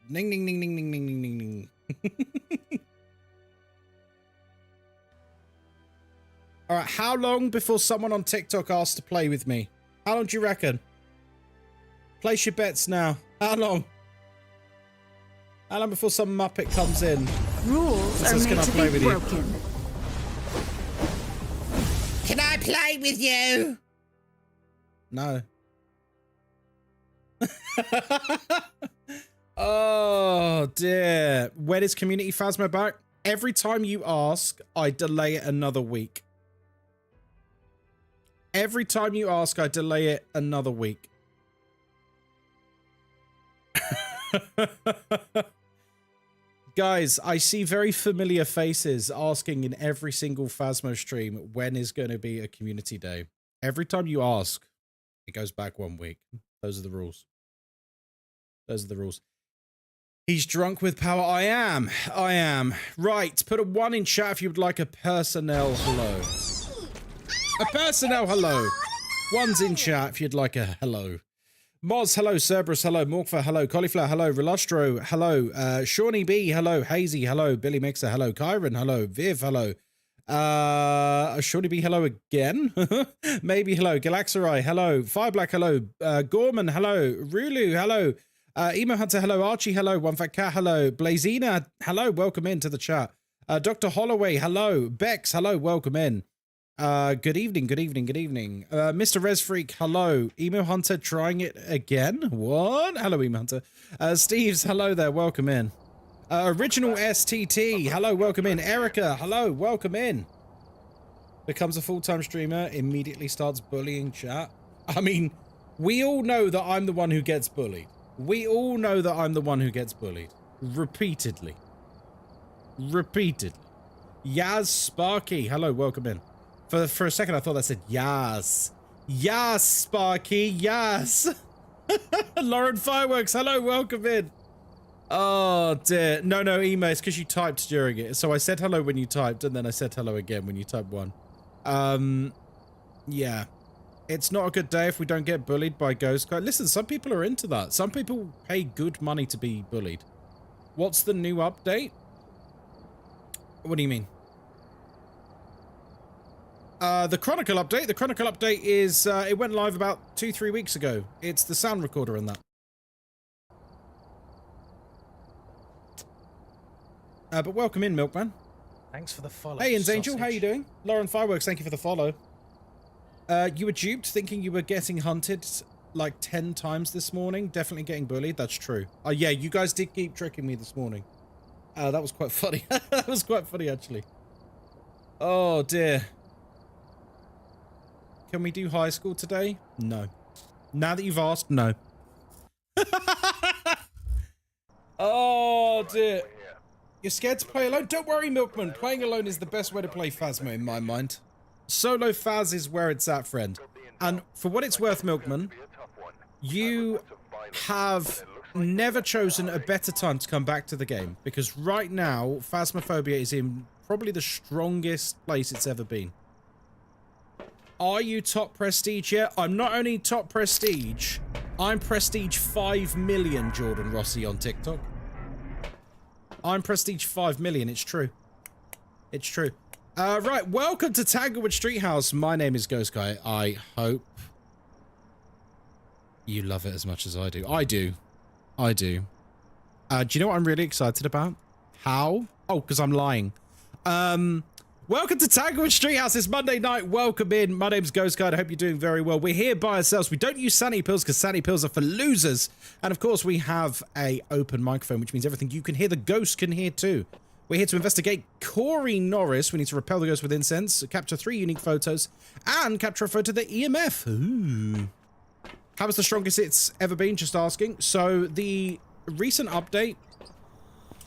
Ning, ning, ning, ning, ning, ning, ning, ning, ning. All right, how long before someone on TikTok asks to play with me? How long do you reckon? Place your bets now. How long? How long before some Muppet comes in? Rules are made to be broken. Can I play with you? No. Oh dear. When is Community Phasmo back? Every time you ask, I delay it another week. Every time you ask, I delay it another week. Guys, I see very familiar faces asking in every single Phasmo stream, when is going to be a community day? Every time you ask, it goes back 1 week. Those are the rules. Those are the rules. He's drunk with power. I am. I am. Right. Put a 1 in chat if you would like a personnel hello. A personnel hello. 1's in chat if you'd like a hello. Moz, hello. Cerberus, hello. Morkfa, hello. Cauliflower, hello. Relustro, hello. Shawnee B, hello. Hazy, hello. Billy Mixer, hello. Kyron, hello. Viv, hello. Shawnee B, hello again. Maybe, hello. Galaxarai, hello. Fireblack, hello. Gorman, hello. Rulu, hello. Emo Hunter, hello. Archie, hello. One Fat Cat, hello. Blazina, hello. Welcome into the chat. Dr. Holloway, hello. Bex, hello. Welcome in. Good evening, good evening, good evening. Mr. Res Freak, hello. Emo Hunter trying it again? What? Hello, Emo Hunter. Steve's, hello there, welcome in. Original STT, hello, welcome in. Erica, hello, welcome in. Becomes a full-time streamer, immediately starts bullying chat. I mean, we all know that I'm the one who gets bullied. We all know that I'm the one who gets bullied. Repeatedly. Repeatedly. Yaz Sparky, hello, welcome in. For a second, I thought that said yas. Yas, Sparky, yas. Lauren Fireworks, hello, welcome in. Oh, dear. No, Emo, it's because you typed during it. So I said hello when you typed, and then I said hello again when you typed 1. Yeah. It's not a good day if we don't get bullied by Ghostkai. Listen, some people are into that. Some people pay good money to be bullied. What's the new update? What do you mean? The Chronicle update. The Chronicle update is, it went live about 2-3 weeks ago. It's the sound recorder and that. But welcome in, Milkman. Thanks for the follow. Hey, Inns Angel, how you doing? Lauren Fireworks, thank you for the follow. You were duped thinking you were getting hunted like 10 times this morning. Definitely getting bullied. That's true. Yeah, you guys did keep tricking me this morning. That was quite funny. That was quite funny, actually. Oh, dear. Can we do high school today? No. Now that you've asked, no. Oh, dear. You're scared to play alone? Don't worry, Milkman. Playing alone is the best way to play Phasmo in my mind. Solo Phas is where it's at, friend. And for what it's worth, Milkman, you have never chosen a better time to come back to the game. Because right now, Phasmophobia is in probably the strongest place it's ever been. Are you top prestige yet? I'm not only top prestige, I'm prestige 5 million, Jordan Rossi on TikTok. I'm prestige 5 million, it's true. It's true. Right, welcome to Tanglewood Street House. My name is Ghostkai. I hope you love it as much as I do. I do. I do. Do you know what I'm really excited about? How? Oh, because I'm lying. Welcome to Tanglewood Street House. It's Monday night. Welcome in. My name's Ghostkai. I hope you're doing very well. We're here by ourselves. We don't use sanity pills because sanity pills are for losers. And of course, we have a open microphone, which means everything you can hear, the ghost can hear too. We're here to investigate Corey Norris. We need to repel the ghost with incense, capture 3 unique photos, and capture a photo of the EMF. Ooh. How was the strongest it's ever been? Just asking. So the recent update.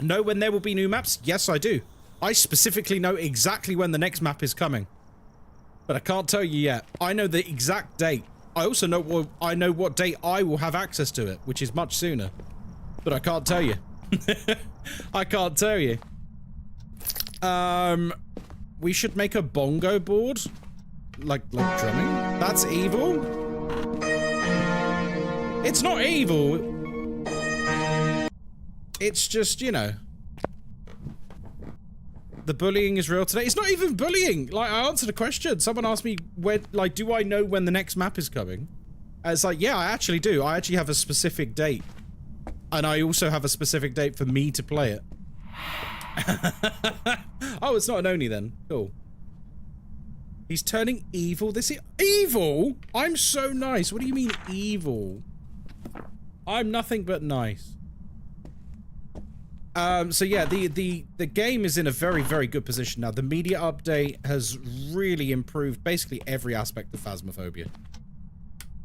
Know when there will be new maps? Yes, I do. I specifically know exactly when the next map is coming. But I can't tell you yet. I know the exact date. I also know what date I will have access to it, which is much sooner. But I can't tell you. I can't tell you. We should make a bongo board. Like drumming. That's evil. It's not evil. It's just, you know, the bullying is real today. It's not even bullying. Like, I answered a question. Someone asked me when, like, do I know when the next map is coming? And it's like, yeah, I actually do. I actually have a specific date. And I also have a specific date for me to play it. Oh, it's not an Oni then. Cool. He's turning evil this year. Evil? I'm so nice. What do you mean evil? I'm nothing but nice. So yeah, the game is in a very, very good position now. The media update has really improved basically every aspect of Phasmophobia.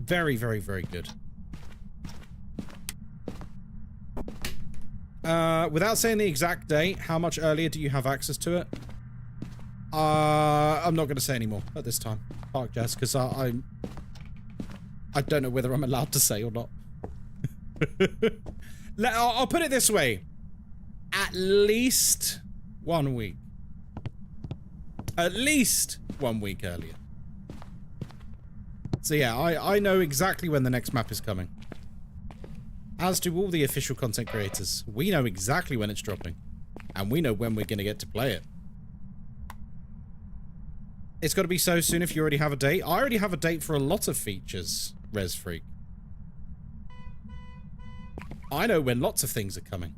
Very, very, very good. Without saying the exact date, how much earlier do you have access to it? I'm not going to say anymore at this time, Park Jazz, because I don't know whether I'm allowed to say or not. I'll put it this way. At least 1 week. At least 1 week earlier. So yeah, I know exactly when the next map is coming. As do all the official content creators. We know exactly when it's dropping. And we know when we're going to get to play it. It's got to be so soon if you already have a date. I already have a date for a lot of features, Res Freak. I know when lots of things are coming.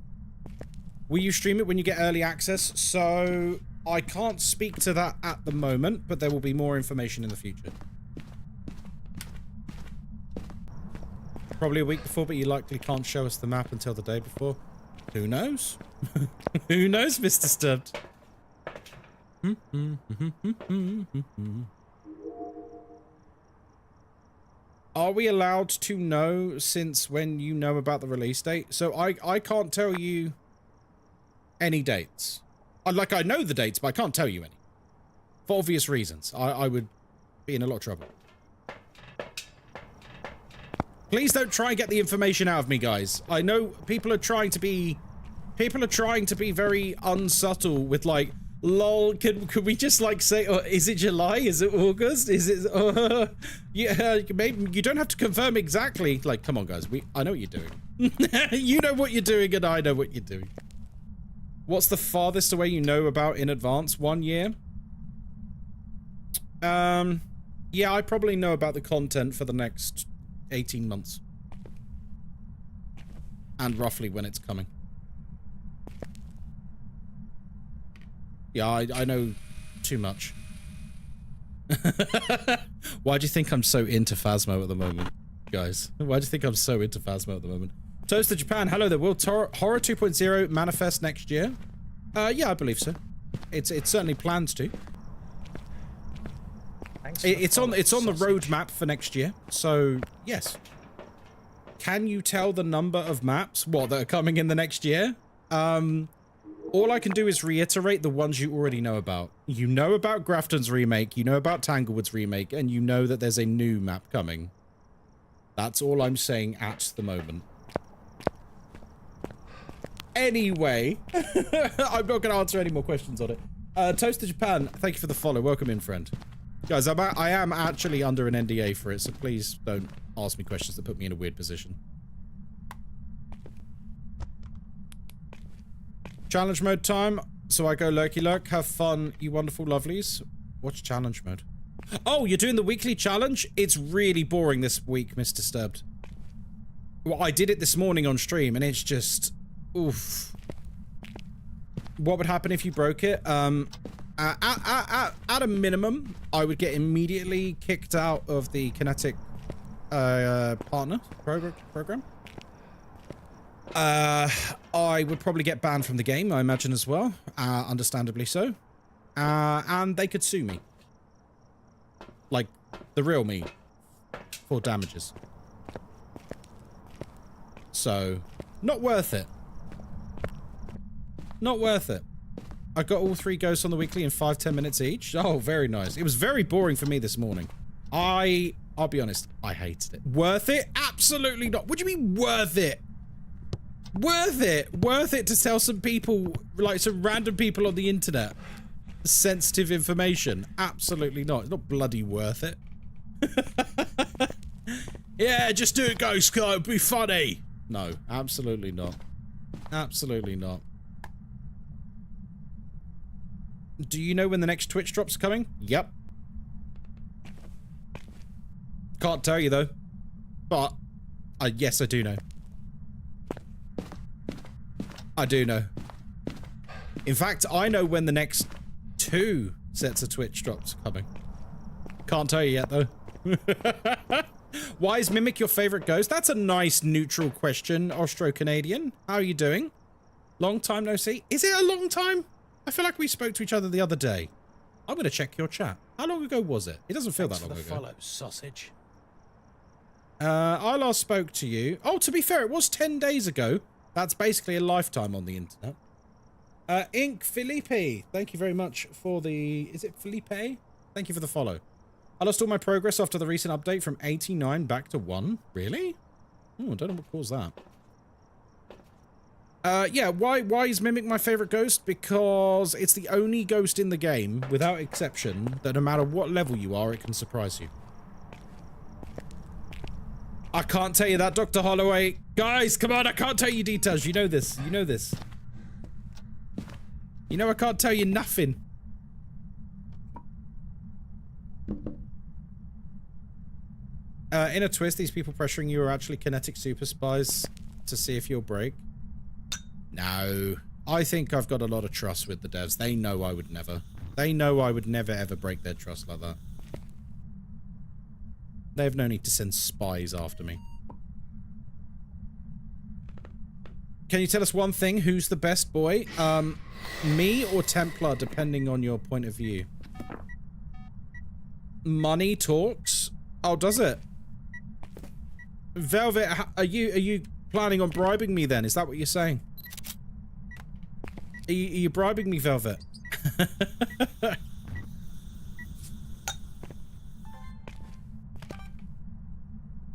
Will you stream it when you get early access? So, I can't speak to that at the moment, but there will be more information in the future. Probably a week before, but you likely can't show us the map until the day before. Who knows? Who knows, Mr. Stubbed? Are we allowed to know since when you know about the release date? So I can't tell you any dates. Like, I know the dates, but I can't tell you any. For obvious reasons. I would be in a lot of trouble. Please don't try and get the information out of me, guys. I know people are trying to be very unsubtle with, like, lol, could we just, like, say, is it July? Is it August? Is it, yeah, maybe you don't have to confirm exactly. Like, come on, guys, I know what you're doing. You know what you're doing, and I know what you're doing. What's the farthest away you know about in advance? 1 year? Yeah, I probably know about the content for the next 18 months. And roughly when it's coming. Yeah, I know too much. Why do you think I'm so into Phasmo at the moment, guys? Why do you think I'm so into Phasmo at the moment? Toast to Japan. Hello there. Will Horror 2.0 manifest next year? Yeah, I believe so. It certainly plans to. It's on the roadmap for next year. So yes. Can you tell the number of maps that are coming in the next year? All I can do is reiterate the ones you already know about. You know about Grafton's remake, you know about Tanglewood's remake, and you know that there's a new map coming. That's all I'm saying at the moment. Anyway, I'm not going to answer any more questions on it. Toast to Japan, thank you for the follow. Welcome in, friend. Guys, I am actually under an NDA for it, so please don't ask me questions that put me in a weird position. Challenge mode time. So I go lurky lurk. Have fun, you wonderful lovelies. What's challenge mode? Oh, you're doing the weekly challenge? It's really boring this week, Mr. Stubbed. Well, I did it this morning on stream, and it's just... oof. What would happen if you broke it? At a minimum, I would get immediately kicked out of the Kinetic partner program. I would probably get banned from the game, I imagine, as well. Understandably so. And they could sue me. Like, the real me. For damages. So, not worth it. Not worth it. I got all 3 ghosts on the weekly in 5-10 minutes each. Oh, very nice. It was very boring for me this morning. I'll be honest, I hated it. Worth it? Absolutely not. What do you mean worth it? Worth it? Worth it to tell some people, like some random people on the internet, sensitive information? Absolutely not. It's not bloody worth it. Yeah, just do it, Ghostkai. It'll be funny. No, absolutely not. Absolutely not. Do you know when the next Twitch drop's coming? Yep. Can't tell you though. But, yes, I do know. I do know. In fact, I know when the next 2 sets of Twitch drops are coming. Can't tell you yet though. Why is Mimic your favorite ghost? That's a nice neutral question, Austro-Canadian. How are you doing? Long time no see. Is it a long time? I feel like we spoke to each other the other day. I'm going to check your chat. How long ago was it? It doesn't feel that long ago. Follow, sausage. I last spoke to you. Oh, to be fair, it was 10 days ago. That's basically a lifetime on the internet. Ink Felipe, thank you very much for the... Is it Felipe? Thank you for the follow. I lost all my progress after the recent update from 89 back to 1. Really? Oh, I don't know what caused that. Yeah, why is Mimic my favorite ghost? Because it's the only ghost in the game, without exception, that no matter what level you are, it can surprise you. I can't tell you that, Dr. Holloway. Guys, come on, I can't tell you details. You know this. You know this. You know I can't tell you nothing. In a twist, these people pressuring you are actually kinetic super spies to see if you'll break. No. I think I've got a lot of trust with the devs. They know I would never. They know I would never ever break their trust like that. They have no need to send spies after me. Can you tell us one thing? Who's the best boy? Me or Templar, depending on your point of view. Money talks? Oh, does it? Velvet, are you planning on bribing me then? Is that what you're saying? Are you bribing me, Velvet?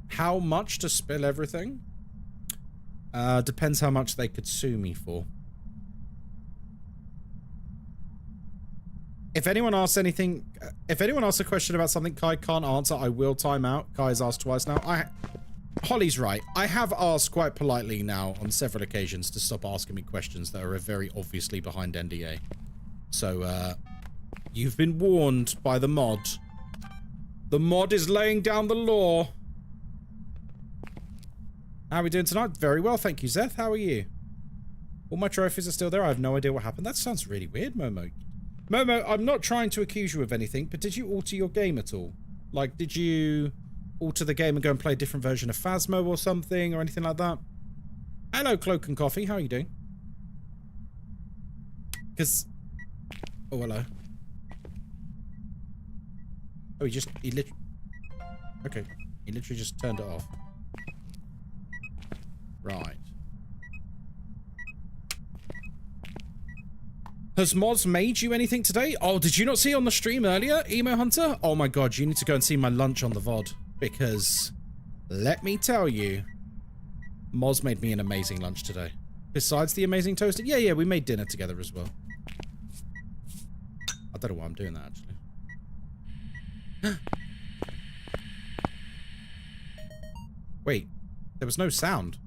How much to spill everything? Depends how much they could sue me for. If anyone asks anything, if anyone asks a question about something Kai can't answer, I will time out. Kai's asked twice now. Holly's right. I have asked quite politely now on several occasions to stop asking me questions that are very obviously behind NDA. So, you've been warned by the mod. The mod is laying down the law. How are we doing tonight? Very well, thank you, Zeth. How are you? All my trophies are still there. I have no idea what happened. That sounds really weird, Momo. Momo, I'm not trying to accuse you of anything, but did you alter your game at all? Like, did you alter the game and go and play a different version of Phasmo or something, or anything like that? Hello, Cloak and Coffee. How are you doing? Because... Oh, hello. Oh, he literally... Okay. He literally just turned it off. Right. Has Moz made you anything today? Oh, did you not see on the stream earlier, Emo Hunter? Oh my god, you need to go and see my lunch on the VOD. Because, let me tell you, Moz made me an amazing lunch today. Besides the amazing toasted. Yeah, we made dinner together as well. I don't know why I'm doing that, actually. Wait, there was no sound.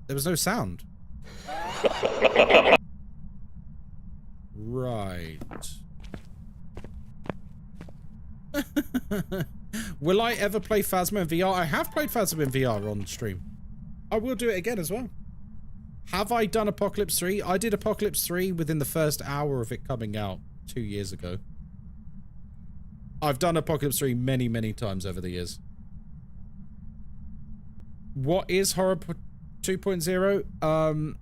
There was no sound. Right. Will I ever play Phasmo in VR? I have played Phasmo in VR on stream. I will do it again as well. Have I done Apocalypse 3? I did Apocalypse 3 within the first hour of it coming out 2 years ago. I've done Apocalypse 3 many, many times over the years. What is Horror 2.0?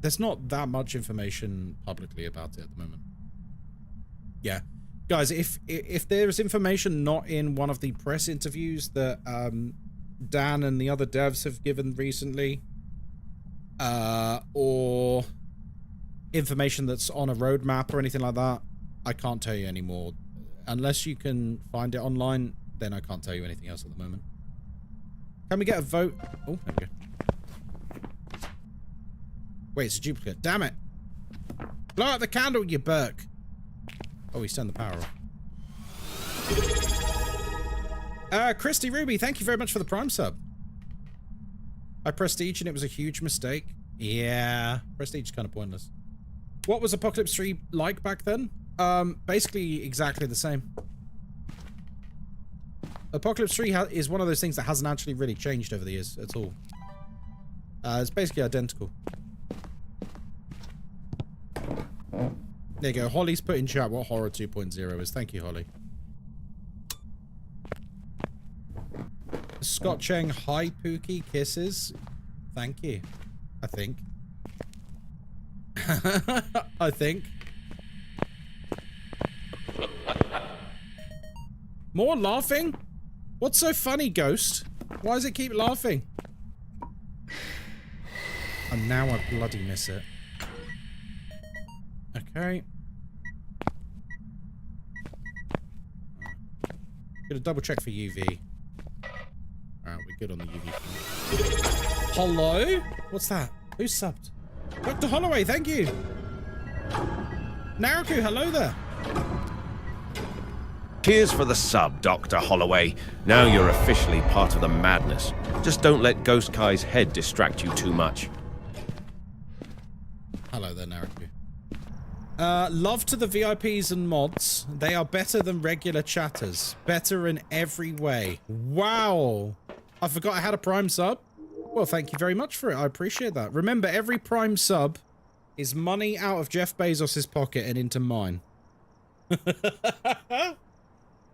There's not that much information publicly about it at the moment. Yeah. Guys, if there's information not in one of the press interviews that Dan and the other devs have given recently, or information that's on a roadmap or anything like that, I can't tell you anymore. Unless you can find it online, then I can't tell you anything else at the moment. Can we get a vote? Oh, there we go. Wait, it's a duplicate. Damn it! Blow out the candle, you Burke! Oh, he's turned the power Christy Ruby, thank you very much for the Prime sub. I Prestige and it was a huge mistake. Yeah, Prestige is kind of pointless. What was Apocalypse 3 like back then? Basically exactly the same. Apocalypse 3 is one of those things that hasn't actually really changed over the years at all. It's basically identical. There you go. Holly's put in chat what Horror 2.0 is. Thank you, Holly. Scott Cheng, hi Pookie, kisses. Thank you. I think. I think. More laughing? What's so funny, Ghost? Why does it keep laughing? And now I bloody miss it. Okay. Gonna double check for UV. Alright, we're good on the UV. Hello? What's that? Who's subbed? Dr. Holloway, thank you. Naruku, hello there. Cheers for the sub, Dr. Holloway. Now you're officially part of the madness. Just don't let Ghostkai's head distract you too much. Hello there, Naruku. Love to the VIPs and mods. They are better than regular chatters. Better in every way. Wow. I forgot I had a Prime sub. Well, thank you very much for it. I appreciate that. Remember, every Prime sub is money out of Jeff Bezos' pocket and into mine.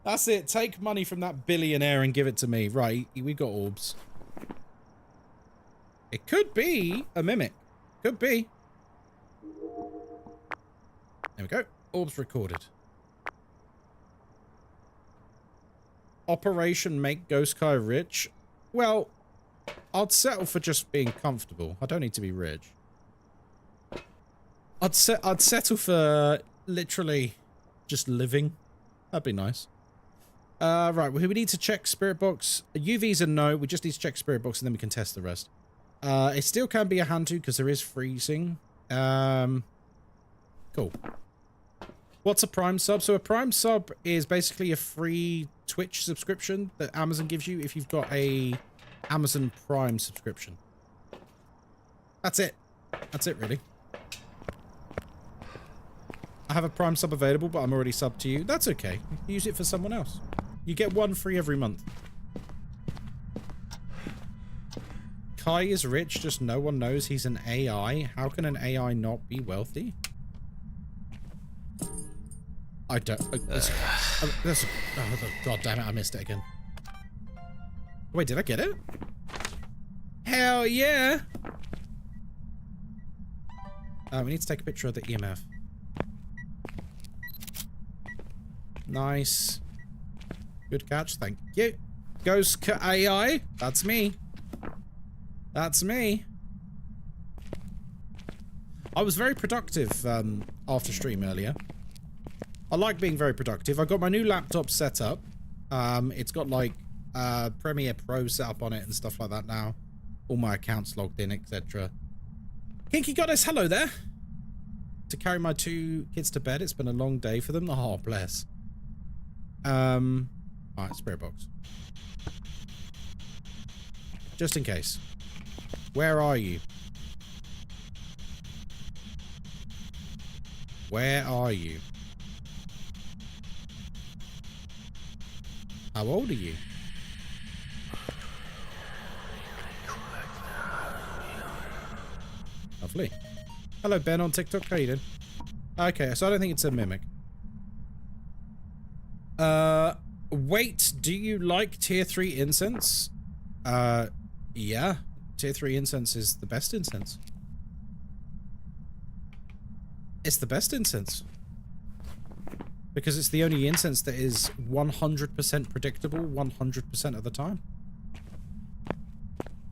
That's it. Take money from that billionaire and give it to me. Right, we got orbs. It could be a mimic. Could be. There we go. Orbs recorded. Operation Make Ghostkai Rich. Well, I'd settle for just being comfortable. I don't need to be rich. I'd settle for literally just living. That'd be nice. Right, we need to check Spirit Box. UV's a no. We just need to check Spirit Box and then we can test the rest. It still can be a Hantu because there is freezing. Cool. What's a Prime sub? So a Prime sub is basically a free Twitch subscription that Amazon gives you if you've got a Amazon Prime subscription. That's it. That's it, really. I have a Prime sub available, but I'm already subbed to you. That's okay. Use it for someone else. You get one free every month. Kai is rich, just no one knows he's an AI. How can an AI not be wealthy? I don't... oh, God damn it, I missed it again. Wait, did I get it? Hell yeah! We need to take a picture of the EMF. Nice. Good catch, thank you. Ghostkai AI, that's me. That's me. I was very productive after stream earlier. I like being very productive. I got my new laptop set up. It's got like Premiere Pro set up on it and stuff like that now. All my accounts logged in, etc. Kinky Goddess, hello there. To carry my 2 kids to bed. It's been a long day for them. Oh, bless. Alright, Spirit Box. Just in case. Where are you? Where are you? How old are you? Lovely. Hello, Ben on TikTok. How you doing? Okay, so I don't think it's a mimic. Wait, do you like tier 3 incense? Yeah. Tier 3 incense is the best incense. It's the best incense. Because it's the only incense that is 100% predictable 100% of the time.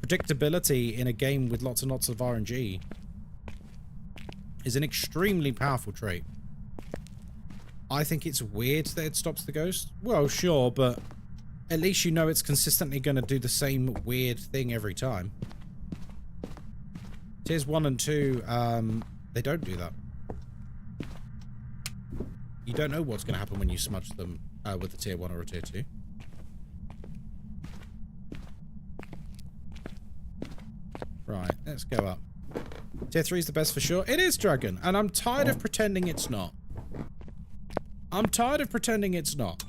Predictability in a game with lots and lots of RNG is an extremely powerful trait. I think it's weird that it stops the ghost. Well, sure, but at least you know it's consistently going to do the same weird thing every time. Tiers 1 and 2, they don't do that. You don't know what's going to happen when you smudge them with a tier 1 or a tier 2. Right, let's go up. Tier 3 is the best for sure. It is, Dragon, and I'm tired of pretending it's not. I'm tired of pretending it's not.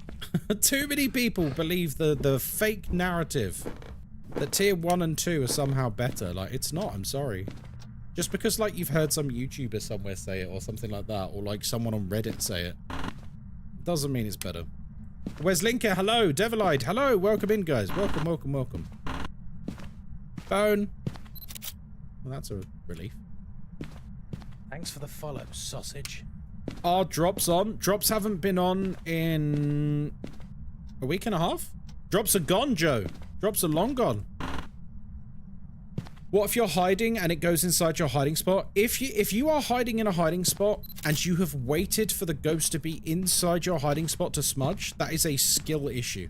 Too many people believe the fake narrative that tier 1 and 2 are somehow better. Like, it's not, I'm sorry. Just because, like, you've heard some YouTuber somewhere say it or something like that, or, like, someone on Reddit say it, doesn't mean it's better. Where's Linker? Hello. Devil-eyed. Hello. Welcome in, guys. Welcome, welcome, welcome. Bone. Well, that's a relief. Thanks for the follow, sausage. Are drops on? Drops haven't been on in a week and a half? Drops are gone, Joe. Drops are long gone. What if you're hiding and it goes inside your hiding spot? If you are hiding in a hiding spot and you have waited for the ghost to be inside your hiding spot to smudge, that is a skill issue.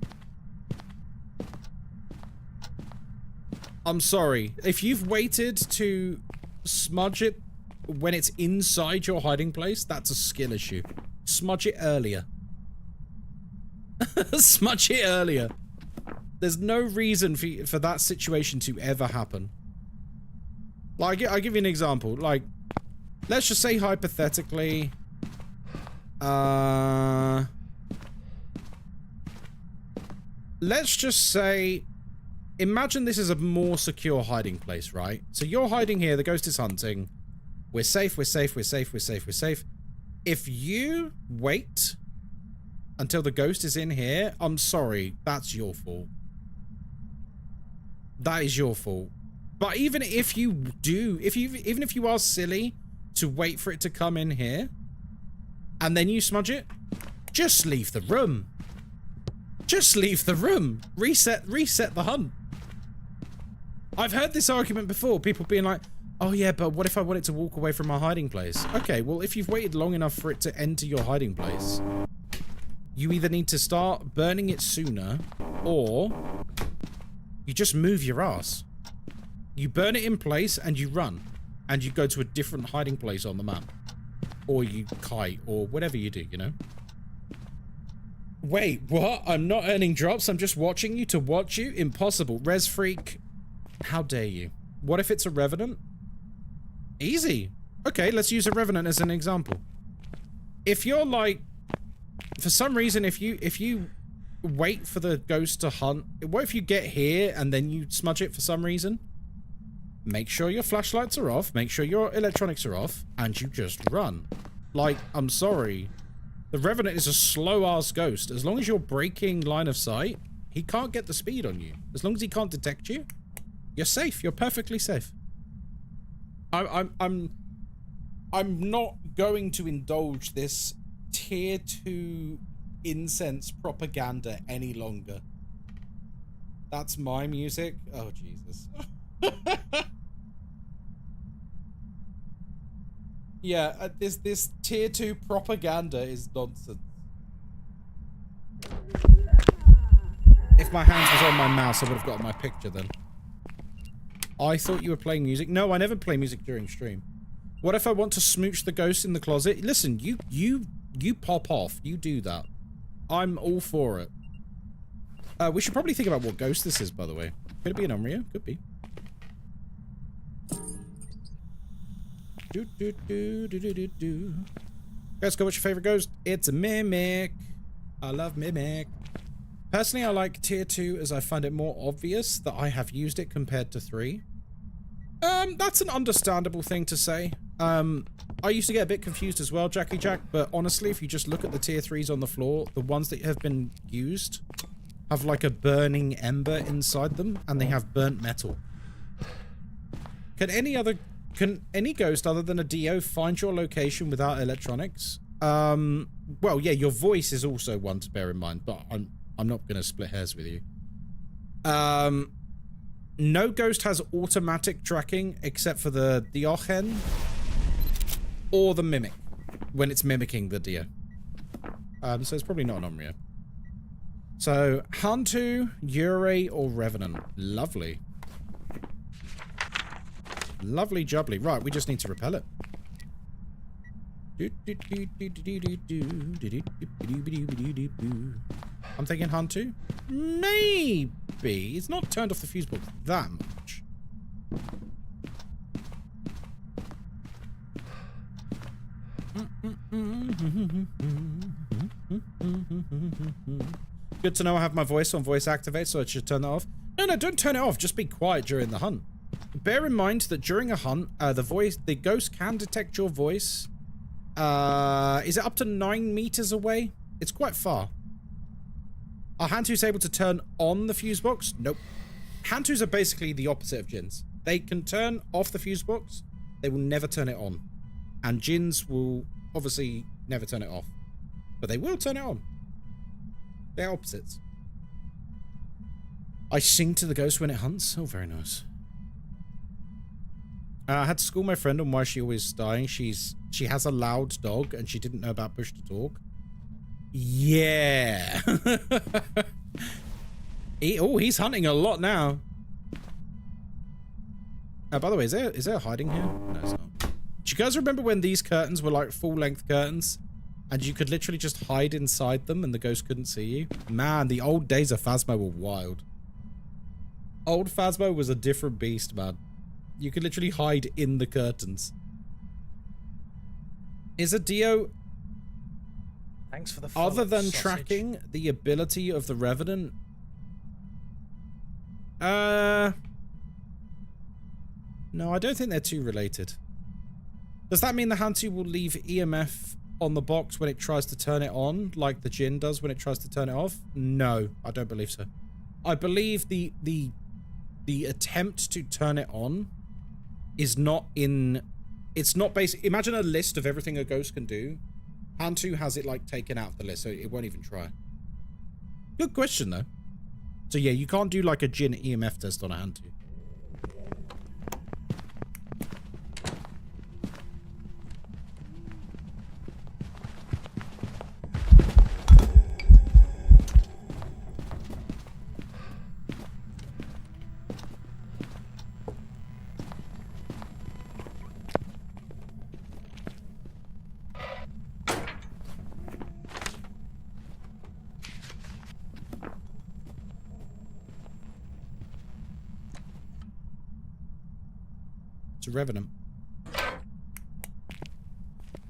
I'm sorry. If you've waited to smudge it when it's inside your hiding place, that's a skill issue. Smudge it earlier. Smudge it earlier. There's no reason for that situation to ever happen. Like, I'll give you an example. Like, let's just say hypothetically, let's just say, imagine this is a more secure hiding place, right? So you're hiding here, the ghost is hunting. We're safe, we're safe, we're safe, we're safe, we're safe. If you wait until the ghost is in here, I'm sorry, that's your fault. That is your fault. But even if you do, even if you are silly to wait for it to come in here, and then you smudge it, just leave the room. Just leave the room. Reset the hunt. I've heard this argument before, people being like, oh yeah, but what if I want it to walk away from my hiding place? Okay, well, if you've waited long enough for it to enter your hiding place, you either need to start burning it sooner, or you just move your ass. You burn it in place and you run, and you go to a different hiding place on the map, or you kite, or whatever you do, you know? Wait, what? I'm not earning drops, I'm just watching you to watch you? Impossible. Res Freak, how dare you? What if it's a Revenant? Easy. Okay, let's use a Revenant as an example. If you're like, for some reason, if you wait for the ghost to hunt, what if you get here and then you smudge it for some reason? Make sure your flashlights are off, make sure your electronics are off, and you just run. Like, I'm sorry. The Revenant is a slow-ass ghost. As long as you're breaking line of sight, he can't get the speed on you. As long as he can't detect you, you're safe. You're perfectly safe. I'm not going to indulge this tier 2 incense propaganda any longer. That's my music. Oh, Jesus. Yeah, this tier 2 propaganda is nonsense. If my hands was on my mouse, I would have gotten my picture then. I thought you were playing music. No, I never play music during stream. What if I want to smooch the ghost in the closet? Listen, you pop off. You do that. I'm all for it. We should probably think about what ghost this is, by the way. Could it be an Umria? Could be. Guys, go, what's your favorite ghost? It's a Mimic. I love Mimic. Personally, I like tier 2 as I find it more obvious that I have used it compared to 3. That's an understandable thing to say. I used to get a bit confused as well, Jackie Jack, but honestly, if you just look at the tier 3s on the floor, the ones that have been used have like a burning ember inside them, and they have burnt metal. Can any ghost other than a Dio find your location without electronics? Well, yeah, your voice is also one to bear in mind, but I'm not going to split hairs with you. No ghost has automatic tracking except for the Diogen or the Mimic when it's mimicking the Dio. So it's probably not an Omria. So, Hantu, Yurei, or Revenant. Lovely. Lovely jubbly. Right, we just need to repel it. I'm thinking Hantu. Maybe. It's not turned off the fuse box that much. Good to know I have my voice on voice activate, so I should turn that off. No, don't turn it off. Just be quiet during the hunt. Bear in mind that during a hunt, the ghost can detect your voice. Is it up to 9 meters away? It's quite far. Are Hantus able to turn on the fuse box? Nope. Hantus are basically the opposite of Jinns. They can turn off the fuse box. They will never turn it on. And Jinns will obviously never turn it off. But they will turn it on. They're opposites. I sing to the ghost when it hunts. Oh, very nice. I had to school my friend on why she always dying. She has a loud dog and she didn't know about push to talk. Yeah. He's hunting a lot now. By the way, is there hiding here? No, it's not. Do you guys remember when these curtains were like full-length curtains? And you could literally just hide inside them and the ghost couldn't see you? Man, the old days of Phasmo were wild. Old Phasmo was a different beast, man. You could literally hide in the curtains. Is a Dio... Thanks for the follow, other than sausage. tracking the ability of the Revenant... No, I don't think they're too related. Does that mean the Hantu will leave EMF on the box when it tries to turn it on, like the Jinn does when it tries to turn it off? No, I don't believe so. I believe the attempt to turn it on is not in... It's not basic. Imagine a list of everything a ghost can do. Hantu has it like taken out of the list, so it won't even try. Good question though. So yeah, you can't do like a Jinn EMF test on a Hantu. It's a Revenant.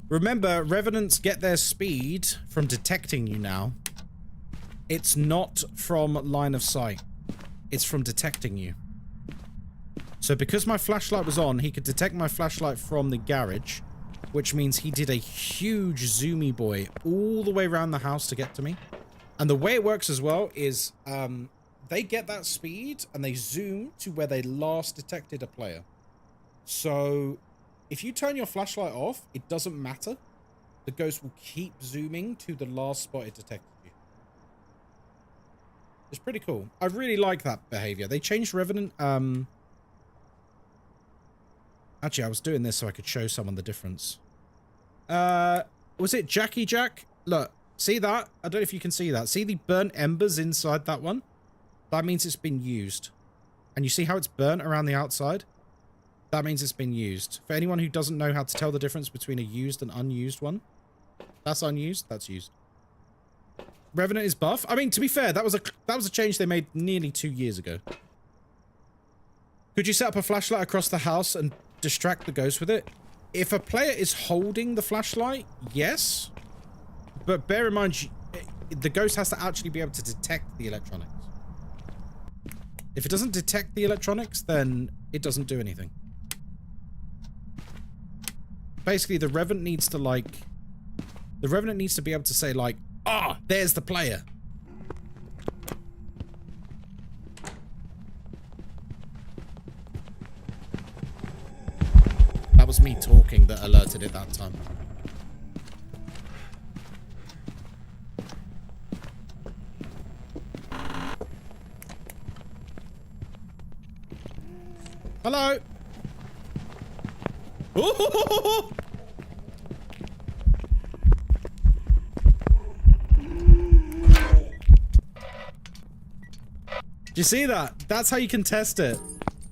Remember, Revenants get their speed from detecting you now. It's not from line of sight. It's from detecting you. So because my flashlight was on, he could detect my flashlight from the garage, which means he did a huge zoomy boy all the way around the house to get to me. And the way it works as well is they get that speed and they zoom to where they last detected a player. So if you turn your flashlight off, it doesn't matter. The ghost will keep zooming to the last spot it detected you. It's pretty cool. I really like that behavior. They changed Revenant. Actually, I was doing this so I could show someone the difference. Was it Jackie Jack? Look, see that? I don't know if you can see that. See the burnt embers inside that one? That means it's been used. And you see how it's burnt around the outside? That means it's been used. For anyone who doesn't know how to tell the difference between a used and unused one, that's unused, that's used. Revenant is buff. I mean, to be fair, that was a change they made nearly 2 years ago. Could you set up a flashlight across the house and distract the ghost with it? If a player is holding the flashlight, yes. But bear in mind, the ghost has to actually be able to detect the electronics. If it doesn't detect the electronics, then it doesn't do anything. Basically, the Revenant needs to, like... The Revenant needs to be able to say, like, ah, there's the player. That was me talking that alerted it that time. Hello. Ooh! Do you see that? That's how you can test it.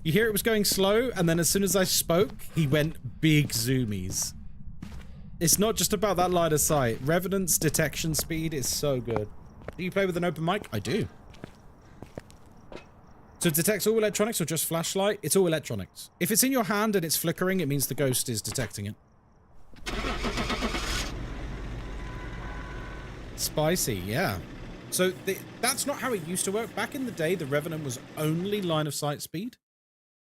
You hear it was going slow, and then as soon as I spoke, he went big zoomies. It's not just about that line of sight. Revenant's detection speed is so good. Do you play with an open mic? I do. So it detects all electronics or just flashlight? It's all electronics. If it's in your hand and it's flickering, it means the ghost is detecting it. Spicy, yeah. So that's not how it used to work. Back in the day, the Revenant was only line of sight speed.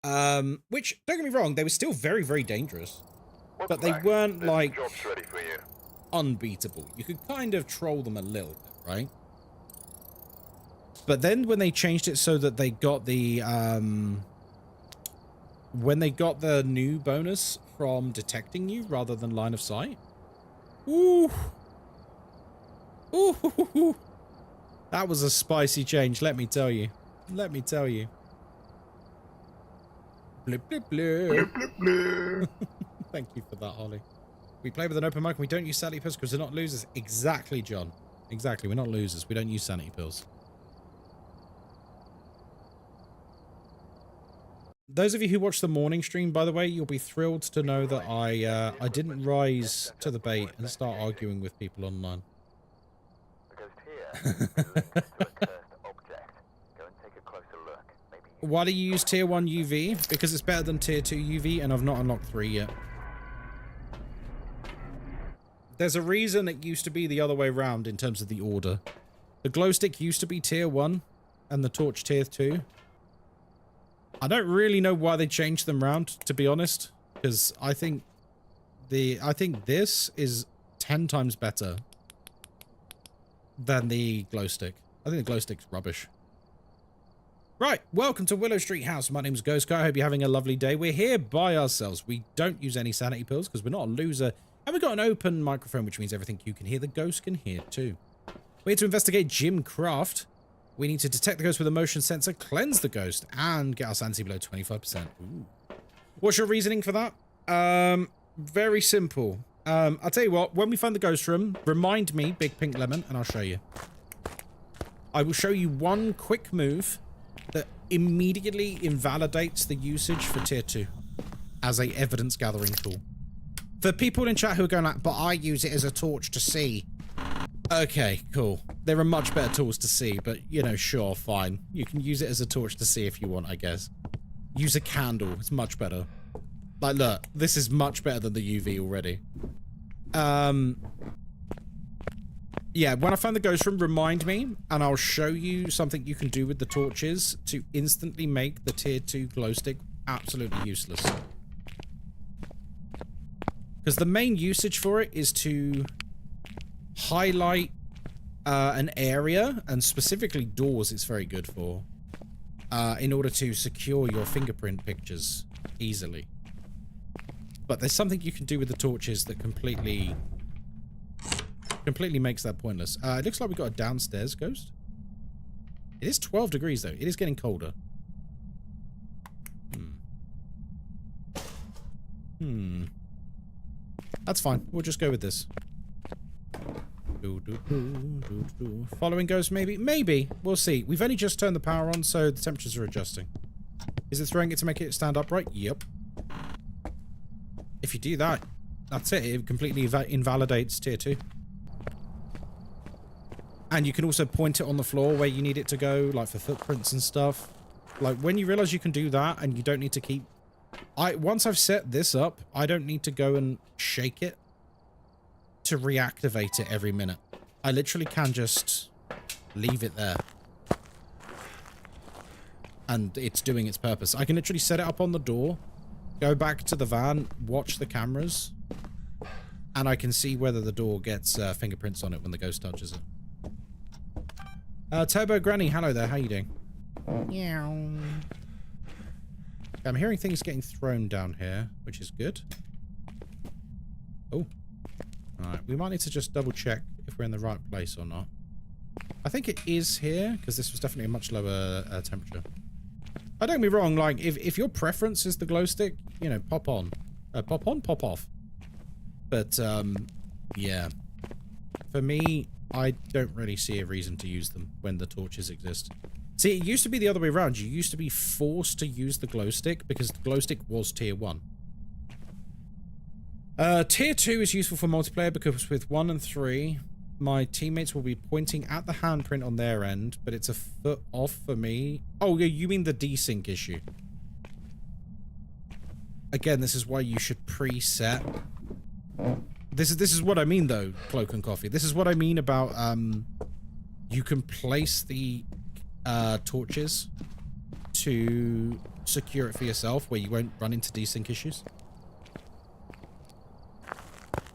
Which, don't get me wrong, they were still very, very dangerous. But they weren't, like, unbeatable. You could kind of troll them a little bit, right? But then when they changed it so that they got the, when they got the new bonus from detecting you rather than line of sight. Ooh. Ooh. That was a spicy change, let me tell you. Let me tell you. Blip, blip, blip. Blip, blip, blip. Thank you for that, Holly. We play with an open mic and we don't use sanity pills because we're not losers. Exactly, John. Exactly, we're not losers. We don't use sanity pills. Those of you who watch the morning stream, by the way, you'll be thrilled to know that I didn't rise to the bait and start arguing with people online. Why do you use tier 1 UV? Because it's better than tier 2 UV and I've not unlocked 3 yet. There's a reason it used to be the other way around in terms of the order. The glow stick used to be tier 1 and the torch tier 2. I don't really know why they changed them around, to be honest, because I think this is 10 times better than the glow stick. I think the glow stick's rubbish. Right, welcome to Willow Street House. My name's Ghostkai. I hope you're having a lovely day. We're here by ourselves. We don't use any sanity pills because we're not a loser. And we've got an open microphone, which means everything you can hear, the ghost can hear too. We're here to investigate Jim Craft. We need to detect the ghost with a motion sensor, cleanse the ghost, and get our sanity below 25%. Ooh. What's your reasoning for that? Very simple. I'll tell you what, when we find the ghost room, remind me, Big Pink Lemon, and I'll show you. I will show you one quick move that immediately invalidates the usage for tier 2 as a evidence gathering tool. For people in chat who are going like, but I use it as a torch to see. Okay, cool. There are much better tools to see, but, you know, sure, fine. You can use it as a torch to see if you want, I guess. Use a candle. It's much better. Like, look, this is much better than the UV already. Yeah, when I find the ghost room, remind me, and I'll show you something you can do with the torches to instantly make the tier 2 glow stick absolutely useless. Because the main usage for it is to highlight an area, and specifically doors it's very good for, in order to secure your fingerprint pictures easily. But there's something you can do with the torches that completely makes that pointless. It looks like we've got a downstairs ghost. It is 12 degrees though. It is getting colder. That's fine. We'll just go with this. Following ghost, maybe? Maybe. We'll see. We've only just turned the power on, so the temperatures are adjusting. Is it throwing it to make it stand upright? Yep. If you do that, that's it. It completely invalidates tier 2. And you can also point it on the floor where you need it to go, like for footprints and stuff. Like, when you realize you can do that and you don't need to keep... Once I've set this up, I don't need to go and shake it to reactivate it every minute. I literally can just leave it there. And it's doing its purpose. I can literally set it up on the door, go back to the van, watch the cameras, and I can see whether the door gets fingerprints on it when the ghost touches it. Turbo Granny, hello there, how you doing? Yeah. I'm hearing things getting thrown down here, which is good. Oh. Alright, we might need to just double check if we're in the right place or not. I think it is here, because this was definitely a much lower temperature. Don't get me wrong, like, if your preference is the glow stick, you know, pop on. Pop on, pop off. But, yeah. For me, I don't really see a reason to use them when the torches exist. See, it used to be the other way around. You used to be forced to use the glow stick because the glow stick was tier 1. Tier 2 is useful for multiplayer because with 1 and 3, my teammates will be pointing at the handprint on their end, but it's a foot off for me. Oh, yeah, you mean the desync issue. Again, this is why you should preset This is what I mean, though, Cloak and Coffee. This is what I mean about, you can place the torches to secure it for yourself where you won't run into desync issues.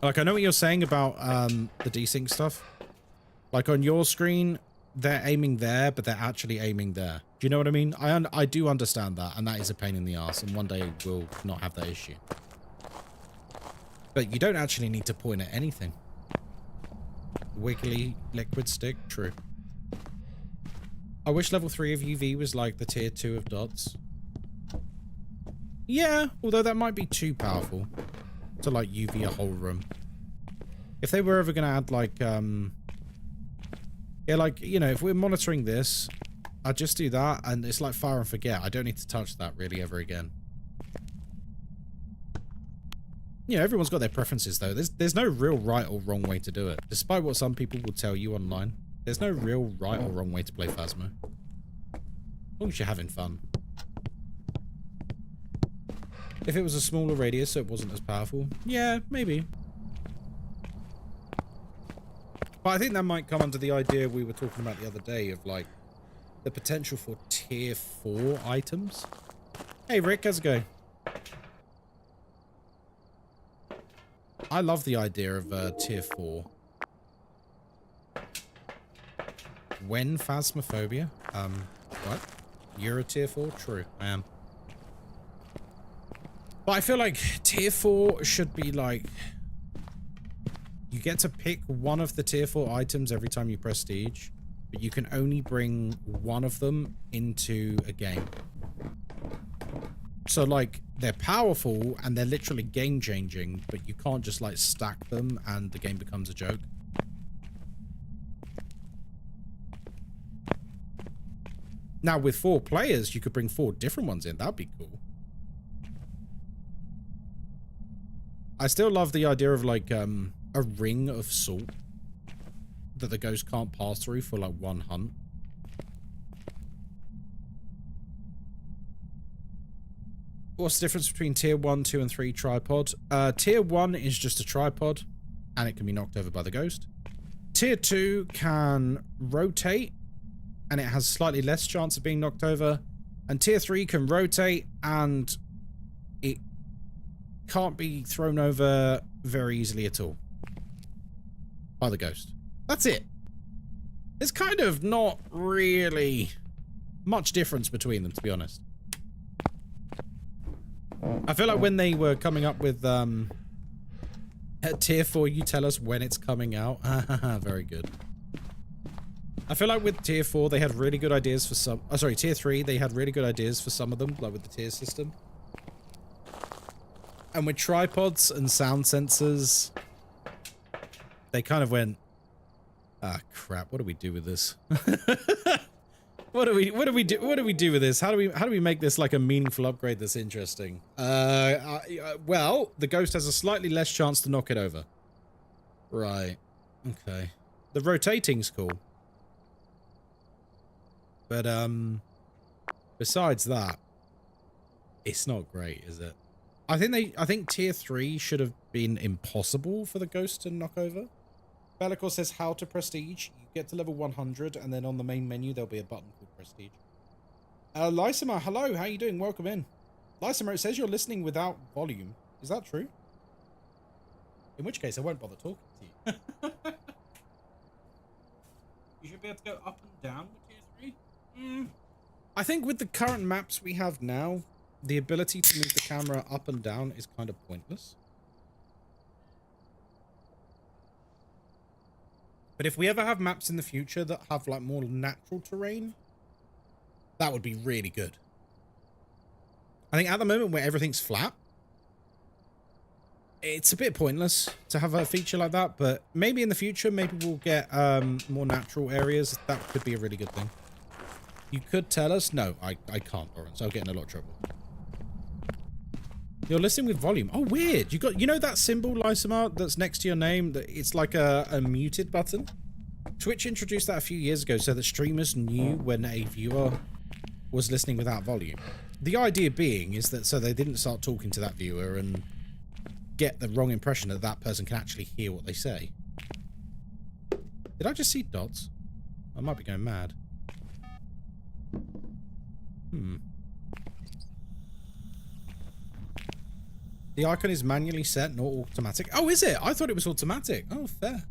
Like, I know what you're saying about the desync stuff. Like, on your screen, they're aiming there, but they're actually aiming there. Do you know what I mean? I do understand that, and that is a pain in the ass, and one day we'll not have that issue. But you don't actually need to point at anything. Wiggly liquid stick, true. I wish level 3 of UV was like the tier 2 of dots. Yeah, although that might be too powerful to like UV a whole room. If they were ever going to add like, yeah, like, you know, if we're monitoring this, I'd just do that and it's like fire and forget. I don't need to touch that really ever again. You know, everyone's got their preferences though. There's no real right or wrong way to do it. Despite what some people will tell you online, there's no real right or wrong way to play Phasmo. As long as you're having fun. If it was a smaller radius so it wasn't as powerful, yeah, maybe. But I think that might come under the idea we were talking about the other day of like the potential for tier 4 items. Hey Rick, how's it going? I love the idea of tier 4. When Phasmophobia? What? You're a tier 4? True, I am. But I feel like tier 4 should be like... You get to pick one of the tier 4 items every time you prestige, but you can only bring one of them into a game. So, like, they're powerful and they're literally game-changing, but you can't just, like, stack them and the game becomes a joke. Now, with 4 players, you could bring 4 different ones in. That'd be cool. I still love the idea of, like, a ring of salt that the ghost can't pass through for, like, one hunt. What's the difference between tier 1, 2, and 3 tripod? Tier 1 is just a tripod, and it can be knocked over by the ghost. Tier 2 can rotate, and it has slightly less chance of being knocked over. And tier 3 can rotate, and it can't be thrown over very easily at all by the ghost. That's it. There's kind of not really much difference between them, to be honest. I feel like when they were coming up with at tier 4, you tell us when it's coming out. Very good. I feel like with tier 4, they had really good ideas for some... Oh, sorry, tier 3, they had really good ideas for some of them, like with the tier system. And with tripods and sound sensors, they kind of went, ah, crap, what do we do with this? What do we do with this? How do we make this like a meaningful upgrade that's interesting? Well, the ghost has a slightly less chance to knock it over. Right. Okay. The rotating's cool. But besides that, it's not great, is it? I think tier 3 should have been impossible for the ghost to knock over. Bellicor says how to prestige. You get to level 100, and then on the main menu there'll be a button called prestige. Lysimer, hello, how you doing? Welcome in. Lysimer, it says you're listening without volume. Is that true? In which case, I won't bother talking to you. You should be able to go up and down with tier 3. I think with the current maps we have now, the ability to move the camera up and down is kind of pointless. But if we ever have maps in the future that have like more natural terrain, that would be really good. I think at the moment where everything's flat, it's a bit pointless to have a feature like that, but maybe in the future, maybe we'll get more natural areas. That could be a really good thing. You could tell us. No, I can't, Lawrence. I'll get in a lot of trouble. You're listening with volume. Oh, weird. You know that symbol, Lysimar, that's next to your name? That it's like a muted button? Twitch introduced that a few years ago so that streamers knew when a viewer was listening without volume. The idea being is that so they didn't start talking to that viewer and get the wrong impression that that person can actually hear what they say. Did I just see dots? I might be going mad. The icon is manually set, not automatic. Oh, is it? I thought it was automatic. Oh, fair.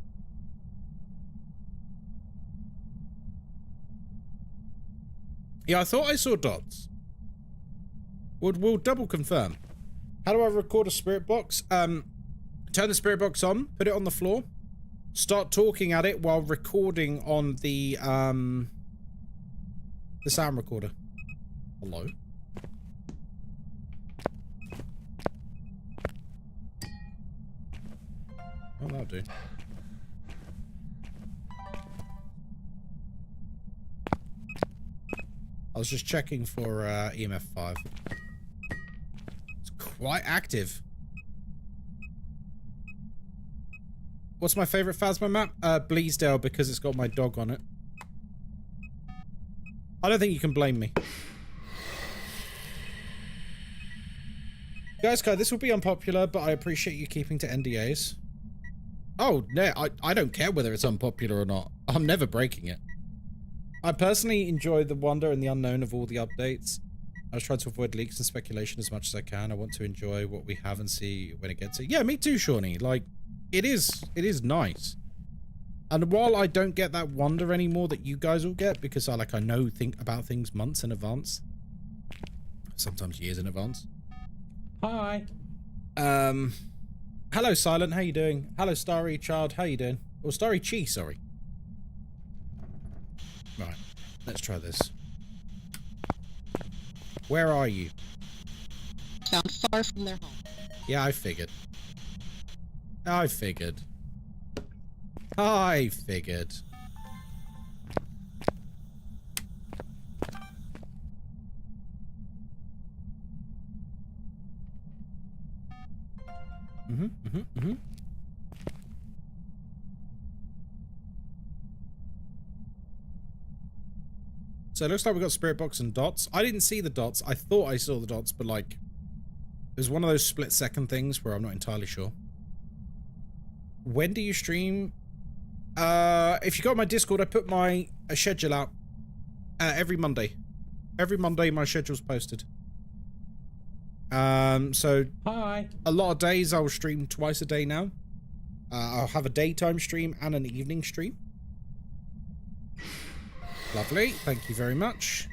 Yeah, I thought I saw dots. We'll double confirm. How do I record a spirit box? Turn the spirit box on, put it on the floor, start talking at it while recording on the sound recorder. Hello? Oh, that'll do. I was just checking for EMF 5. It's quite active. What's my favorite Phasmo map? Bleasdale, because it's got my dog on it. I don't think you can blame me. Ghostkai, this will be unpopular, but I appreciate you keeping to NDAs. Oh, no, I don't care whether it's unpopular or not. I'm never breaking it. I personally enjoy the wonder and the unknown of all the updates. I was trying to avoid leaks and speculation as much as I can. I want to enjoy what we have and see when it gets here. Yeah, me too, Shawnee. Like, it is nice. And while I don't get that wonder anymore that you guys all get, because I know about things months in advance. Sometimes years in advance. Hi. Hello, Silent. How you doing? Hello, Starry Child. How you doing? Or Starry Chi, sorry. Right, let's try this. Where are you? Down far from their home. Yeah, I figured. I figured. I figured. So it looks like we've got spirit box and dots. I didn't see the dots. I thought I saw the dots, but like, it was one of those split-second things where I'm not entirely sure. When do you stream? If you got my Discord, I put my schedule out every Monday. Every Monday, my schedule's posted. So hi. A lot of days I'll stream twice a day now. I'll have a daytime stream and an evening stream. Lovely, thank you very much.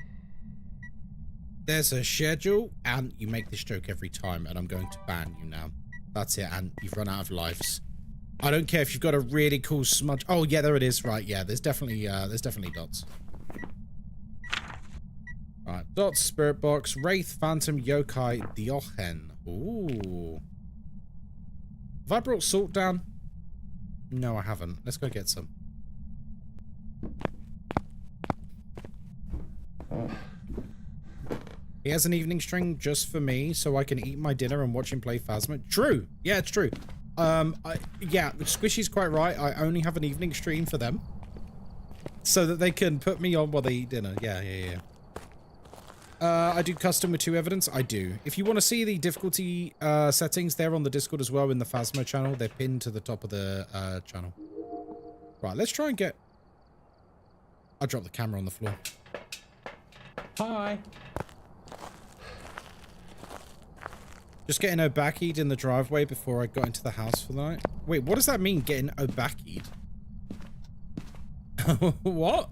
There's a schedule, and you make this joke every time, and I'm going to ban you now. That's it, and you've run out of lives. I don't care if you've got a really cool smudge. Oh yeah, there it is. Right, yeah, there's definitely dots. Right, dots, spirit box, wraith, phantom, yokai, diochen. Ooh. Have I brought salt down? No, I haven't. Let's go get some. He has an evening stream just for me, so I can eat my dinner and watch him play Phasmo. True. Yeah, it's true. Yeah, Squishy's quite right. I only have an evening stream for them, so that they can put me on while they eat dinner. Yeah. I do custom with 2 evidence. I do. If you want to see the difficulty settings, they're on the Discord as well in the Phasmo channel. They're pinned to the top of the channel. Right, let's try and get... I dropped the camera on the floor. Hi. Just getting obakied in the driveway before I got into the house for the night. Wait, what does that mean, getting obakied? What?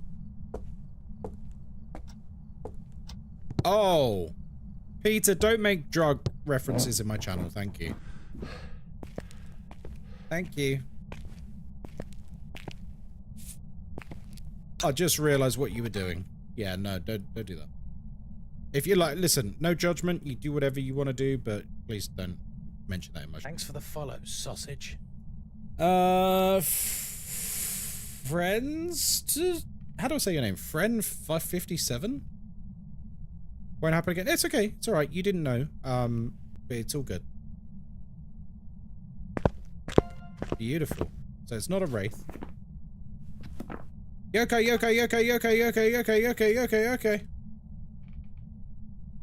Oh. Peter, don't make drug references in my channel, thank you. Thank you. I just realized what you were doing. Yeah, no, don't do that. If you like, listen, no judgment. You do whatever you want to do, but please don't mention that in my channel. Thanks for the follow, sausage. Friends? How do I say your name? Friend 557? Won't happen again. It's okay. It's all right. You didn't know. But it's all good. Beautiful. So it's not a wraith. Yokai.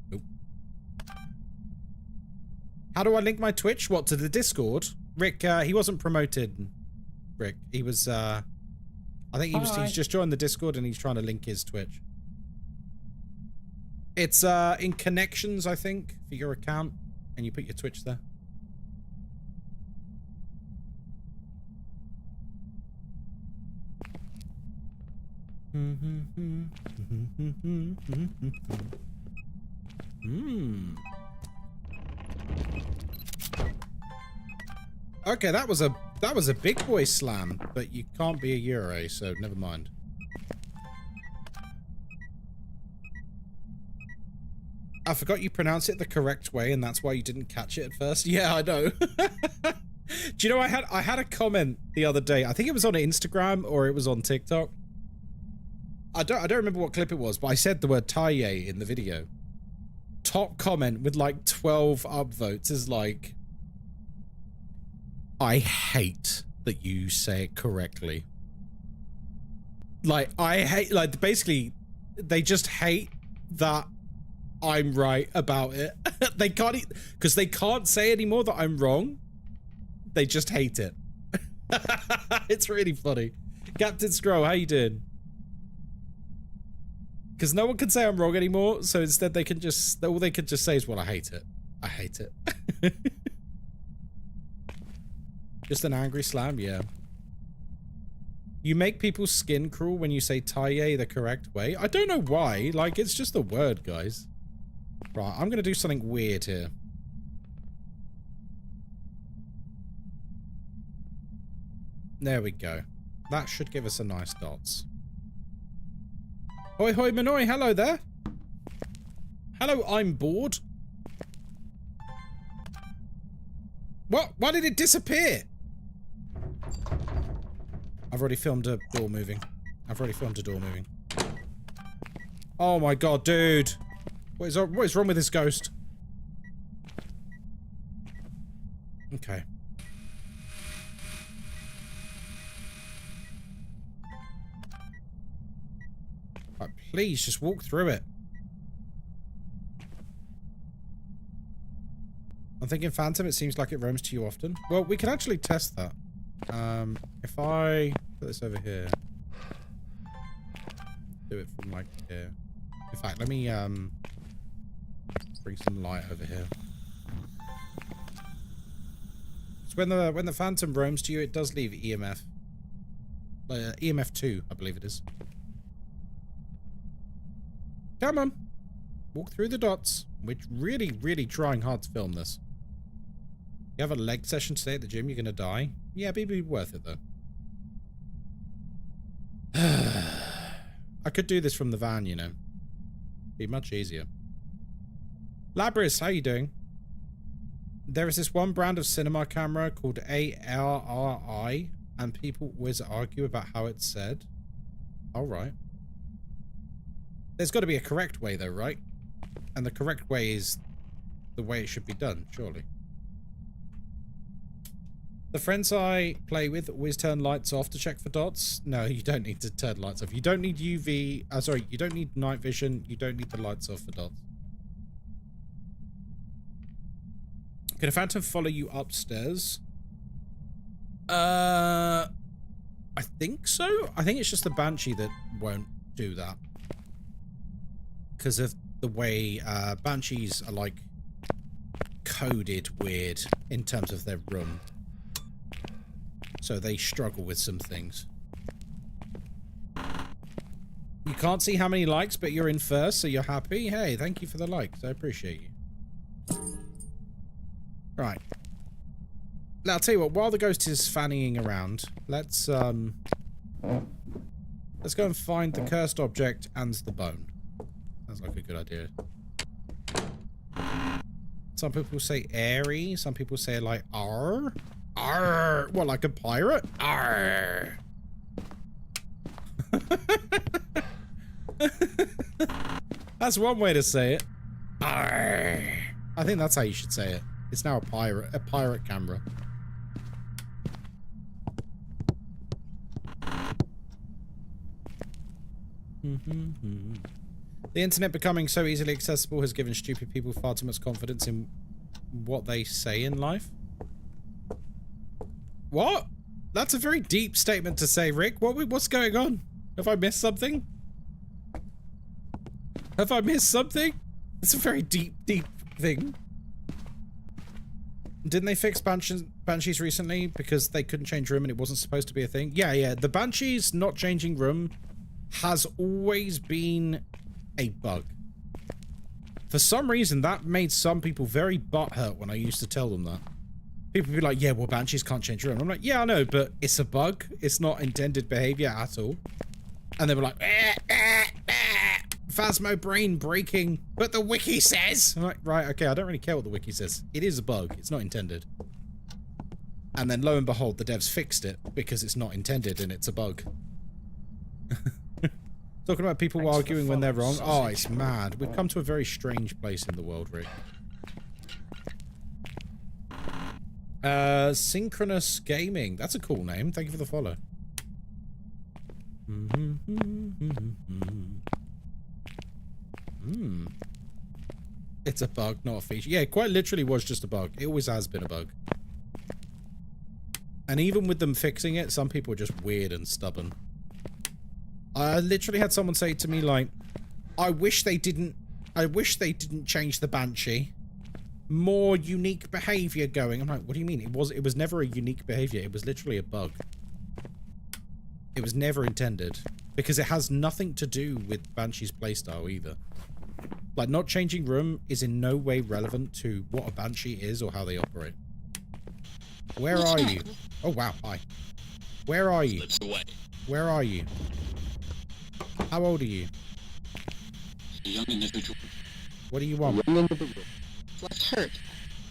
Nope. How do I link my Twitch? What, to the Discord? Rick, he wasn't promoted. Rick, he was, I think he's just joined the Discord and he's trying to link his Twitch. It's, in connections, I think, for your account, and you put your Twitch there. Okay, that was a big boy slam, but you can't be a Euro, so never mind. I forgot you pronounce it the correct way, and that's why you didn't catch it at first. Yeah, I know. Do you know I had a comment the other day. I think it was on Instagram or it was on TikTok. I don't remember what clip it was, but I said the word Taye in the video. Top comment with like 12 upvotes is like, I hate that you say it correctly. Like, I hate, like, basically, they just hate that I'm right about it. They can't, because they can't say anymore that I'm wrong. They just hate it. It's really funny. Captain Scroll, how you doing? Because no one can say I'm wrong anymore, so instead they can just, all they can just say is, well, I hate it. I hate it. Just an angry slam, yeah. You make people's skin crawl when you say Taye the correct way. I don't know why, like, it's just a word, guys. Right, I'm gonna do something weird here. There we go. That should give us a nice dots. Hoi hoi Manoi, hello there. Hello, I'm bored. What? Why did it disappear? I've already filmed a door moving. Oh my god, dude. What is wrong with this ghost? Okay. Right, please, just walk through it. I'm thinking Phantom, it seems like it roams to you often. Well, we can actually test that. If I put this over here. Do it from like here. In fact, let me bring some light over here. So when the Phantom roams to you, it does leave EMF. EMF 2, I believe it is. Come on. Walk through the dots. We're really trying hard to film this. You have a leg session today at the gym, you're gonna die. Yeah, it'd be worth it though. I could do this from the van, you know. Be much easier. Labris, how you doing? There is this one brand of cinema camera called ARRI, and people always argue about how it's said. Alright. There's got to be a correct way though, right? And the correct way is the way it should be done, surely. The friends I play with always turn lights off to check for dots. No, you don't need to turn lights off. You don't need UV... sorry, you don't need night vision. You don't need the lights off for dots. Can a Phantom follow you upstairs? I think so. I think it's just the Banshee that won't do that. Because of the way Banshees are, like, coded weird in terms of their room. So they struggle with some things. You can't see how many likes, but you're in first, so you're happy. Hey, thank you for the likes. I appreciate you. Right. Now, I'll tell you what, while the ghost is fannying around, let's go and find the cursed object and the bone. Sounds like a good idea. Some people say airy, some people say like R. Arr! What, like a pirate? Arr! That's one way to say it. Arr! I think that's how you should say it. It's now a pirate camera. The internet becoming so easily accessible has given stupid people far too much confidence in what they say in life. What? That's a very deep statement to say, Rick. What's going on? Have I missed something? Have I missed something? It's a very deep thing. Didn't they fix Banshees recently because they couldn't change room and it wasn't supposed to be a thing? Yeah. The Banshees not changing room has always been a bug. For some reason, that made some people very butthurt when I used to tell them that. People would be like, yeah, well, Banshees can't change room. I'm like, yeah, I know, but it's a bug. It's not intended behavior at all. And they were like, Phasmo brain breaking, but the wiki says. I'm like, right, okay, I don't really care what the wiki says. It is a bug. It's not intended. And then lo and behold, the devs fixed it because it's not intended and it's a bug. Talking about people arguing when they're wrong. Oh, it's mad. We've come to a very strange place in the world, Rick. Synchronous Gaming. That's a cool name. Thank you for the follow. It's a bug, not a feature. Yeah, it quite literally was just a bug. It always has been a bug. And even with them fixing it, some people are just weird and stubborn. I literally had someone say to me, like, I wish they didn't change the Banshee. More unique behavior going. I'm like, what do you mean? It was never a unique behavior. It was literally a bug. It was never intended. Because it has nothing to do with Banshee's playstyle either. Like, not changing room is in no way relevant to what a Banshee is or how they operate. Where are you? Oh, wow. Hi. Where are you? Where are you? How old are you? A young individual. What do you want? Left hurt.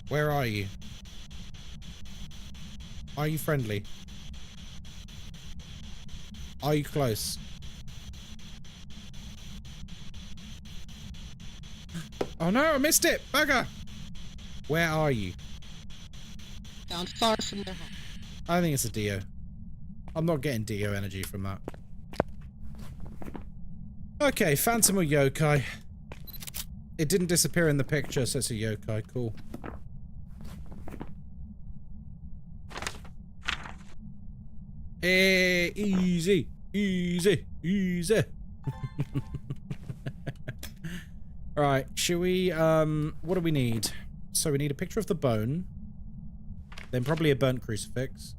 Where are you? Are you friendly? Are you close? Oh no, I missed it! Bugger! Where are you? Found far from their home. I think it's a Dio. I'm not getting Dio energy from that. Okay, Phantom or Yokai? It didn't disappear in the picture, so it's a Yokai. Cool. Easy. Easy. Easy. Alright, should we, what do we need? So we need a picture of the bone. Then probably a burnt crucifix.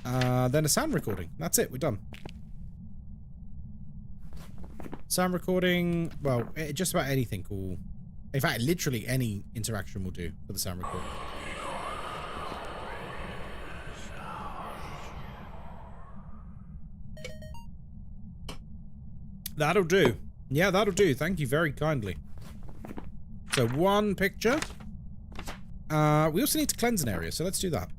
Then a sound recording. That's it, we're done. Sound recording, well, just about anything cool. In fact, literally any interaction will do for the sound recording. That'll do. Yeah, that'll do. Thank you very kindly. So, one picture. We also need to cleanse an area, so let's do that.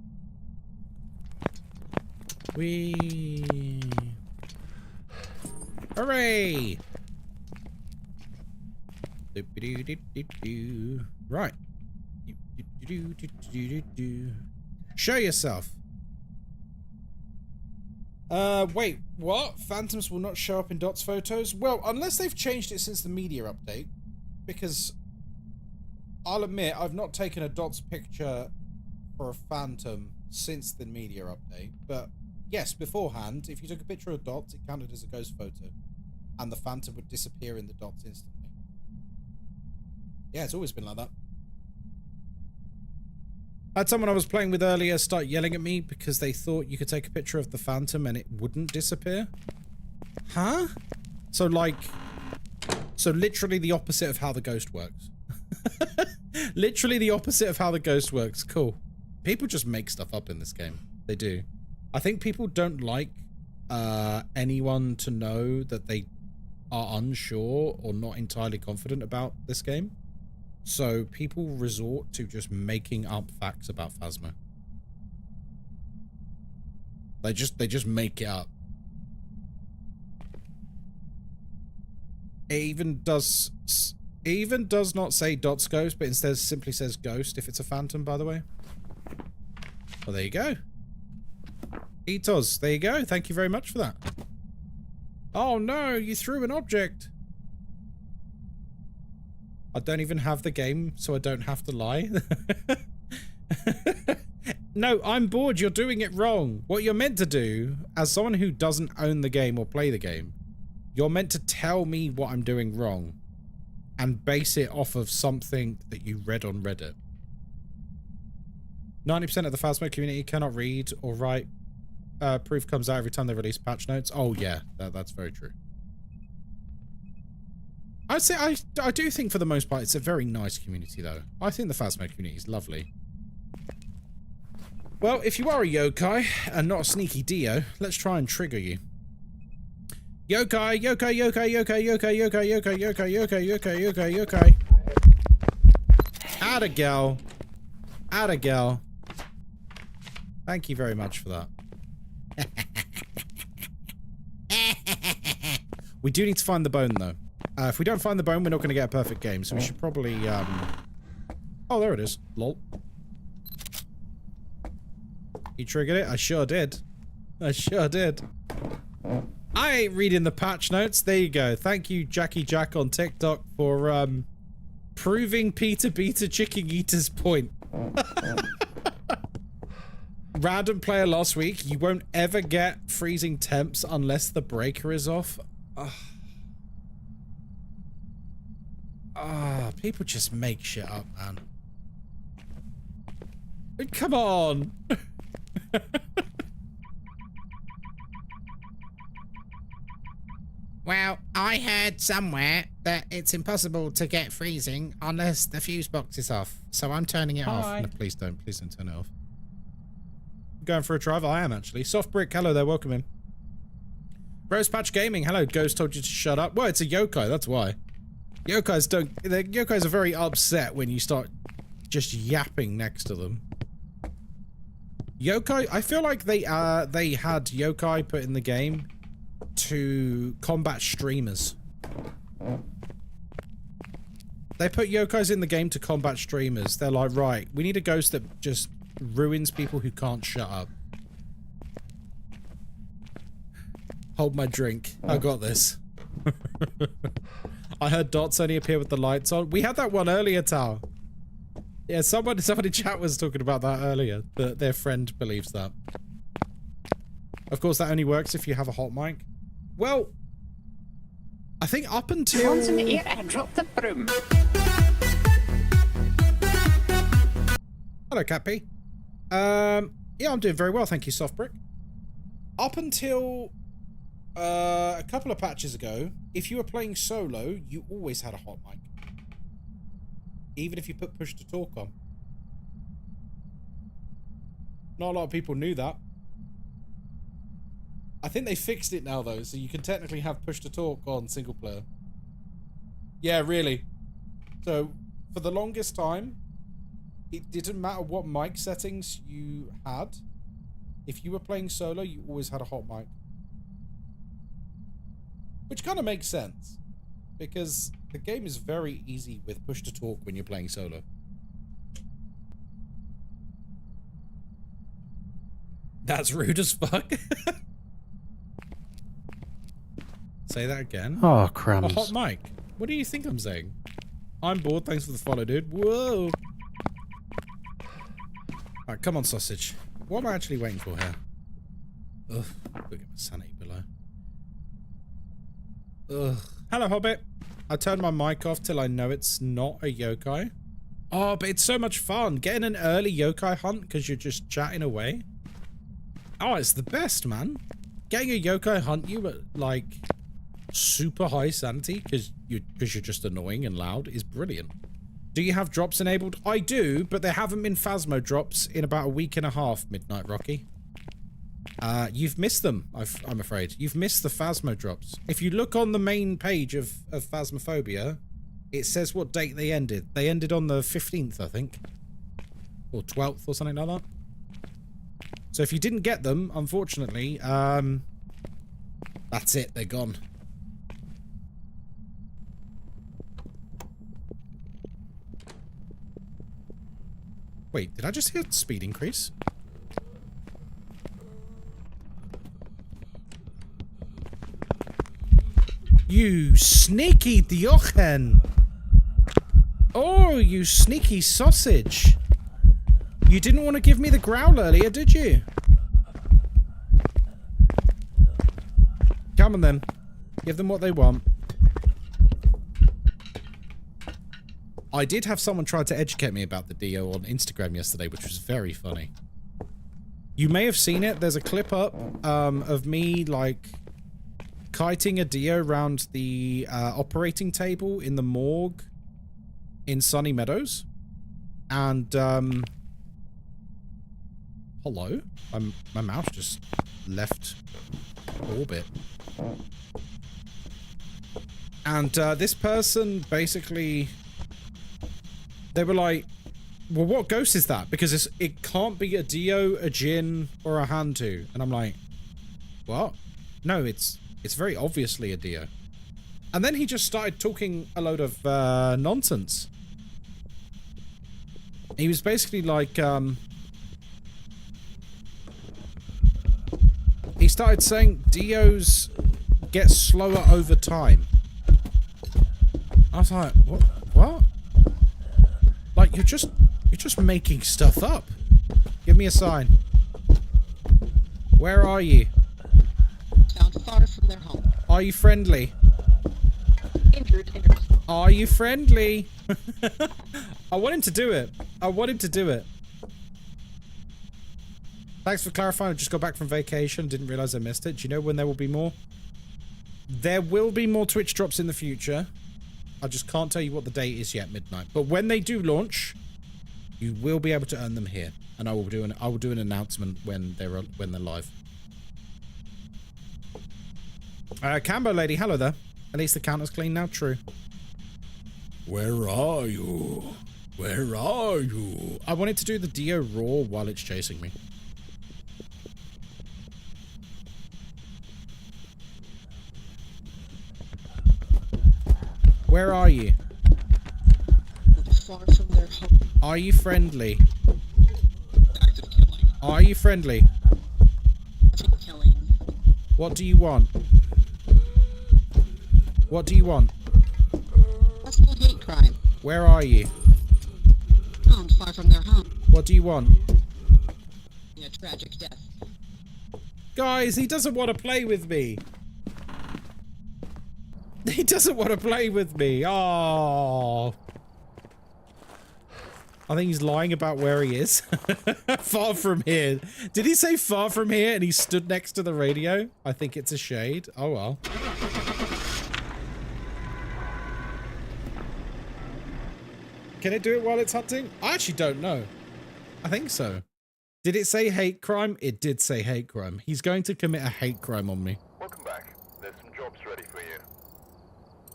Hooray! Right. Show yourself. Wait, what? Phantoms will not show up in Dot's photos? Well, unless they've changed it since the media update. Because I'll admit, I've not taken a Dot's picture for a Phantom since the media update. But yes, beforehand, if you took a picture of Dots, it counted as a ghost photo. And the Phantom would disappear in the Dots instantly. Yeah, it's always been like that. I had someone I was playing with earlier start yelling at me because they thought you could take a picture of the Phantom and it wouldn't disappear. Huh? So literally the opposite of how the ghost works. Literally the opposite of how the ghost works. Cool. People just make stuff up in this game. They do. I think people don't like anyone to know that they are unsure or not entirely confident about this game. So people resort to just making up facts about Phasmo. They just make it up. It even does not say Dot's ghost, but instead simply says ghost if it's a Phantom, by the way. Well, there you go. Etos, there you go. Thank you very much for that. Oh no, you threw an object. I don't even have the game, so I don't have to lie. No, I'm bored. You're doing it wrong. What you're meant to do, as someone who doesn't own the game or play the game, you're meant to tell me what I'm doing wrong and base it off of something that you read on Reddit. 90% of the Phasmo community cannot read or write. Proof comes out every time they release patch notes. Oh, yeah, that's very true. I'd say I do think for the most part it's a very nice community, though. I think the Phasmo community is lovely. Well, if you are a yokai and not a sneaky Dio, let's try and trigger you. Yokai, yokai, yokai, yokai, yokai, yokai, yokai, yokai, yokai, yokai, yokai, yokai. Atta gal. Atta gal. Thank you very much for that. We do need to find the bone, though. If we don't find the bone, we're not going to get a perfect game, so we should probably, Oh, there it is. Lol. You triggered it? I sure did. I sure did. I ain't reading the patch notes. There you go. Thank you, Jackie Jack on TikTok, for, proving Peter Beta Chicken Eater's point. Random player last week. You won't ever get freezing temps unless the breaker is off. People just make shit up, man. Come on. Well, I heard somewhere that it's impossible to get freezing unless the fuse box is off. So I'm turning it off. No, please don't turn it off. Going for a drive? I am, actually. Soft Brick, hello there, welcome in. Rose Patch Gaming, hello. Ghost told you to shut up. Well, it's a yokai, that's why. Yokais are very upset when you start just yapping next to them. Yokai, I feel like they had yokai put in the game to combat streamers. They put yokais in the game to combat streamers. They're like, right, we need a ghost that just ruins people who can't shut up. Hold my drink. I got this. I heard dots only appear with the lights on. We had that one earlier, Tao. Yeah, somebody in chat was talking about that earlier. That their friend believes that. Of course, that only works if you have a hot mic. Well, I think up until... Once in the air and drop the broom. Hello, Cappy. Yeah, I'm doing very well, thank you, Softbrick. Up until a couple of patches ago, if you were playing solo, you always had a hot mic. Even if you put push to talk on. Not a lot of people knew that. I think they fixed it now, though, so you can technically have push to talk on single player. Yeah, really. So, for the longest time, it didn't matter what mic settings you had. If you were playing solo, you always had a hot mic. Which kind of makes sense. Because the game is very easy with push to talk when you're playing solo. That's rude as fuck. Say that again. Oh, crumbs. A hot mic. What do you think I'm saying? I'm bored. Thanks for the follow, dude. Whoa. Alright, come on, sausage. What am I actually waiting for here? Ugh. Look at my sanity below. Ugh. Hello, Hobbit. I turned my mic off till I know it's not a yokai. Oh, but it's so much fun. Getting an early yokai hunt because you're just chatting away. Oh, it's the best, man. Getting a yokai hunt you at, like, super high sanity because you're just annoying and loud is brilliant. Do you have drops enabled? I do, but there haven't been Phasmo drops in about a week and a half, Midnight Rocky. You've missed them, I'm afraid. You've missed the Phasmo drops. If you look on the main page of Phasmophobia, it says what date they ended. They ended on the 15th, I think. Or 12th or something like that. So if you didn't get them, unfortunately, that's it, they're gone. Wait, did I just hear speed increase? You sneaky Diochen! Oh, you sneaky sausage. You didn't want to give me the growl earlier, did you? Come on then. Give them what they want. I did have someone try to educate me about the Dio on Instagram yesterday, which was very funny. You may have seen it. There's a clip up of me, like, kiting a Dio around the operating table in the morgue in Sunny Meadows. And, hello? My mouse just left orbit. And this person basically... They were like, well, what ghost is that? Because it can't be a Dio, a Jinn, or a Hantu. And I'm like, what? No, it's very obviously a Dio. And then he just started talking a load of nonsense. He was basically like, he started saying Dios get slower over time. I was like, what? Like, you're just making stuff up. Give me a sign. Where are you? Found far from their home. Are you friendly? Injured. Are you friendly? I want him to do it. I want him to do it. Thanks for clarifying. I just got back from vacation. Didn't realize I missed it. Do you know when there will be more? There will be more Twitch drops in the future. I just can't tell you what the date is yet, midnight. But when they do launch, you will be able to earn them here, and I will do an announcement when they're live. Cambo lady, hello there. At least the counter's clean now. True. Where are you? Where are you? I wanted to do the Dio roar while it's chasing me. Where are you? Far from their home. Are you friendly? Active killing. Are you friendly? Active killing. What do you want? What do you want? That's a hate crime. Where are you? Found far from their home. What do you want? In a tragic death. Guys, he doesn't want to play with me. He doesn't want to play with me. Oh. I think he's lying about where he is. Far from here. Did he say far from here and he stood next to the radio? I think it's a shade. Oh well. Can it do it while it's hunting? I actually don't know. I think so. Did it say hate crime? It did say hate crime. He's going to commit a hate crime on me. Welcome back. There's some jobs ready for you.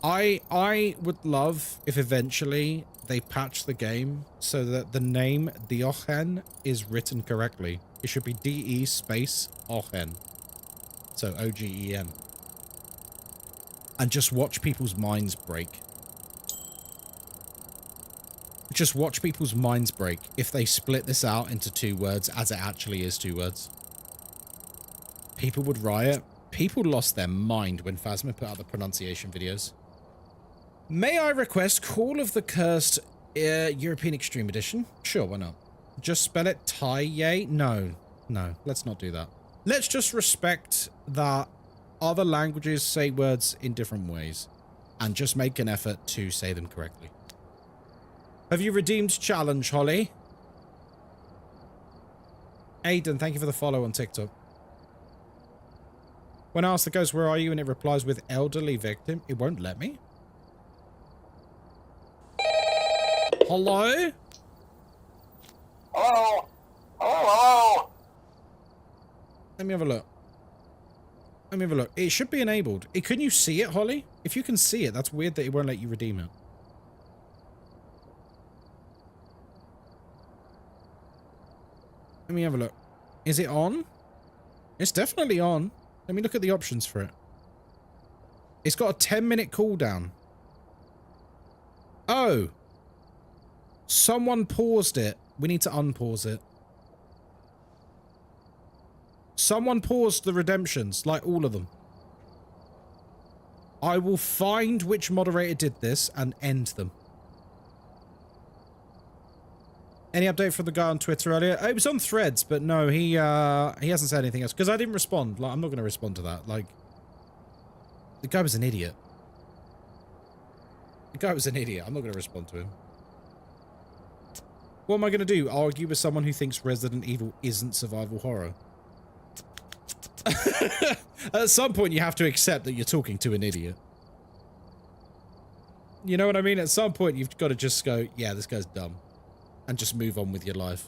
I would love if eventually they patch the game so that the name Diogen is written correctly. It should be DE space Ogen. So OGEN. And just watch people's minds break. Just watch people's minds break if they split this out into 2 words as it actually is 2 words. People would riot. People lost their mind when Phasma put out the pronunciation videos. May I request Call of the Cursed European Extreme Edition? Sure, why not? Just spell it Thai-yay? No, let's not do that. Let's just respect that other languages say words in different ways and just make an effort to say them correctly. Have you redeemed challenge, Holly? Aiden, thank you for the follow on TikTok. When I ask the ghost, where are you? And it replies with elderly victim, it won't let me. Hello? Hello? Hello? Let me have a look. Let me have a look. It should be enabled. Can you see it, Holly? If you can see it, that's weird that it won't let you redeem it. Let me have a look. Is it on? It's definitely on. Let me look at the options for it. It's got a 10-minute cooldown. Oh. Someone paused it. We need to unpause it. Someone paused the redemptions, like all of them. I will find which moderator did this and end them. Any update from the guy on Twitter earlier? It was on Threads, but no, he hasn't said anything else because I didn't respond. Like, I'm not going to respond to that. Like, the guy was an idiot. The guy was an idiot. I'm not going to respond to him. What am I going to do? Argue with someone who thinks Resident Evil isn't survival horror? At some point, you have to accept that you're talking to an idiot. You know what I mean? At some point, you've got to just go, yeah, this guy's dumb. And just move on with your life.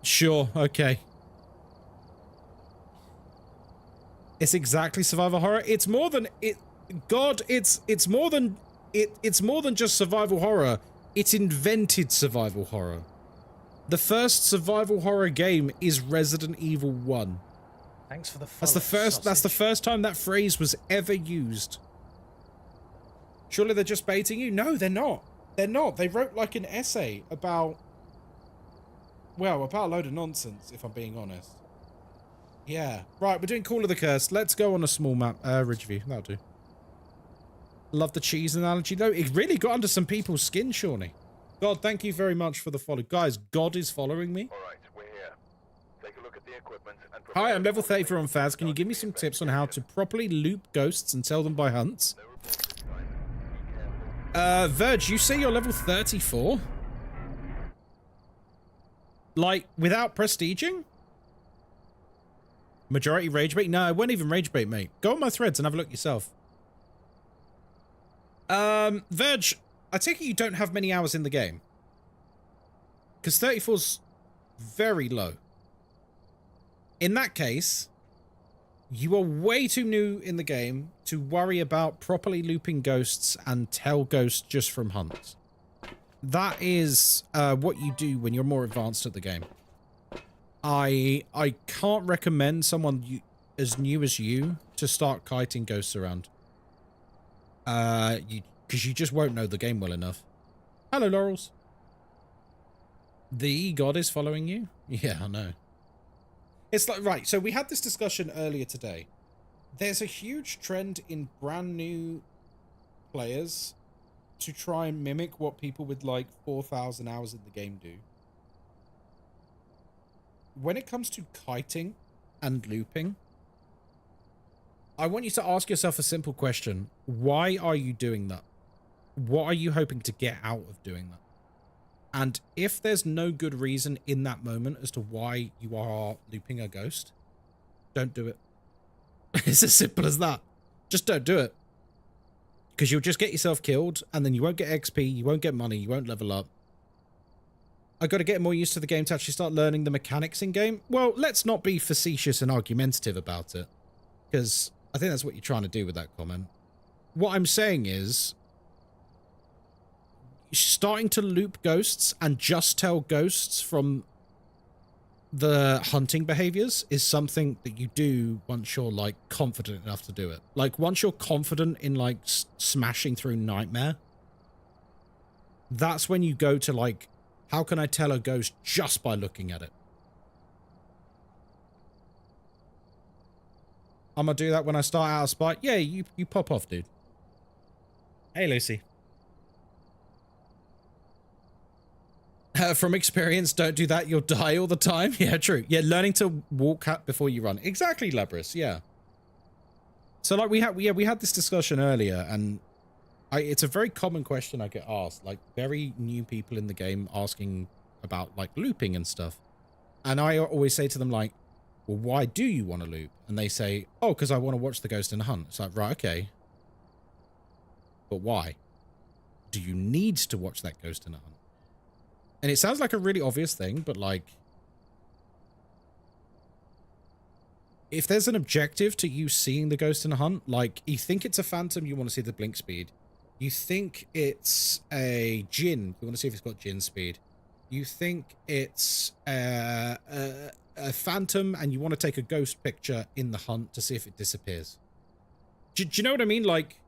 Sure, okay. It's exactly survival horror. It's more than it. God, it's more than it's more than just survival horror. It's invented survival horror. The first survival horror game is Resident Evil 1. Thanks for the follow, That's the first. sausage. That's the first time that phrase was ever used. Surely they're just baiting you? No, they're not. They're not. They wrote like an essay about, well, about a load of nonsense, if I'm being honest. Yeah. Right, we're doing Call of the Curse. Let's go on a small map. Ridgeview. That'll do. Love the cheese analogy, though. It really got under some people's skin, Shawnee. God, thank you very much for the follow. Guys, God is following me. All right, we're here. Take a look at the equipment and Hi, I'm level 34 on Faz. Can you give me some tips on how to properly loop ghosts and tell them by hunts? No reports this time. Be careful. Verge, you say you're level 34? Like, without prestiging? Majority rage bait? No, I won't even rage bait, mate. Go on my threads and have a look yourself. Verge, I take it you don't have many hours in the game. Because 34's very low. In that case, you are way too new in the game to worry about properly looping ghosts and tell ghosts just from hunts. That is what you do when you're more advanced at the game. I can't recommend someone as new as you to start kiting ghosts around. Because you just won't know the game well enough. Hello, Laurels. The God is following you? Yeah, I know. It's like, right, so we had this discussion earlier today. There's a huge trend in brand new players to try and mimic what people with like 4,000 hours in the game do. When it comes to kiting and looping, I want you to ask yourself a simple question. Why are you doing that? What are you hoping to get out of doing that? And if there's no good reason in that moment as to why you are looping a ghost, don't do it. It's as simple as that. Just don't do it. Because you'll just get yourself killed, and then you won't get XP, you won't get money, you won't level up. I got to get more used to the game to actually start learning the mechanics in game. Well, let's not be facetious and argumentative about it. Because I think that's what you're trying to do with that comment. What I'm saying is, starting to loop ghosts and just tell ghosts from the hunting behaviors is something that you do once you're like confident enough to do it. Like once you're confident in like smashing through Nightmare, that's when you go to like, how can I tell a ghost just by looking at it? I'm gonna do that when I start out of spite. Yeah, you pop off, dude. Hey, Lucy. From experience, don't do that. You'll die all the time. Yeah, true. Yeah, learning to walk before you run. Exactly, Labris. Yeah. So like we had this discussion earlier, and it's a very common question I get asked. Like very new people in the game asking about like looping and stuff, and I always say to them like, well, why do you want to loop? And they say, oh, because I want to watch the ghost in a hunt. It's like, right, okay. But why? Do you need to watch that ghost in a hunt? And it sounds like a really obvious thing, but like, if there's an objective to you seeing the ghost in a hunt, like you think it's a phantom, you want to see the blink speed. You think it's a Jinn, you want to see if it's got Jinn speed. You think it's a phantom and you want to take a ghost picture in the hunt to see if it disappears. Do you know what I mean? Like,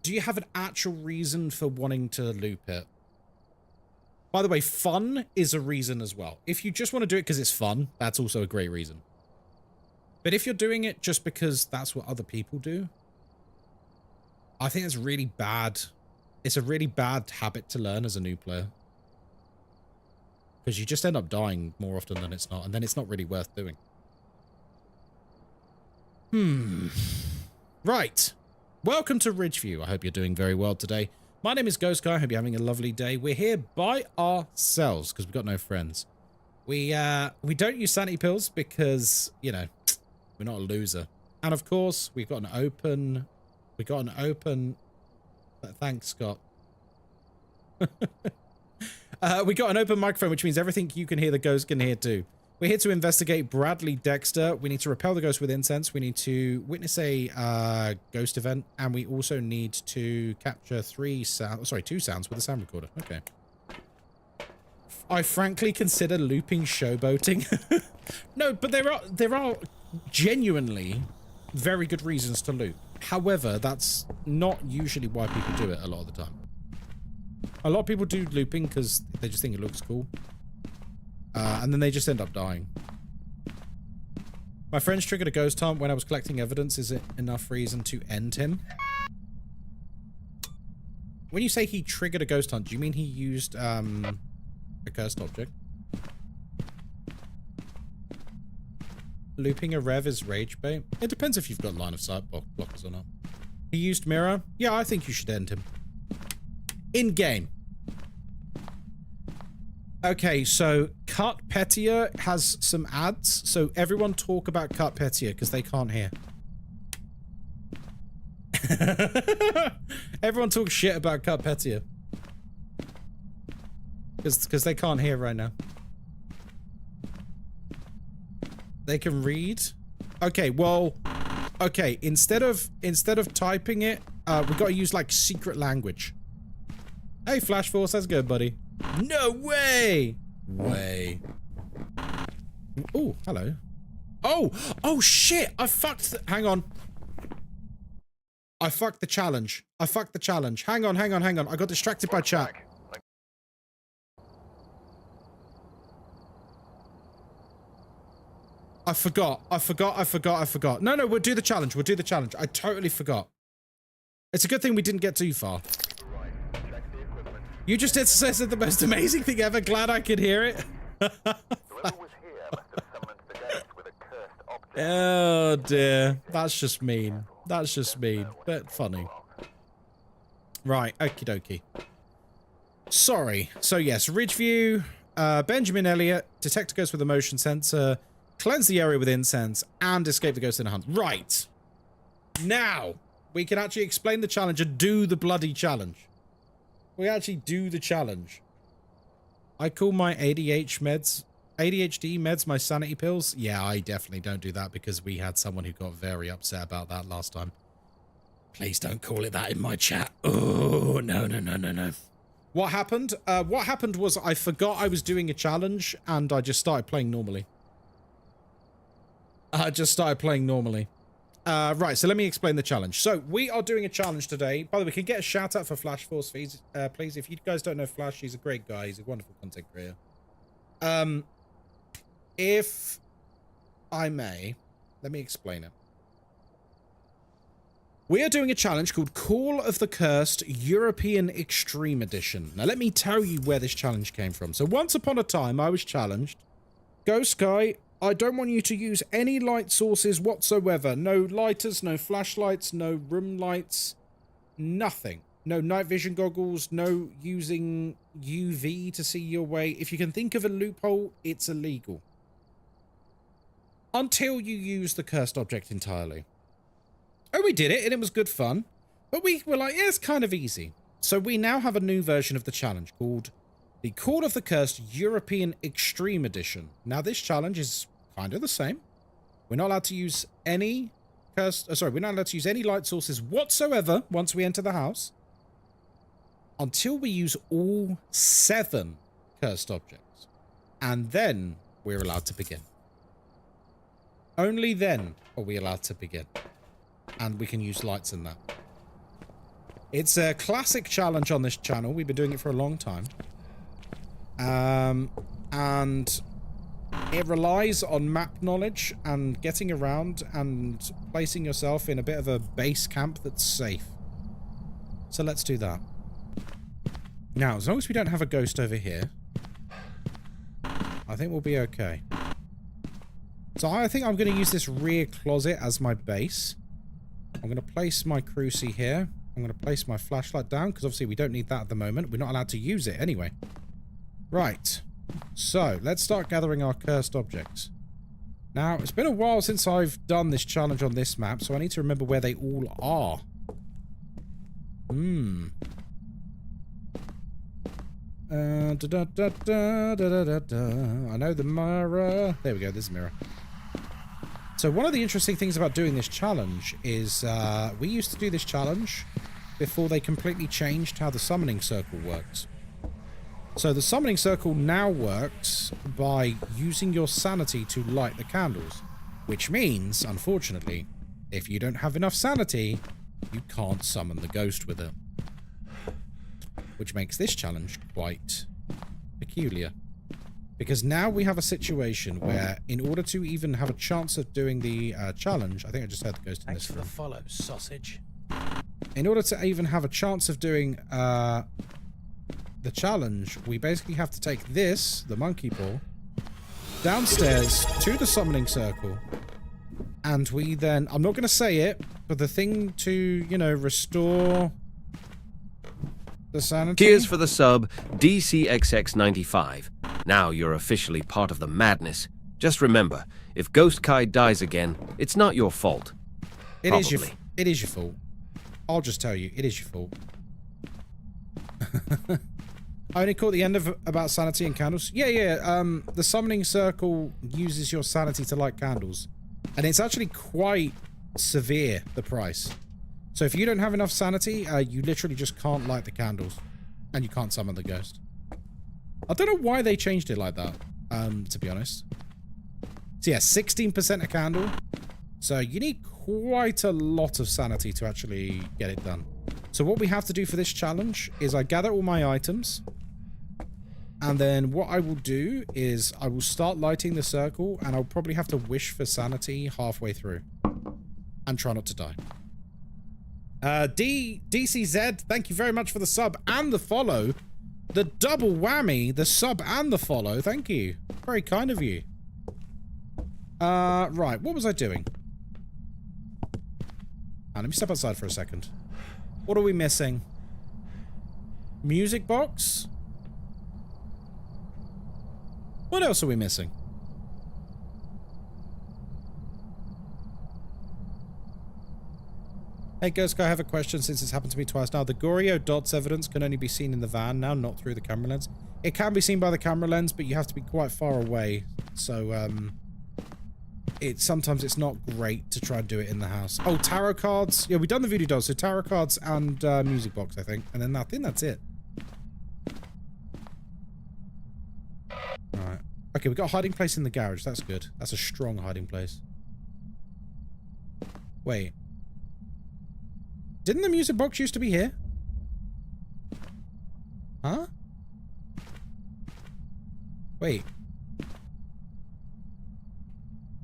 do you have an actual reason for wanting to loop it? By the way, fun is a reason as well. If you just want to do it because it's fun, that's also a great reason. But if you're doing it just because that's what other people do, I think it's really bad. It's a really bad habit to learn as a new player. Because you just end up dying more often than it's not, and then it's not really worth doing. Right. Welcome to Ridgeview. I hope you're doing very well today. My name is Ghostkai. I hope you're having a lovely day. We're here by ourselves because we've got no friends. We don't use sanity pills because, you know, we're not a loser. And of course, we've got an open... Thanks, Scott. We got an open microphone, which means everything you can hear, the ghost can hear too. We're here to investigate Bradley Dexter. We need to repel the ghost with incense. We need to witness a ghost event, and we also need to capture two sounds with a sound recorder. Okay. I frankly consider looping showboating. No, but there are genuinely very good reasons to loop. However, that's not usually why people do it a lot of the time. A lot of people do looping because they just think it looks cool. And then they just end up dying. My friends triggered a ghost hunt when I was collecting evidence. Is it enough reason to end him? When you say he triggered a ghost hunt, do you mean he used a cursed object? Looping a rev is rage bait. It depends if you've got line of sight blockers or not. He used mirror. Yeah, I think you should end him. In game. Okay, so Cut Pettier has some ads. So everyone talk about Cut Pettier because they can't hear. Everyone talks shit about Cut Pettier. Because they can't hear right now. They can read. Okay, well, okay. Instead of typing it, we got to use like secret language. Hey, Flash Force, that's good, buddy. No way. Oh, hello. Oh shit! I fucked. Hang on. I fucked the challenge. Hang on. I got distracted by chat. I forgot. No, we'll do the challenge. I totally forgot. It's a good thing we didn't get too far. You just said the most amazing thing ever. Glad I could hear it. Oh dear. That's just mean. But funny. Right, okie dokie. Sorry. So yes, Ridgeview, Benjamin Elliott, detect a ghost with a motion sensor, cleanse the area with incense, and escape the ghost in a hunt. Right. Now, we can actually explain the challenge and do the bloody challenge. We actually do the challenge. I call my ADHD meds my sanity pills. Yeah, I definitely don't do that because we had someone who got very upset about that last time. Please don't call it that in my chat. Oh, no. What happened? What happened was I forgot I was doing a challenge and I just started playing normally. Right, so let me explain the challenge. So, we are doing a challenge today. By the way, can you get a shout out for Flash Force, please? If you guys don't know Flash, he's a great guy. He's a wonderful content creator. If I may, let me explain it. We are doing a challenge called Call of the Cursed European Extreme Edition. Now, let me tell you where this challenge came from. So, once upon a time, I was challenged. Ghostkai, I don't want you to use any light sources whatsoever. No lighters, no flashlights, no room lights, nothing. No night vision goggles, no using UV to see your way. If you can think of a loophole, it's illegal. Until you use the cursed object entirely. Oh, we did it, and it was good fun. But we were like, yeah, it's kind of easy. So we now have a new version of the challenge called the Call of the Cursed European Extreme Edition. Now, this challenge is kind of the same. We're not allowed to use any we're not allowed to use any light sources whatsoever once we enter the house until we use all 7 cursed objects. And then we're allowed to begin. Only then are we allowed to begin. And we can use lights in that. It's a classic challenge on this channel. We've been doing it for a long time. And it relies on map knowledge and getting around and placing yourself in a bit of a base camp that's safe. So let's do that. Now, as long as we don't have a ghost over here, I think we'll be okay. So I think I'm going to use this rear closet as my base. I'm going to place my crucie here. I'm going to place my flashlight down, because obviously we don't need that at the moment. We're not allowed to use it anyway. Right. So, let's start gathering our cursed objects. Now, it's been a while since I've done this challenge on this map, so I need to remember where they all are. I know the mirror. There we go, there's a mirror. So one of the interesting things about doing this challenge is we used to do this challenge before they completely changed how the summoning circle works. So the summoning circle now works by using your sanity to light the candles, which means, unfortunately, if you don't have enough sanity, you can't summon the ghost with it. Which makes this challenge quite peculiar. Because now we have a situation where, in order to even have a chance of doing the challenge, I think I just heard the ghost in this Thanks for the room. follow, sausage. In order to even have a chance of doing the challenge, we basically have to take this, the monkey ball, downstairs to the summoning circle, and we then, I'm not going to say it, but the thing to, you know, restore the sanity. Cheers for the sub, DCXX95. Now you're officially part of the madness. Just remember, if Ghostkai dies again, it's not your fault. It is your Probably. fault. I'll just tell you, it is your fault. I only caught the end of about sanity and candles. Yeah. The summoning circle uses your sanity to light candles. And it's actually quite severe, the price. So if you don't have enough sanity, you literally just can't light the candles. And you can't summon the ghost. I don't know why they changed it like that, to be honest. So yeah, 16% a candle. So you need quite a lot of sanity to actually get it done. So what we have to do for this challenge is I gather all my items. And then what I will do is I will start lighting the circle, and I'll probably have to wish for sanity halfway through. And try not to die. DCZ, thank you very much for the sub and the follow. The double whammy, the sub and the follow. Thank you. Very kind of you. Right, what was I doing? Let me step outside for a second. What are we missing? Music box? What else are we missing? Hey, Ghostkai, I have a question since it's happened to me twice now. The Goryo dots evidence can only be seen in the van now, not through the camera lens. It can be seen by the camera lens, but you have to be quite far away. So, sometimes it's not great to try and do it in the house. Oh, tarot cards. Yeah, we've done the voodoo dolls. So tarot cards and music box, I think. And then I think that's it. Alright. Okay, we've got a hiding place in the garage. That's good. That's a strong hiding place. Wait. Didn't the music box used to be here? Huh? Wait.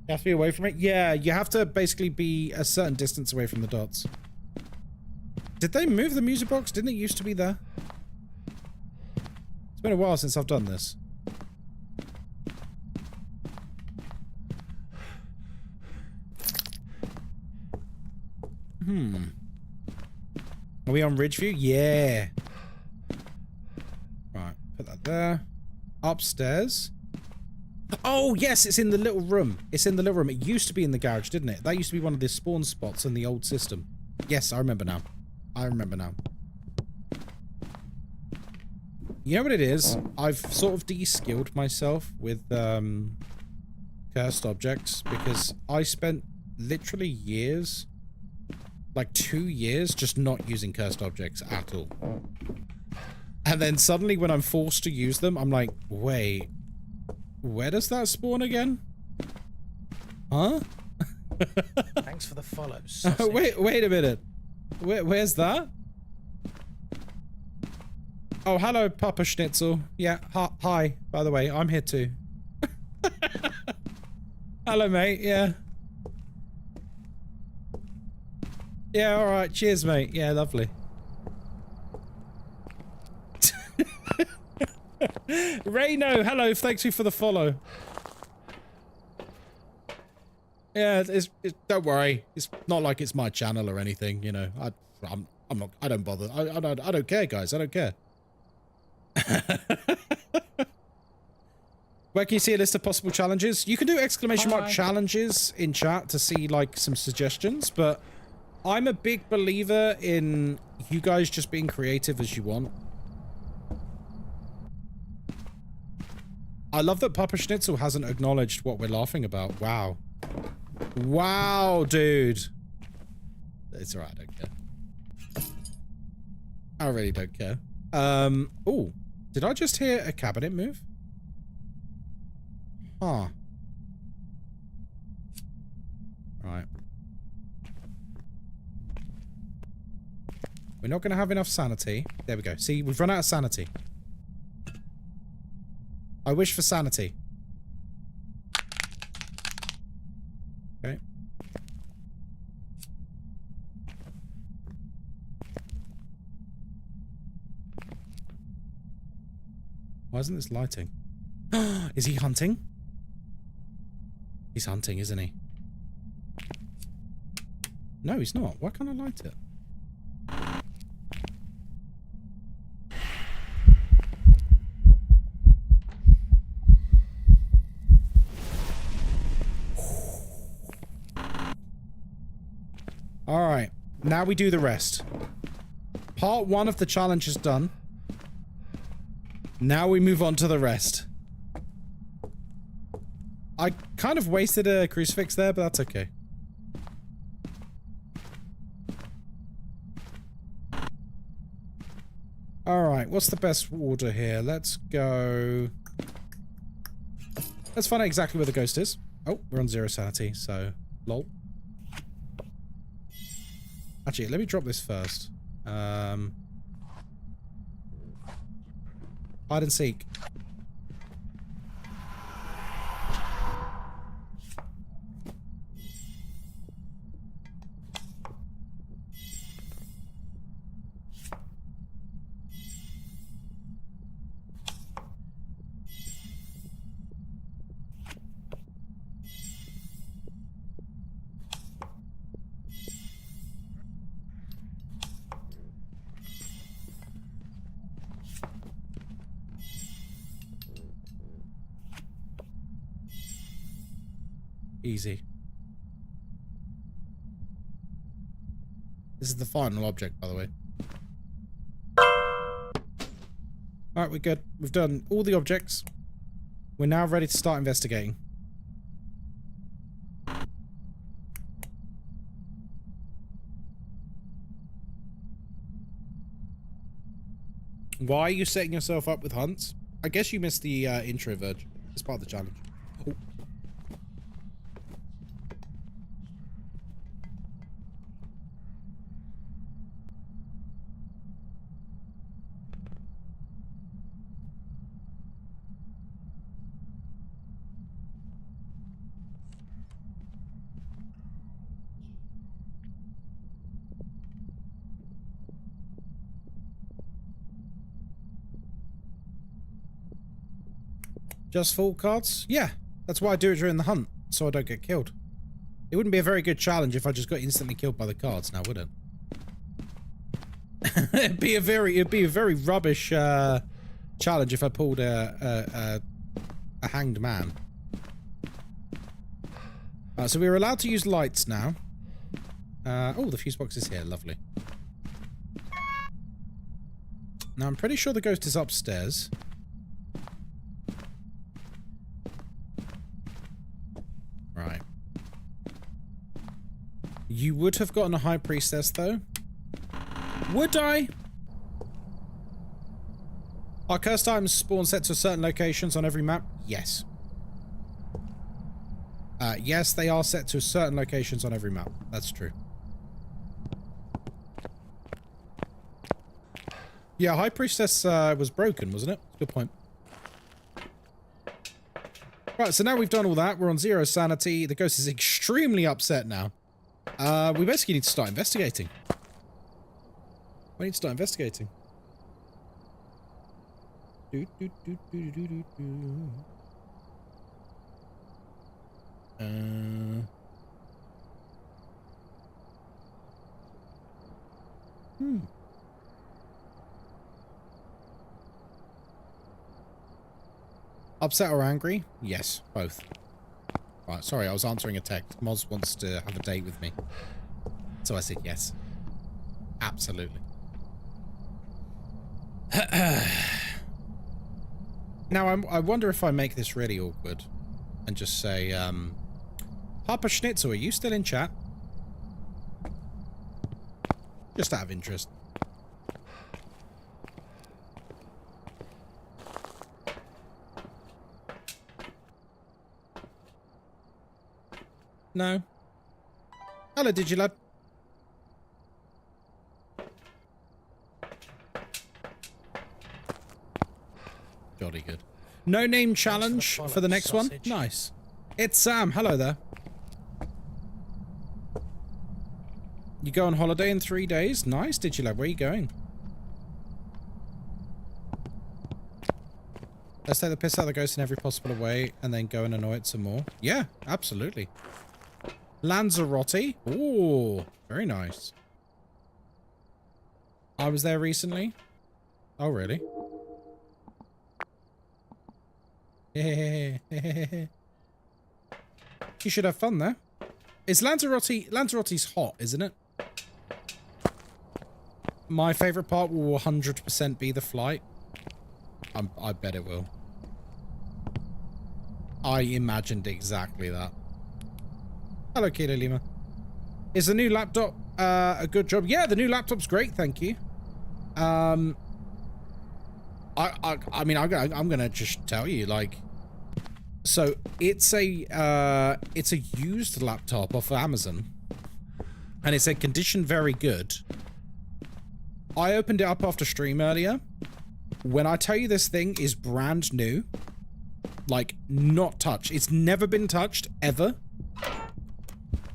You have to be away from it? Yeah, you have to basically be a certain distance away from the dots. Did they move the music box? Didn't it used to be there? It's been a while since I've done this. Are we on Ridgeview? Yeah. Right, put that there. Upstairs. Oh, yes, it's in the little room. It's in the little room. It used to be in the garage, didn't it? That used to be one of the spawn spots in the old system. Yes, I remember now. I remember now. You know what it is? I've sort of de-skilled myself with cursed objects because I spent literally years, like 2 years, just not using cursed objects at all. And then suddenly when I'm forced to use them, I'm like, wait, where does that spawn again? Huh? Thanks for the follow, sausage. Wait a minute. Where's that? Oh, hello, Papa Schnitzel. Yeah, hi, by the way, I'm here too. Hello, mate, yeah. Yeah, alright, cheers, mate. Yeah, lovely. Reno, hello, thanks you for the follow. Yeah, don't worry. It's not like it's my channel or anything, you know. I don't bother. I don't care, guys. I don't care. Where can you see a list of possible challenges? You can do exclamation mark challenges in chat to see like some suggestions, but I'm a big believer in you guys just being creative as you want. I love that Papa Schnitzel hasn't acknowledged what we're laughing about. Wow. Wow, dude. It's alright, I don't care. I really don't care. Oh, did I just hear a cabinet move? Huh. Right. We're not going to have enough sanity. There we go. See, we've run out of sanity. I wish for sanity. Okay. Why isn't this lighting? Is he hunting? He's hunting, isn't he? No, he's not. Why can't I light it? Alright, now we do the rest. Part 1 of the challenge is done. Now we move on to the rest. I kind of wasted a crucifix there, but that's okay. Alright, what's the best order here? Let's go... Let's find out exactly where the ghost is. Oh, we're on 0 sanity, so... lol. Actually, let me drop this first. Hide and seek. Easy. This is the final object, by the way. Alright, we're good. We've done all the objects. We're now ready to start investigating. Why are you setting yourself up with hunts? I guess you missed the intro, Verge. It's part of the challenge. Oh. Just fault cards? Yeah, that's why I do it during the hunt, so I don't get killed. It wouldn't be a very good challenge if I just got instantly killed by the cards now, would it? It'd be a very rubbish challenge if I pulled a hanged man. So we're allowed to use lights now. Oh, the fuse box is here, lovely. Now I'm pretty sure the ghost is upstairs. Right. You would have gotten a high priestess, though. Would I? Are cursed items spawn set to certain locations on every map? Yes. Yes, they are set to certain locations on every map. That's true. Yeah, high priestess was broken, wasn't it? Good point. Right, so now we've done all that. We're on 0 sanity. The ghost is extremely upset now. We basically need to start investigating. We need to start investigating. Do, do, do, do, do, do, do. Upset or angry? Yes, both. Right, sorry, I was answering a text. Moz wants to have a date with me. So I said yes. Absolutely. Now, I wonder if I make this really awkward and just say, Papa Schnitzel, are you still in chat? Just out of interest. No. Hello, Digilad. Jolly good. No name challenge for the next one. Nice. It's Sam. Hello there. You go on holiday in 3 days? Nice, Digilab. Where are you going? Let's take the piss out of the ghost in every possible way and then go and annoy it some more. Yeah, absolutely. Lanzarote. Ooh, very nice. I was there recently. Oh, really? You should have fun there. Is Lanzarote's hot, isn't it? My favorite part will 100% be the flight. I bet it will. I imagined exactly that. Hello, Kilo Lima. Is the new laptop a good job? Yeah, the new laptop's great, thank you. I mean, I'm gonna just tell you, like, so it's a used laptop off Amazon, and it's a condition very good. I opened it up after stream earlier. When I tell you this thing is brand new, like, not touched. It's never been touched, ever.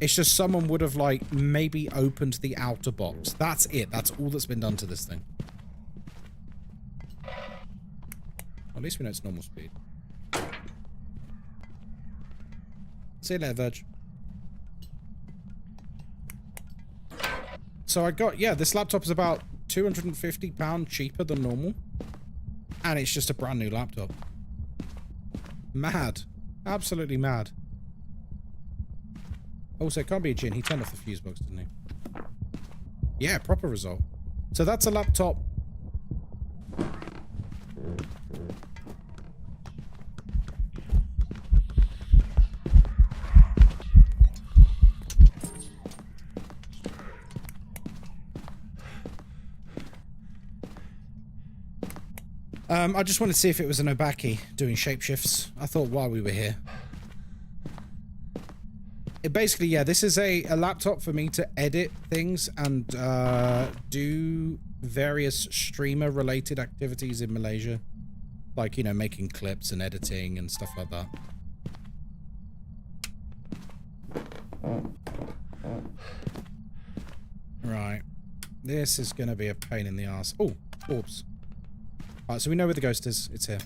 It's just someone would have, like, maybe opened the outer box. That's it. That's all that's been done to this thing. At least we know it's normal speed. See you later, Verge. So I got, yeah, this laptop is about £250 cheaper than normal. And it's just a brand new laptop. Mad. Absolutely mad. Also, it can't be a Jin. He turned off the fuse box, didn't he? Yeah, proper result. So that's a laptop. I just wanted to see if it was an Obaki doing shapeshifts. I thought while we were here. It basically, yeah, this is a laptop for me to edit things and do various streamer-related activities in Malaysia. Like, you know, making clips and editing and stuff like that. Right. This is going to be a pain in the ass. Oh, orbs. Alright, so we know where the ghost is. It's here.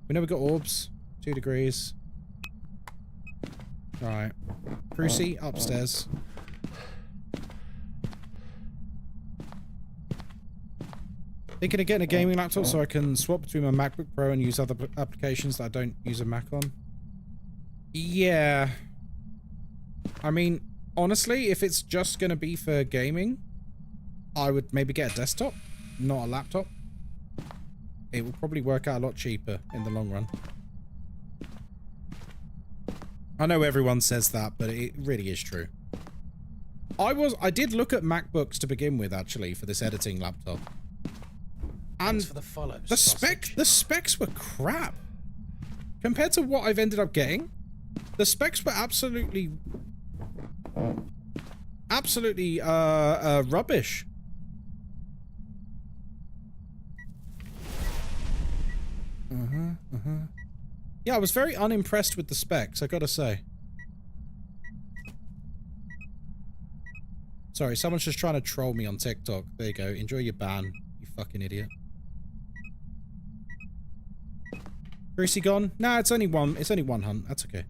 We know we got orbs. 2 degrees. Right. Crucy, upstairs. Thinking of getting a gaming laptop so I can swap between my MacBook Pro and use other applications that I don't use a Mac on. Yeah. I mean, honestly, if it's just going to be for gaming, I would maybe get a desktop. Not a laptop. It will probably work out a lot cheaper in the long run. I know everyone says that, but it really is true. I did look at MacBooks to begin with, actually, for this editing laptop. And for the follow, the specs were crap. Compared to what I've ended up getting, the specs were absolutely rubbish. Yeah, I was very unimpressed with the specs, I gotta say. Sorry, someone's just trying to troll me on TikTok. There you go. Enjoy your ban, you fucking idiot. Greasy gone? Nah, it's only one. It's only one hunt. That's okay.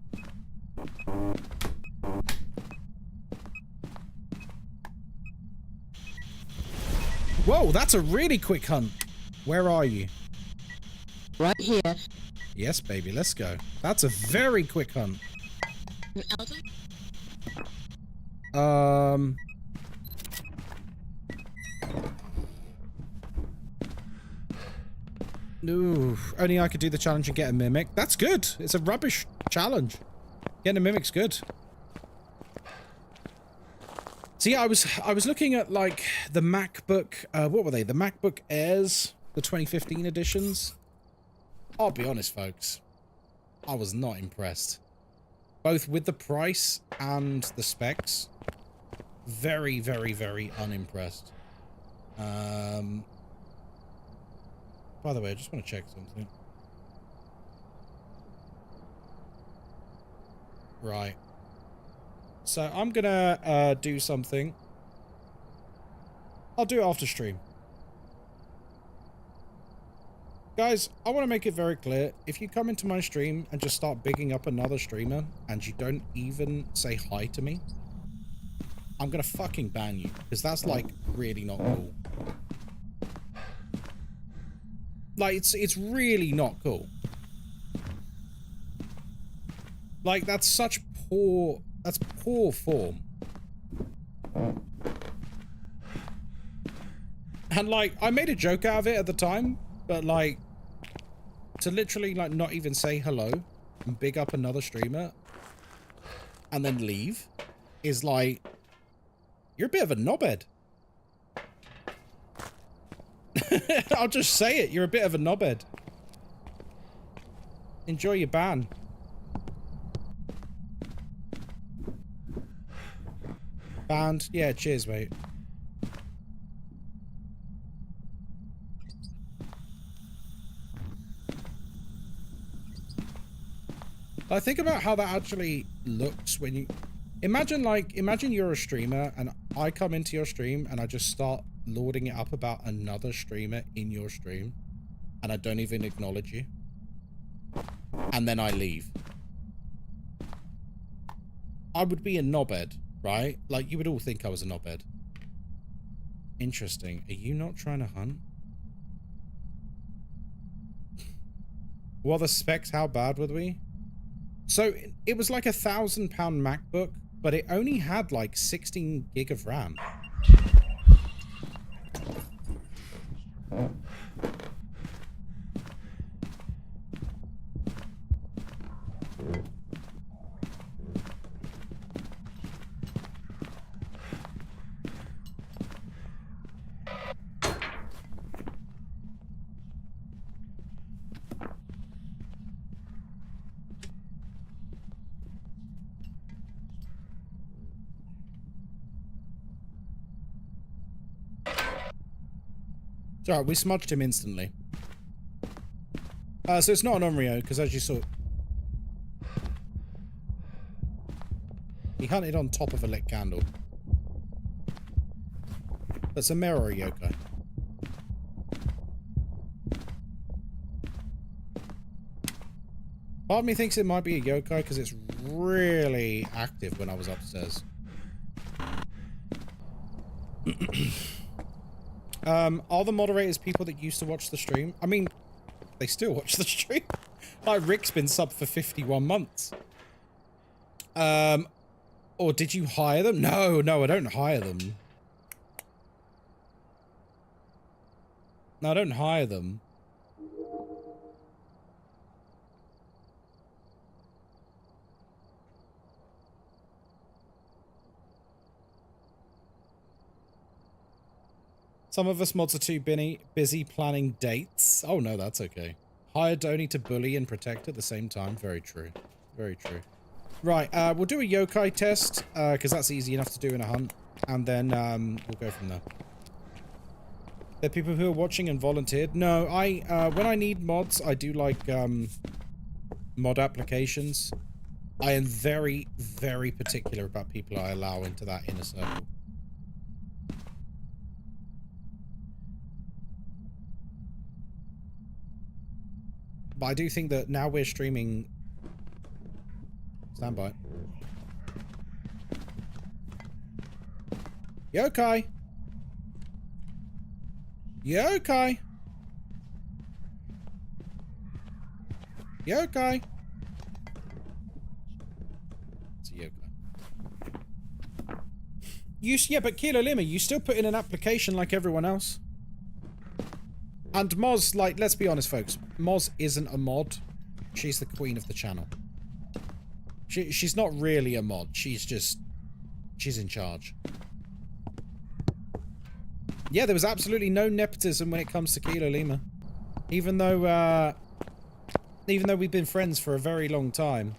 Whoa, that's a really quick hunt. Where are you? Right here. Yes, baby, let's go. That's a very quick hunt. Elton? No, only I could do the challenge and get a mimic. That's good. It's a rubbish challenge. Getting a mimic's good. See, I was looking at like the MacBook. What were they? The MacBook Airs, the 2015 editions. I'll be honest, folks. I was not impressed. Both with the price and the specs. Very, very, very unimpressed. By the way, I just want to check something. Right. So I'm gonna do something. I'll do it after stream. Guys, I want to make it very clear. If you come into my stream and just start bigging up another streamer and you don't even say hi to me, I'm gonna fucking ban you. Because that's like really not cool. Like, it's really not cool. Like, that's such poor... That's poor form. And, like, I made a joke out of it at the time, but, like, to literally, like, not even say hello and big up another streamer and then leave is, like, you're a bit of a knobhead. I'll just say it. You're a bit of a knobhead. Enjoy your ban. Banned? Yeah, cheers, mate. I think about how that actually looks when you... Imagine you're a streamer and I come into your stream and I just start lording it up about another streamer in your stream and I don't even acknowledge you. And then I leave. I would be a knobhead, right? Like, you would all think I was a knobhead. Interesting. Are you not trying to hunt? What are the specs? How bad were we? So, it was like £1,000 MacBook, but it only had like 16 gig of RAM. It's alright, we smudged him instantly. So it's not an Onryo, because as you saw... He hunted on top of a lit candle. That's a mirror yokai. Part of me thinks it might be a yokai because it's really active when I was upstairs. Are the moderators people that used to watch the stream? I mean, they still watch the stream. Like, Rick's been subbed for 51 months. Or did you hire them? No, I don't hire them. No, I don't hire them. Some of us mods are too busy planning dates. Oh no, that's okay. Hired only to bully and protect at the same time. Very true. Very true. Right, we'll do a yokai test, because that's easy enough to do in a hunt. And then, we'll go from there. There are people who are watching and volunteered. No, when I need mods, I do like, mod applications. I am very, very particular about people I allow into that inner circle. But I do think that now we're streaming... Stand by. Yokai! Yokai! Yokai! It's a yokai. Yeah, but Kilo Lima, you still put in an application like everyone else. And Moz, like, let's be honest, folks. Moz isn't a mod. She's the queen of the channel. She's not really a mod. She's in charge. Yeah, there was absolutely no nepotism when it comes to Kilo Lima. Even though we've been friends for a very long time,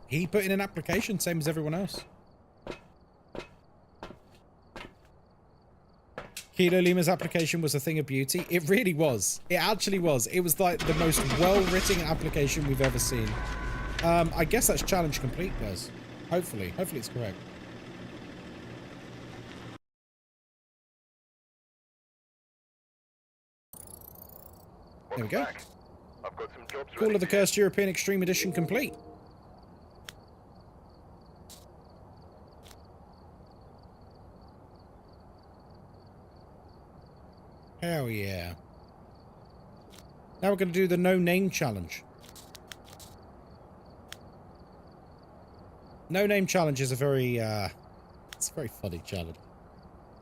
he put in an application, same as everyone else. Kilo Lima's application was a thing of beauty. It really was. It actually was. It was like the most well-written application we've ever seen. I guess that's challenge complete, guys. Hopefully. Hopefully it's correct. There we go. I've got some jobs Call ready of the for you. Cursed European Extreme Edition complete. Hell yeah. Now we're going to do the no name challenge. No name challenge is a very, it's a very funny challenge.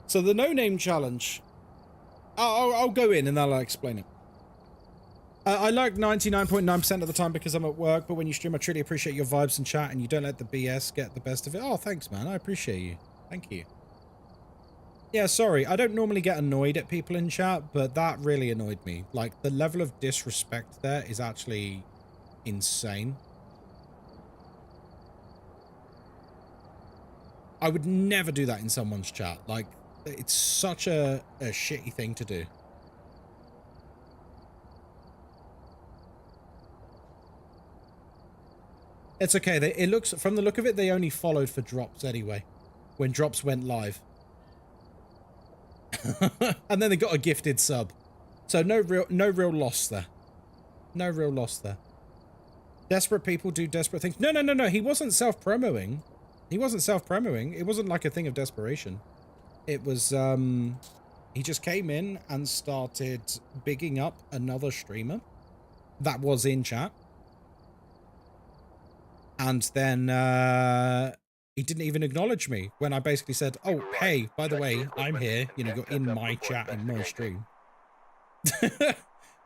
So the no name challenge, I'll go in and I'll explain it. I like 99.9% of the time because I'm at work, but when you stream, I truly appreciate your vibes and chat, and you don't let the BS get the best of it. Oh, thanks, man. I appreciate you. Thank you. Yeah, sorry. I don't normally get annoyed at people in chat, but that really annoyed me. Like, the level of disrespect there is actually insane. I would never do that in someone's chat. Like, it's such a shitty thing to do. It's okay. It looks, from the look of it, they only followed for drops anyway, when drops went live. And then they got a gifted sub. So no real loss there. No real loss there. Desperate people do desperate things. No. He wasn't self-promoing. He wasn't self-promoing. It wasn't like a thing of desperation. It was, he just came in and started bigging up another streamer that was in chat. And then, he didn't even acknowledge me when I basically said, oh, hey, by the way, I'm here. You know, you're in my chat, in my stream.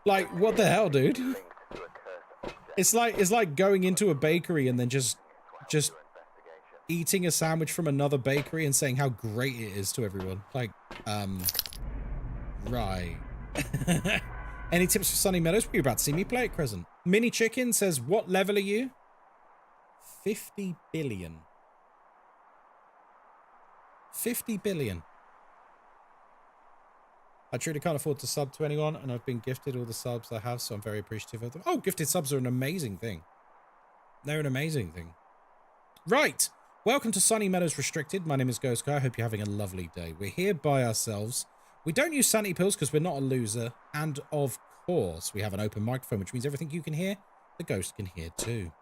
Like, what the hell, dude? It's like going into a bakery and then just eating a sandwich from another bakery and saying how great it is to everyone. Like, right. Any tips for Sunny Meadows? You're about to see me play at Crescent. Mini Chicken says, what level are you? 50 billion. 50 billion. I truly can't afford to sub to anyone, and I've been gifted all the subs I have, so I'm very appreciative of them. Oh, gifted subs are an amazing thing. They're an amazing thing. Right. Welcome to Sunny Meadows Restricted. My name is Ghostkai. I hope you're having a lovely day. We're here by ourselves. We don't use sanity pills because we're not a loser. And of course, we have an open microphone, which means everything you can hear, the ghost can hear too.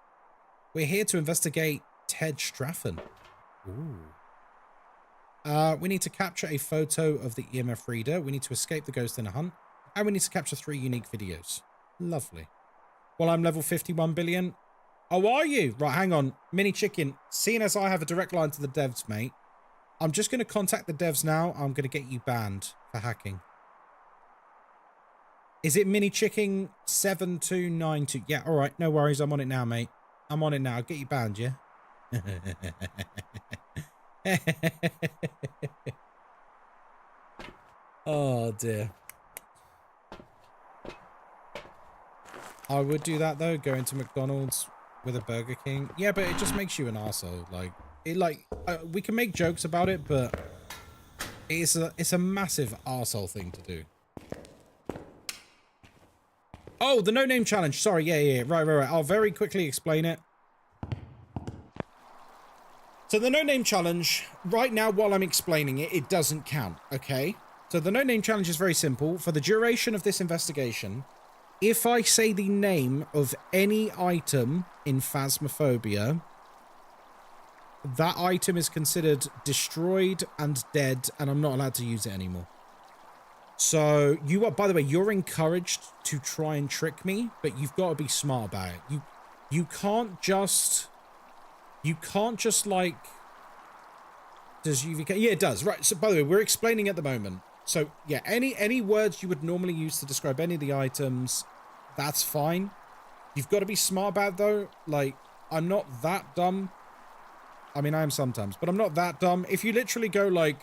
We're here to investigate Ted Straffen. Ooh. We need to capture a photo of the EMF reader. We need to escape the ghost in a hunt. And we need to capture 3 unique videos. Lovely. Well, I'm level 51 billion. Oh, are you? Right, hang on. Mini Chicken, seeing as I have a direct line to the devs, mate, I'm just going to contact the devs now. I'm going to get you banned for hacking. Is it Mini Chicken 7292? Yeah, all right. No worries. I'm on it now, mate. I'm on it now. I'll get you banned, yeah? Oh, dear. I would do that, though. Go into McDonald's with a Burger King. Yeah, but it just makes you an arsehole. We can make jokes about it, but it's a massive arsehole thing to do. Oh, the no-name challenge. Sorry, yeah. Right. I'll very quickly explain it. So the no-name challenge, right now while I'm explaining it, it doesn't count, okay? So the no-name challenge is very simple. For the duration of this investigation, if I say the name of any item in Phasmophobia, that item is considered destroyed and dead, and I'm not allowed to use it anymore. So you are, by the way, you're encouraged to try and trick me, but you've got to be smart about it. You can't just like, does UVK? Yeah, it does. Right. So by the way, we're explaining at the moment. So yeah, any words you would normally use to describe any of the items, that's fine. You've got to be smart about it, though. Like, I'm not that dumb. I mean, I am sometimes, but I'm not that dumb. If you literally go like,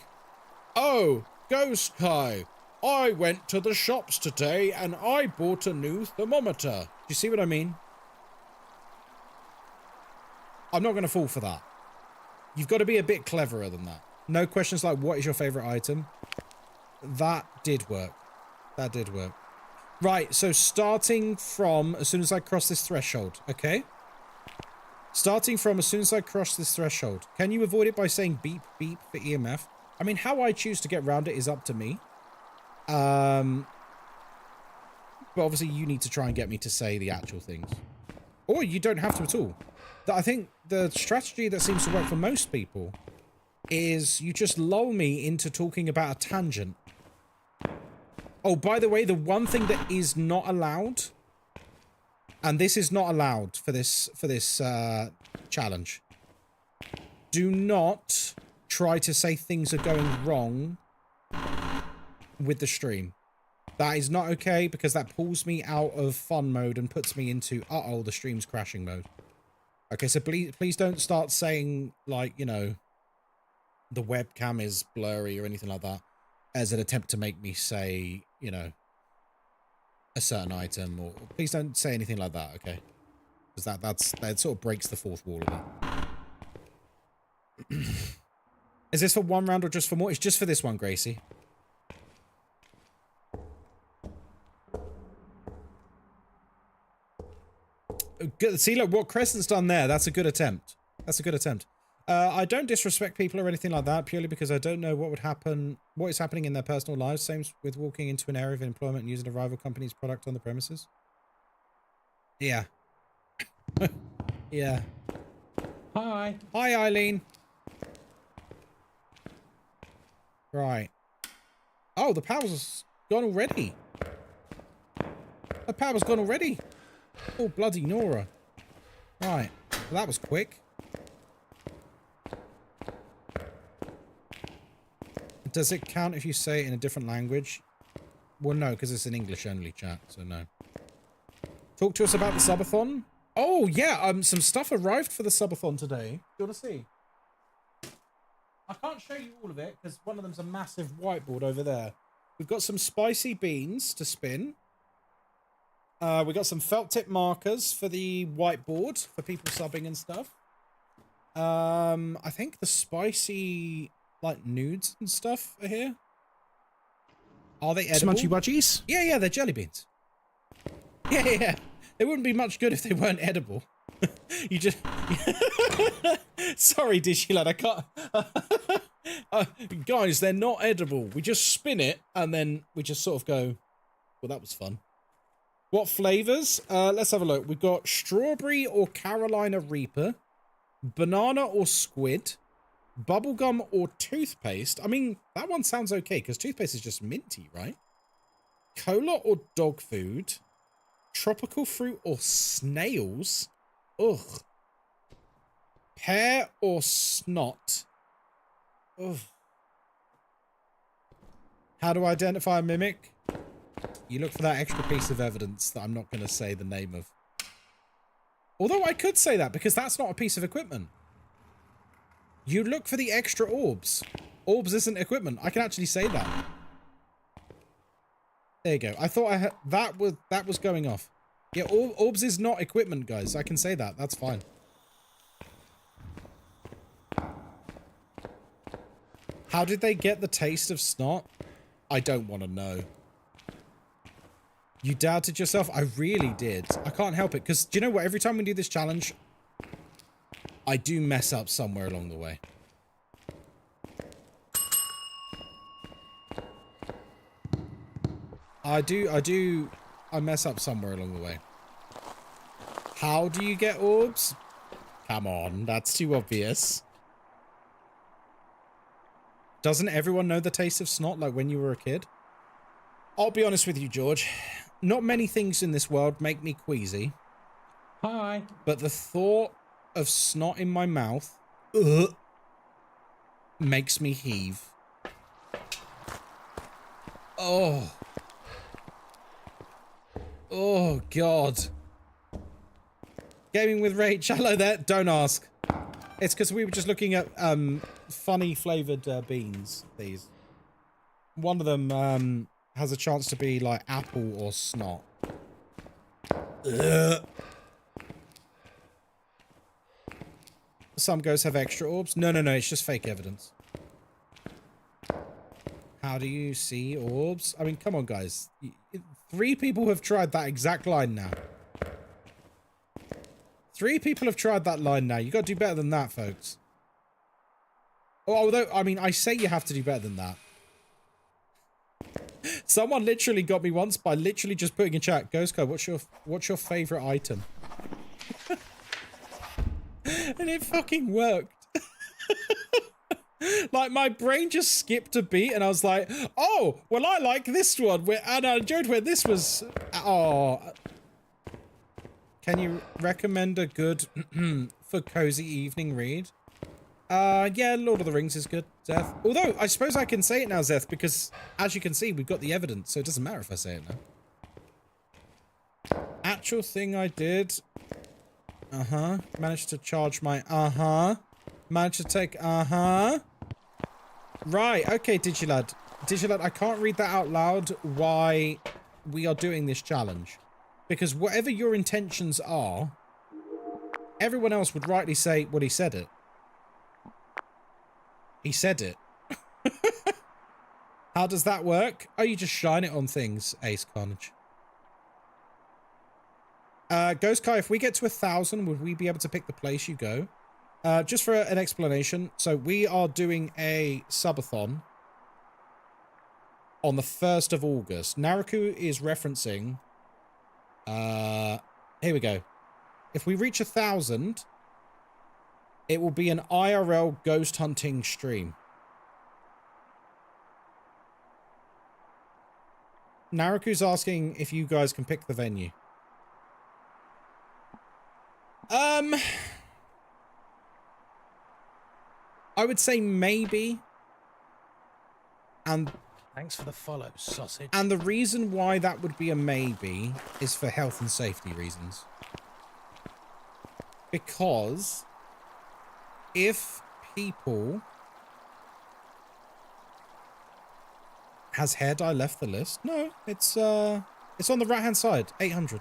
oh, Ghostkai, I went to the shops today and I bought a new thermometer. Do you see what I mean? I'm not going to fall for that. You've got to be a bit cleverer than that. No questions like, what is your favorite item? That did work. That did work. Right, so starting from as soon as I cross this threshold, okay? Starting from as soon as I cross this threshold. Can you avoid it by saying beep, beep for EMF? I mean, how I choose to get around it is up to me. But obviously you need to try and get me to say the actual things. Or you don't have to at all. I think the strategy that seems to work for most people is you just lull me into talking about a tangent. Oh, by the way, the one thing that is not allowed, and this is not allowed for this challenge, do not try to say things are going wrong with the stream. That is not okay, because that pulls me out of fun mode and puts me into, uh-oh, the stream's crashing mode. Okay, so please don't start saying, like, you know, the webcam is blurry or anything like that as an attempt to make me say, you know, a certain item, or please don't say anything like that, okay? Because that sort of breaks the fourth wall a bit. Is this for one round or just for more? It's just for this one, Gracie. Good. See, look, what Crescent's done there, that's a good attempt. That's a good attempt. I don't disrespect people or anything like that, purely because I don't know what would happen, what is happening in their personal lives. Same with walking into an area of employment and using a rival company's product on the premises. Yeah. Yeah. Hi. Hi, Eileen. Right. Oh, the power's gone already. The power's gone already. Oh, bloody Nora. Right. Well, that was quick. Does it count if you say it in a different language? Well, no, because it's an English only chat, so no. Talk to us about the subathon. Oh, yeah, some stuff arrived for the subathon today. Do you want to see? I can't show you all of it, because one of them's a massive whiteboard over there. We've got some spicy beans to spin. We got some felt tip markers for the whiteboard for people subbing and stuff. I think the spicy, like, nudes and stuff are here. Are they edible? Smunchy budgies? Yeah, they're jelly beans. Yeah. They wouldn't be much good if they weren't edible. You just... Sorry, Digilad, I can't... guys, they're not edible. We just spin it, and then we just sort of go, well, that was fun. What flavors? Let's have a look. We've got strawberry or Carolina Reaper, banana or squid, bubblegum or toothpaste. I mean, that one sounds okay, because toothpaste is just minty, right? Cola or dog food, tropical fruit or snails. Ugh. Pear or snot. Ugh. How to identify a mimic? You look for that extra piece of evidence that I'm not going to say the name of. Although I could say that, because that's not a piece of equipment. You look for the extra orbs. Orbs isn't equipment. I can actually say that. There you go. I thought I had... That was going off. Yeah, orbs is not equipment, guys. I can say that. That's fine. How did they get the taste of snot? I don't want to know. You doubted yourself? I really did. I can't help it, because do you know what? Every time we do this challenge, I do mess up somewhere along the way. I do I mess up somewhere along the way. How do you get orbs? Come on, that's too obvious. Doesn't everyone know the taste of snot like when you were a kid? I'll be honest with you, George. Not many things in this world make me queasy. Hi. But the thought of snot in my mouth makes me heave. Oh. Oh, God. Gaming with Rage. Hello there. Don't ask. It's because we were just looking at funny flavoured beans, these. One of them has a chance to be like apple or snot. Ugh. Some ghosts have extra orbs. No, it's just fake evidence. How do you see orbs? I mean, come on, guys. 3 people have tried that exact line now. 3 people have tried that line now. You got to do better than that, folks. Although, I mean, I say you have to do better than that. Someone literally got me once by literally just putting in chat, Ghostkai, what's your favorite item? And it fucking worked. Like, my brain just skipped a beat and I was like, oh, well, I like this one. And I enjoyed where this was. Oh. Can you recommend a good for cozy evening read? Yeah, Lord of the Rings is good, Zeth. Although, I suppose I can say it now, Zeth, because as you can see, we've got the evidence, so it doesn't matter if I say it now. Actual thing I did. Managed to charge my Managed to take Right, okay, Digilad. Digilad, I can't read that out loud why we are doing this challenge. Because whatever your intentions are, everyone else would rightly say, well, he said it. He said it. How does that work? Oh, you just shine it on things, Ace Carnage. Ghostkai, if we get to 1,000, would we be able to pick the place you go? Just for an explanation, so we are doing a subathon on the 1st of August. Naruku is referencing... here we go. If we reach 1,000, it will be an IRL ghost hunting stream. Naruku's asking if you guys can pick the venue. I would say maybe. And Thanks for the follow, sausage. And the reason why that would be a maybe is for health and safety reasons. Because if people... Has hair dye left the list? No, it's on the right-hand side, 800.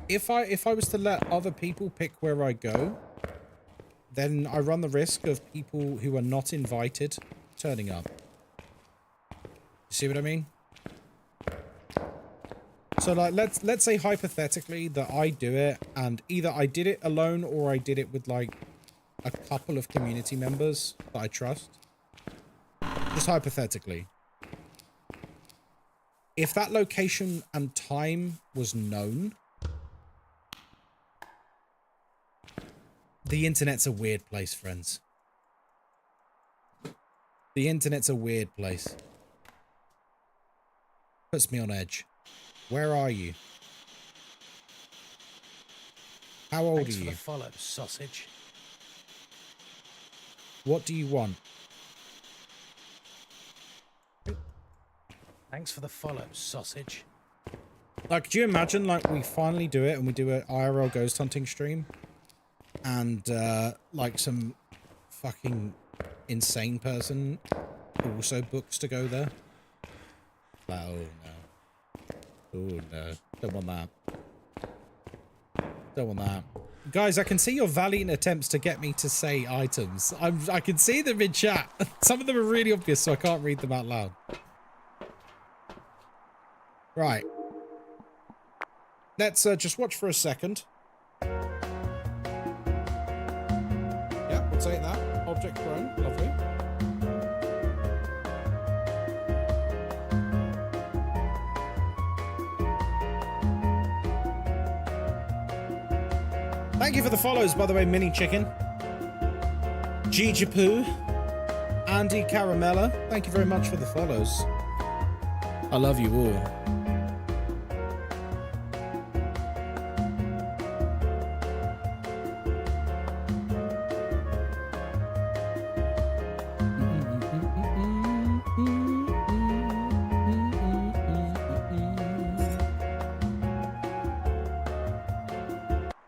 If I was to let other people pick where I go, then I run the risk of people who are not invited turning up. See what I mean? So like let's say hypothetically that I do it and either I did it alone or I did it with like a couple of community members that I trust. Just hypothetically. If that location and time was known, the internet's a weird place, friends. The internet's a weird place. Puts me on edge. Where are you? How old Thanks are for you? the follow, sausage. What do you want? Thanks for the follow, sausage. Like, could you imagine, like, we finally do it and we do an IRL ghost hunting stream? And, like, some fucking insane person also books to go there? Like, oh, no. Oh, no. Don't want that. Don't want that. Guys, I can see your valiant attempts to get me to say items. I can see them in chat. Some of them are really obvious, so I can't read them out loud. Right. Let's just watch for a second. Yeah, we'll take that. Object thrown. Lovely. Thank you for the follows, by the way, Mini Chicken. Gigi Poo. Andy Caramella. Thank you very much for the follows. I love you all.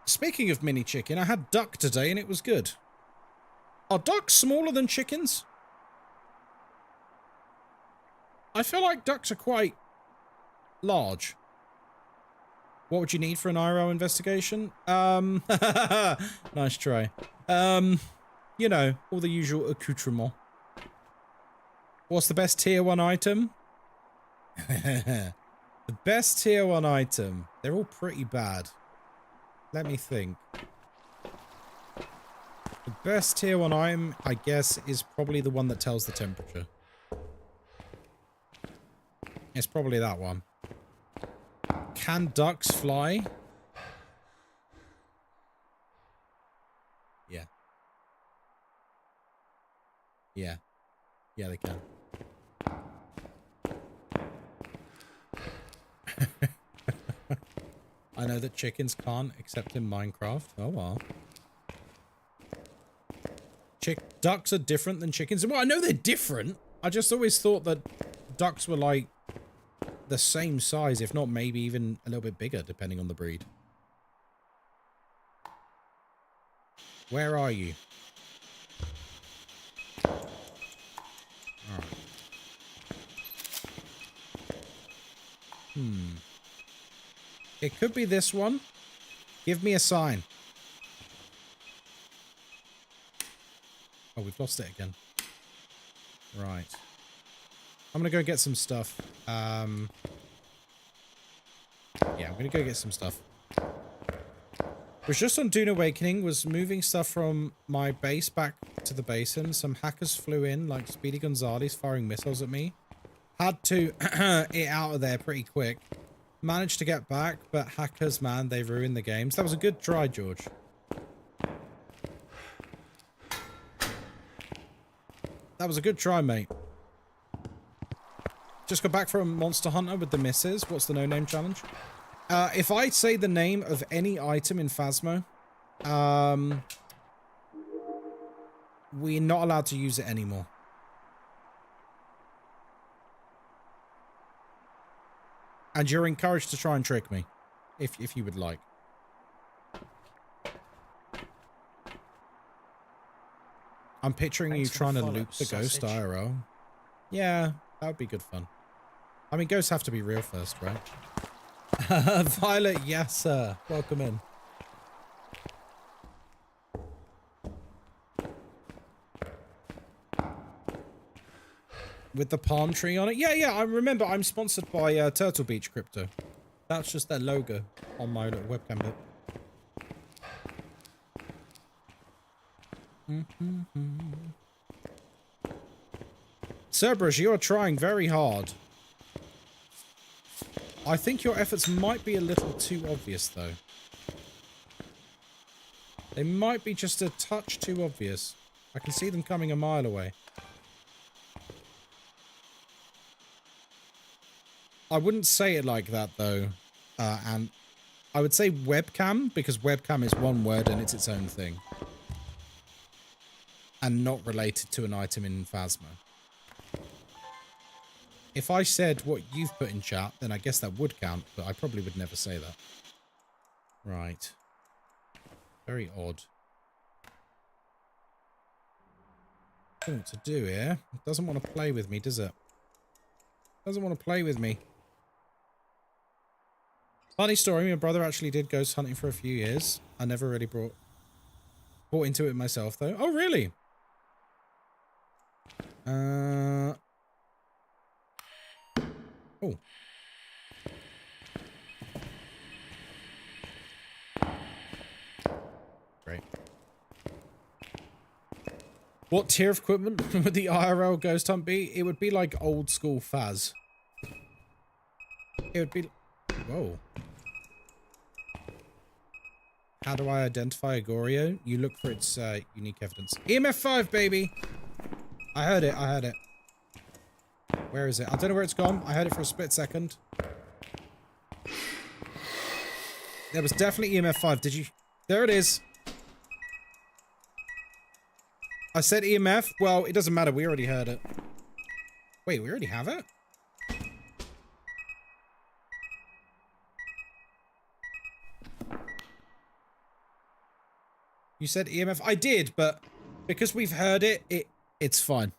Speaking of mini chicken, I had duck today and it was good. Are ducks smaller than chickens? I feel like ducks are quite large. What would you need for an IRL investigation? Nice try. You know, all the usual accoutrement. What's the best tier 1 item? The best tier 1 item. They're all pretty bad. Let me think. The best tier 1 item, I guess, is probably the one that tells the temperature. It's probably that one. Can ducks fly? Yeah. Yeah. Yeah, they can. I know that chickens can't, except in Minecraft. Oh well. Ducks are different than chickens. Well, I know they're different. I just always thought that ducks were like the same size, if not maybe even a little bit bigger, depending on the breed. Where are you? Alright. It could be this one. Give me a sign. Oh, we've lost it again. Right. I'm gonna go get some stuff. Yeah, I'm gonna go get some stuff. Was just on Dune Awakening, was moving stuff from my base back to the basin. Some hackers flew in, like Speedy Gonzales, firing missiles at me. Had to it out of there pretty quick. Managed to get back, but hackers, man, they ruined the games. That was a good try, George. That was a good try, mate. Just got back from Monster Hunter with the missus. What's the no-name challenge? If I say the name of any item in Phasmo, we're not allowed to use it anymore. And you're encouraged to try and trick me, if you would like. I'm picturing you trying to loop the ghost IRL. Yeah, that would be good fun. I mean, ghosts have to be real first, right? Violet, yes, sir. Welcome in. With the palm tree on it? Yeah, yeah, I remember I'm sponsored by Turtle Beach Crypto. That's just their logo on my little webcam bit. Cerberus, you are trying very hard. I think your efforts might be a little too obvious, though. They might be just a touch too obvious. I can see them coming a mile away. I wouldn't say it like that, though. And I would say webcam, because webcam is one word and it's its own thing. And not related to an item in Phasmo. If I said what you've put in chat, then I guess that would count, but I probably would never say that. Right. Very odd. I don't know what to do here. It doesn't want to play with me, does it? Doesn't want to play with me. Funny story, my brother actually did ghost hunting for a few years. I never really bought into it myself, though. Oh, really? Oh. Great. What tier of equipment would the IRL ghost hunt be? It would be like old school Phas. It would be... Whoa. How do I identify a Goryo? You look for its unique evidence. EMF 5, baby! I heard it, I heard it. Where is it? I don't know where it's gone. I heard it for a split second. There was definitely EMF 5. Did you... There it is. I said EMF. Well, it doesn't matter. We already heard it. Wait, we already have it? You said EMF? I did, but because we've heard it, it's fine.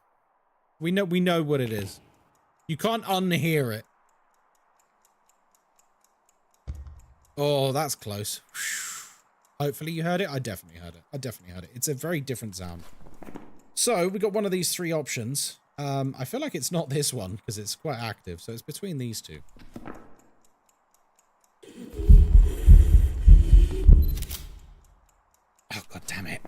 We know what it is. You can't unhear it. Oh, that's close. Hopefully you heard it. I definitely heard it. I definitely heard it. It's a very different sound. So we got one of these three options. I feel like it's not this one because it's quite active. So it's between these two. Oh, God damn it.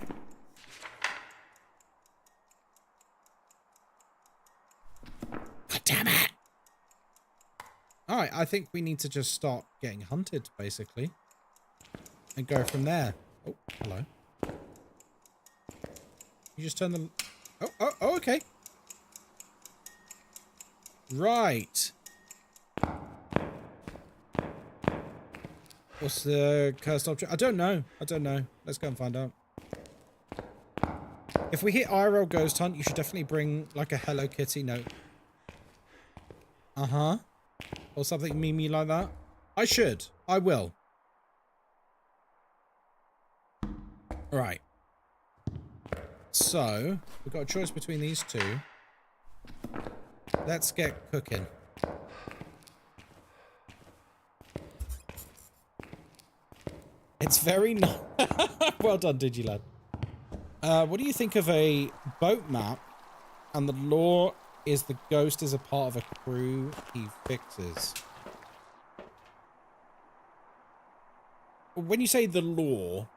God damn it. All right, I think we need to just start getting hunted, basically. And go from there. Oh, hello. You just turn the... Oh, okay. Right. What's the cursed object? I don't know. I don't know. Let's go and find out. If we hit IRL Ghost Hunt, you should definitely bring, like, a Hello Kitty note. Uh-huh. Or something meme-y like that. I should. I will. Right. So, we've got a choice between these two. Let's get cooking. It's very nice. Well done, Digilad. What do you think of a boat map and the lore is the ghost is a part of a crew he fixes? When you say the lore,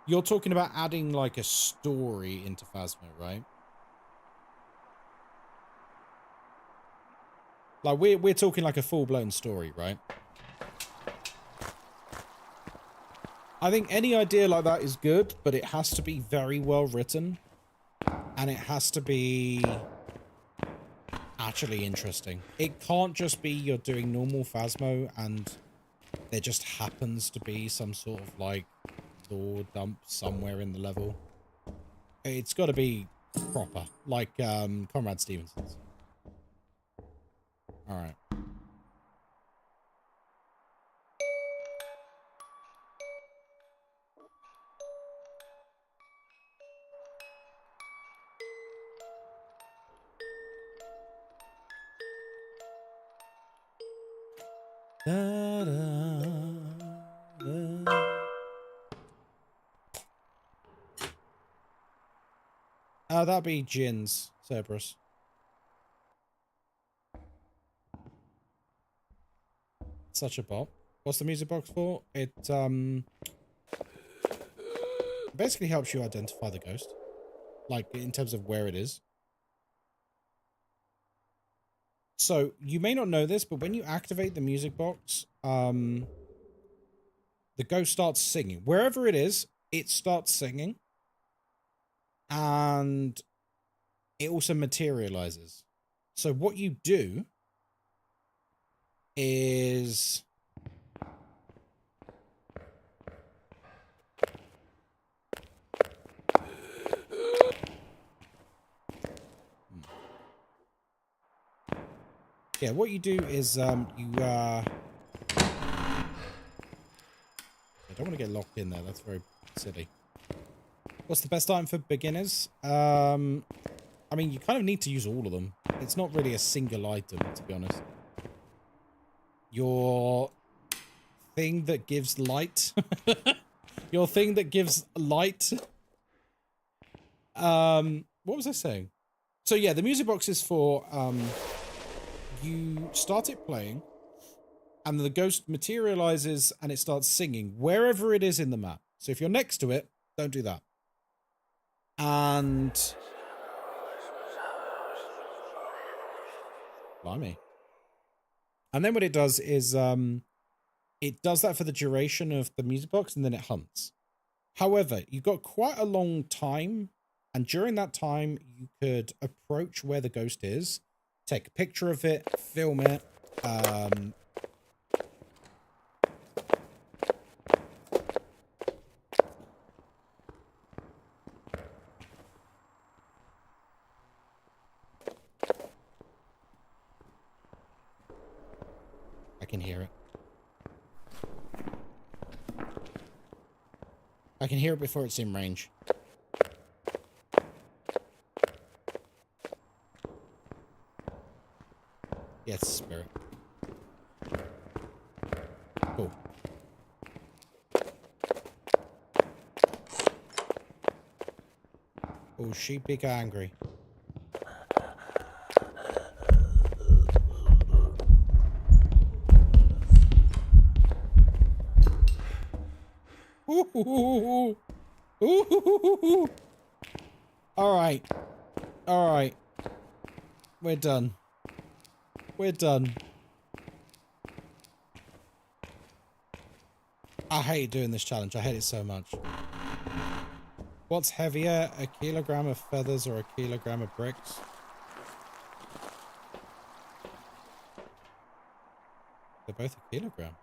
you're talking about adding like a story into Phasmo, right? Like we're talking like a full-blown story, right? I think any idea like that is good, but it has to be very well written. And it has to be actually interesting. It can't just be you're doing normal Phasmo and there just happens to be some sort of like lore dump somewhere in the level. It's got to be proper, like Conrad Stevenson's. All right. Da, da, da. That'd be Jin's Cerberus. Such a bop. What's the music box for? It basically helps you identify the ghost, like in terms of where it is. So you may not know this, but when you activate the music box, the ghost starts singing. Wherever it is, it starts singing. And it also materializes. So what you do is... Yeah, what you do is I don't want to get locked in there. That's very silly. What's the best item for beginners? I mean, you kind of need to use all of them. It's not really a single item, to be honest. Your thing that gives light. Your thing that gives light. What was I saying? So yeah, the music box is for... you start it playing, and the ghost materializes and it starts singing wherever it is in the map. So if you're next to it, don't do that. And... Blimey. And then what it does is, it does that for the duration of the music box, and then it hunts. However, you've got quite a long time, and during that time, you could approach where the ghost is, take a picture of it, film it. I can hear it. I can hear it before it's in range. Yeah, it's a spirit. Cool. Oh, she big angry. Ooh. Ooh. All right. All right. We're done. We're done. I hate doing this challenge. I hate it so much. What's heavier, a kilogram of feathers or a kilogram of bricks? They're both a kilogram.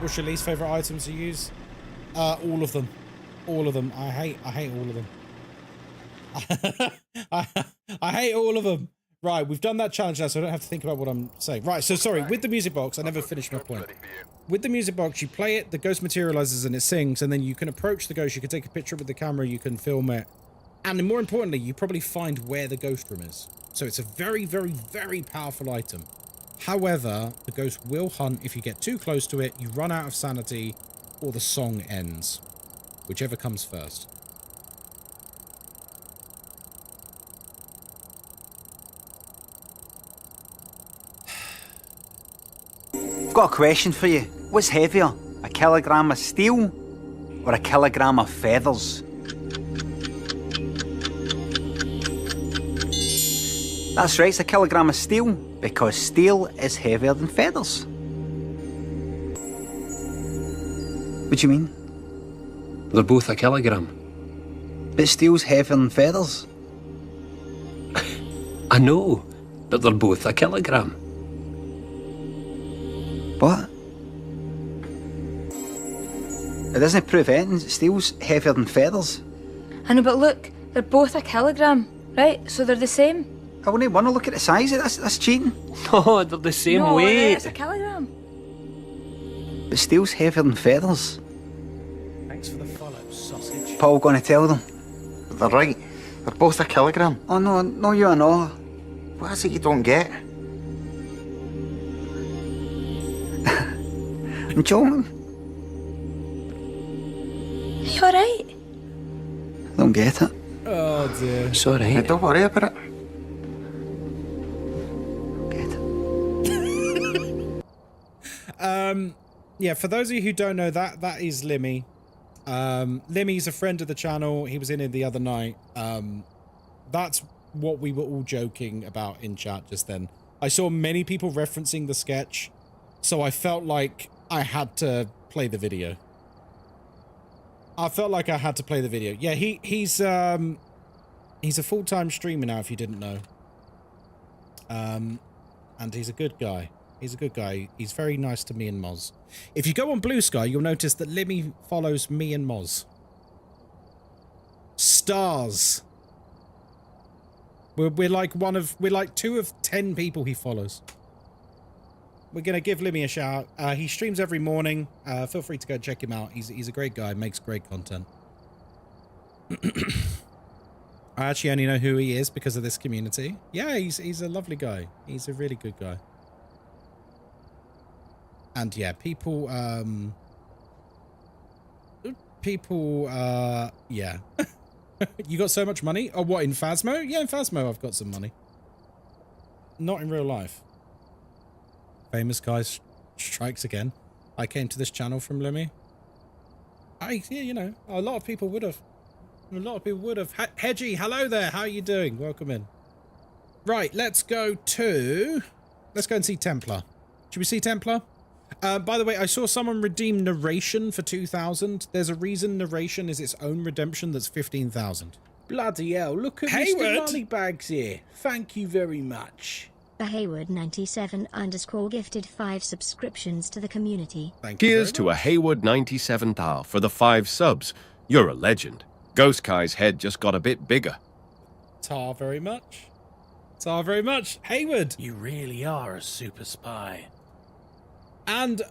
What's your least favorite items to use? All of them. All of them. I hate all of them. I hate all of them. Right, we've done that challenge now, so I don't have to think about what I'm saying. Right, so sorry, with the music box, I never finished my point. With the music box, you play it, the ghost materializes and it sings, and then you can approach the ghost, you can take a picture with the camera, you can film it, and more importantly, you probably find where the ghost room is. So it's a very, very, very powerful item. However, the ghost will hunt if you get too close to it, you run out of sanity, or the song ends. Whichever comes first. I've got a question for you. What's heavier, a kilogram of steel or a kilogram of feathers? That's right, it's a kilogram of steel, because steel is heavier than feathers. What do you mean? They're both a kilogram. But steel's heavier than feathers. I know, but they're both a kilogram. What? It doesn't prove anything. Steel's heavier than feathers. I know, but look, they're both a kilogram, right? So they're the same. I wouldn't want to look at the size of this. That's cheating. No, they're the same No, weight. it's a kilogram. But steel's heavier than feathers. Thanks for the follow, sausage. Paul gonna tell them. They're right. They're both a kilogram. Oh no, you are not. What is it you don't get? I'm joking. Are you alright? I don't get it. Oh dear. It's all Hey, right. don't worry about it. Get it. Yeah, for those of you who don't know, that is Limmy. Limmy's a friend of the channel. He was in it the other night. That's what we were all joking about in chat just then. I saw many people referencing the sketch, so I felt like I had to play the video. Yeah, he's a full-time streamer now, if you didn't know. And he's a good guy. He's very nice to me and Moz. If you go on Blue Sky, you'll notice that Limmy follows me and Moz. Stars. We're like 2 of 10 people he follows. We're gonna give Limmy a shout. He streams every morning. Feel free to go check him out. He's a great guy. Makes great content. I actually only know who he is because of this community. Yeah, he's a lovely guy. He's a really good guy. And yeah, people, yeah. You got so much money? Oh, what, in Phasmo? Yeah, in Phasmo I've got some money. Not in real life. Famous guy strikes again. I came to this channel from Limmy. Yeah, you know, a lot of people would have. Hedgie, hello there. How are you doing? Welcome in. Right, let's go to let's go and see Templar. Should we see Templar? By the way, I saw someone redeem narration for 2,000. There's a reason narration is its own redemption that's 15,000. Bloody hell, look at Hayward. Mr. Moneybags here. Thank you very much. Hayward97_ gifted 5 subscriptions to the community. Thank you. Here's to a Hayward97 thou for the 5 subs. You're a legend. Ghostkai's head just got a bit bigger. Tar very much. Tar very much. Hayward. You really are a super spy. And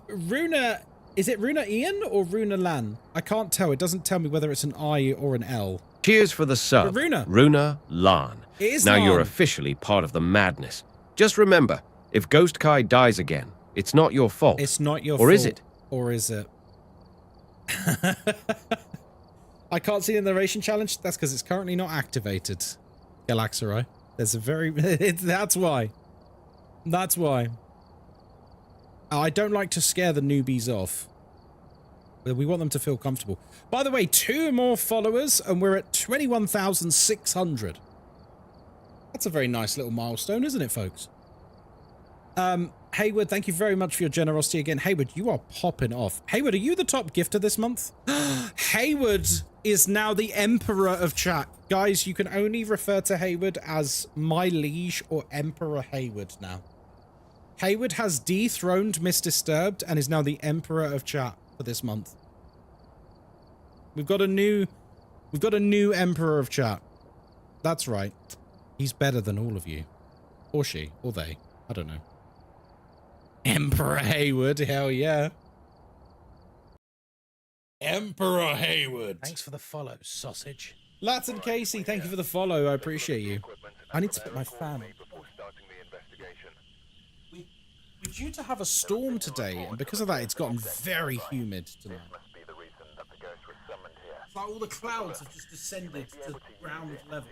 Runa, is it Runa Ian or Runa Lan? I can't tell. It doesn't tell me whether it's an I or an L. Cheers for the sub. Runa. Runa Lan. It is Now Lan. you're officially part of the madness. Just remember, if Ghostkai dies again, it's not your fault. It's not your fault. Or is it? Or is it? I can't see the narration challenge. That's because it's currently not activated. Galaxarai. There's a very... that's why. That's why. I don't like to scare the newbies off. We want them to feel comfortable. By the way, 2 more followers and we're at 21,600. That's a very nice little milestone, isn't it, folks? Hayward, thank you very much for your generosity again. Hayward, you are popping off. Hayward, are you the top gifter this month? Hayward is now the emperor of chat. Guys, you can only refer to Hayward as my liege or Emperor Hayward now. Hayward has dethroned Miss Disturbed and is now the emperor of chat for this month. We've got a new emperor of chat. That's right. He's better than all of you. Or she, or they. I don't know. Emperor Hayward, hell yeah. Emperor Hayward. Thanks for the follow, sausage. Latin Casey, thank you for the follow. I appreciate you. I need to put my fan on. We're due to have a storm today, and because of that, it's gotten very humid tonight. It's like all the clouds have just descended to ground level.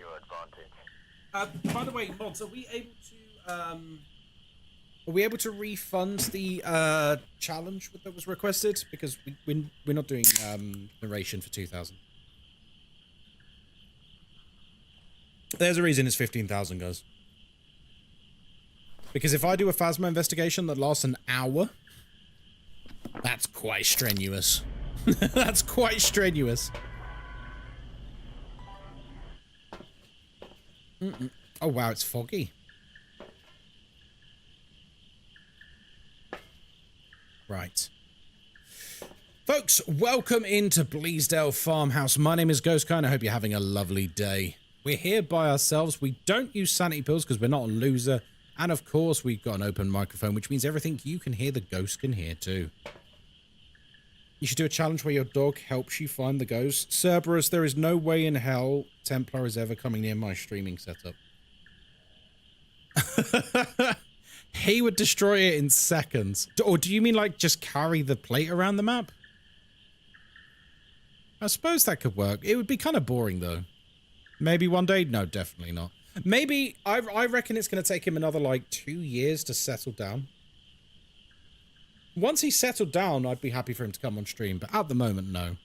By the way, mods, are we able to refund the challenge that was requested? Because we're not doing narration for 2,000. There's a reason it's 15,000, guys. Because if I do a Phasmo investigation that lasts an hour, that's quite strenuous. That's quite strenuous. Oh, wow, it's foggy. Right. Folks, welcome into Bleasdale Farmhouse. My name is Ghostkai, and I hope you're having a lovely day. We're here by ourselves. We don't use sanity pills because we're not a loser. And of course, we've got an open microphone, which means everything you can hear, the ghost can hear too. You should do a challenge where your dog helps you find the ghost. Cerberus, there is no way in hell Templar is ever coming near my streaming setup. He would destroy it in seconds. Or do you mean like just carry the plate around the map? I suppose that could work. It would be kind of boring though. Maybe one day? No, definitely not. Maybe, I reckon it's going to take him another, like, 2 years to settle down. Once he's settled down, I'd be happy for him to come on stream, but at the moment, no.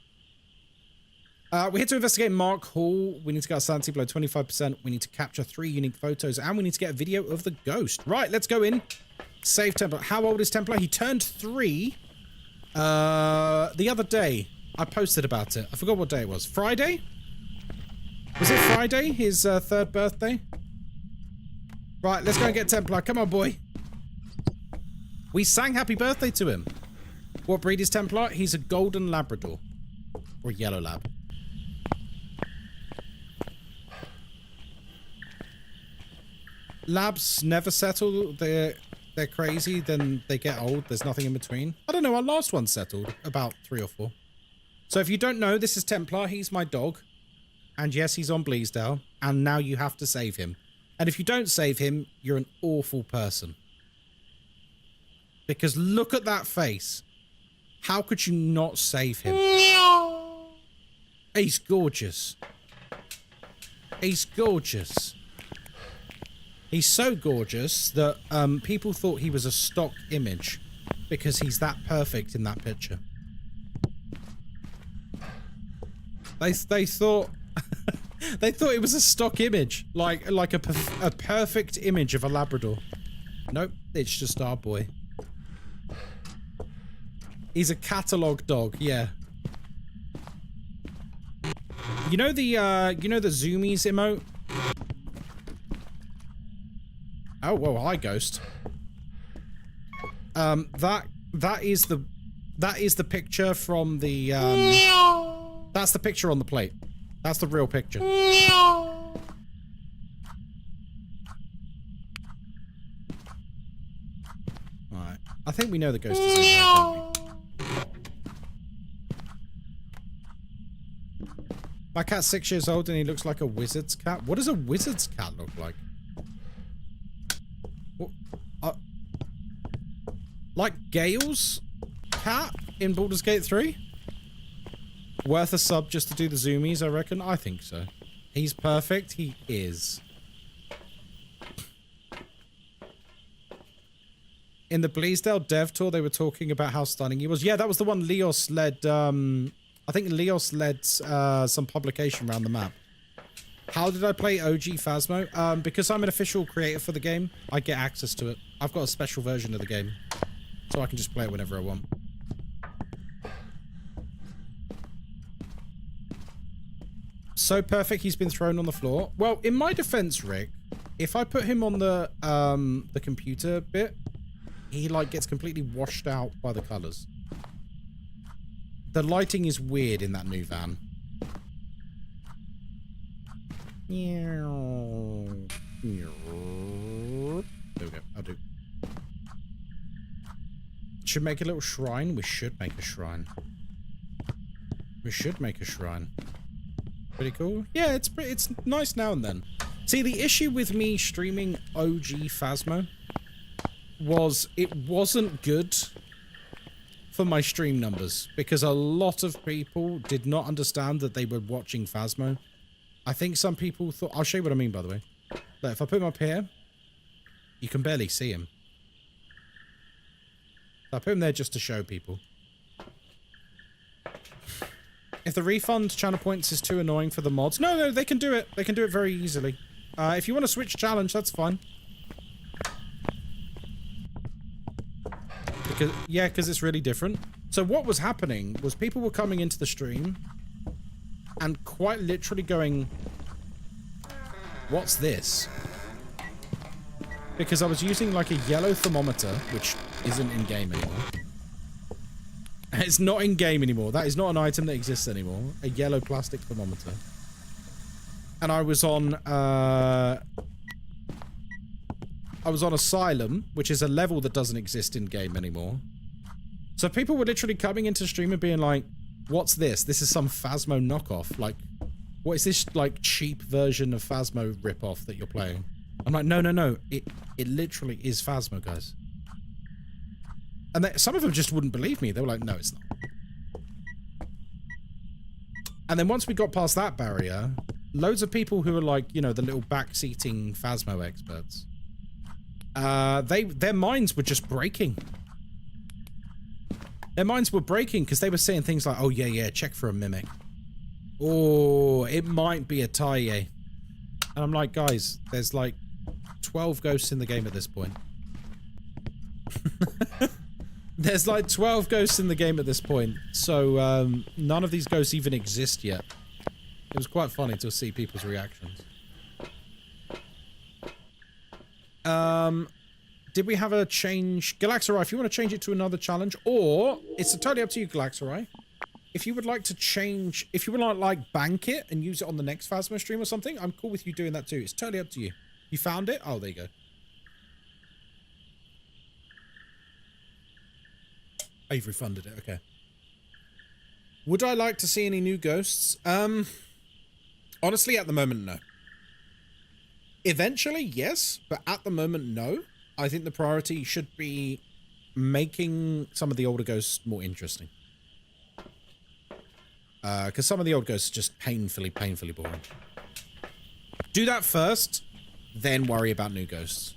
We're here to investigate Mark Hall. We need to get our sanity below 25%. We need to capture 3 unique photos, and we need to get a video of the ghost. Right, let's go in. Save Templar. How old is Templar? He turned 3 the other day. I posted about it. I forgot what day it was. Friday? Was it Friday, his 3rd birthday? Right, let's go and get Templar. Come on, boy. We sang happy birthday to him. What breed is Templar? He's a golden Labrador. Or yellow lab. Labs never settle. They're crazy, then they get old. There's nothing in between. I don't know, our last one settled. About 3 or 4. So if you don't know, this is Templar. He's my dog. And yes, he's on Bleasdale, and now you have to save him. And if you don't save him, you're an awful person. Because look at that face. How could you not save him? He's gorgeous. He's gorgeous. He's so gorgeous that people thought he was a stock image because he's that perfect in that picture. They thought... they thought it was a stock image, like a perfect image of a Labrador. Nope, it's just our boy. He's a catalog dog, yeah. You know the zoomies emote? Oh, whoa, hi, ghost. That is the picture from the that's the picture on the plate. That's the real picture. Alright. I think we know the ghost is in there, don't we? My cat's 6 years old and he looks like a wizard's cat. What does a wizard's cat look like? What? Like Gale's cat in Baldur's Gate 3? Worth a sub just to do the zoomies, I reckon. I think so. He's perfect. He is. In the Bleasdale dev tour, they were talking about how stunning he was. Yeah, that was the one Leos led. I think Leos led some publication around the map. How did I play OG Phasmo? Because I'm an official creator for the game, I get access to it. I've got a special version of the game, so I can just play it whenever I want. So perfect, he's been thrown on the floor. Well, in my defense, Rick, if I put him on the computer bit, he like gets completely washed out by the colors. The lighting is weird in that new van. There we go. I'll do. Should make a little shrine. We should make a shrine. We should make a shrine. Pretty cool. Yeah, it's nice now and then. See, the issue with me streaming OG Phasmo was it wasn't good for my stream numbers because a lot of people did not understand that they were watching Phasmo. I think some people thought... I'll show you what I mean, by the way. Look, if I put him up here, you can barely see him. I put him there just to show people. If the refund channel points is too annoying for the mods... No, they can do it. They can do it very easily. If you want to switch challenge, that's fine. Because it's really different. So what was happening was people were coming into the stream and quite literally going, what's this? Because I was using like a yellow thermometer, which isn't in game anymore. It's not in game anymore. That is not an item that exists anymore. A yellow plastic thermometer. And I was on Asylum, which is a level that doesn't exist in game anymore. So people were literally coming into stream and being like, what's this? This is some Phasmo knockoff. Like, what is this, like, cheap version of Phasmo ripoff that you're playing? I'm like, no. It literally is Phasmo, guys. And some of them just wouldn't believe me. They were like, no, it's not. And then once we got past that barrier, loads of people who are like, you know, the little backseating Phasmo experts, their minds were just breaking. Their minds were breaking because they were saying things like, oh, yeah, check for a mimic. Oh, it might be a Taye. And I'm like, guys, there's like 12 ghosts in the game at this point. There's like 12 ghosts in the game at this point. So none of these ghosts even exist yet. It was quite funny to see people's reactions. Did we have a change? Galaxarai, if you want to change it to another challenge, or it's totally up to you, Galaxarai. If you would like to change, if you would like bank it and use it on the next Phasmo stream or something, I'm cool with you doing that too. It's totally up to you. You found it? Oh, there you go. Oh, you've refunded it. Okay. Would I like to see any new ghosts? Honestly, at the moment, no. Eventually, yes, but at the moment, no. I think the priority should be making some of the older ghosts more interesting. Because some of the old ghosts are just painfully boring. Do that first, then worry about new ghosts.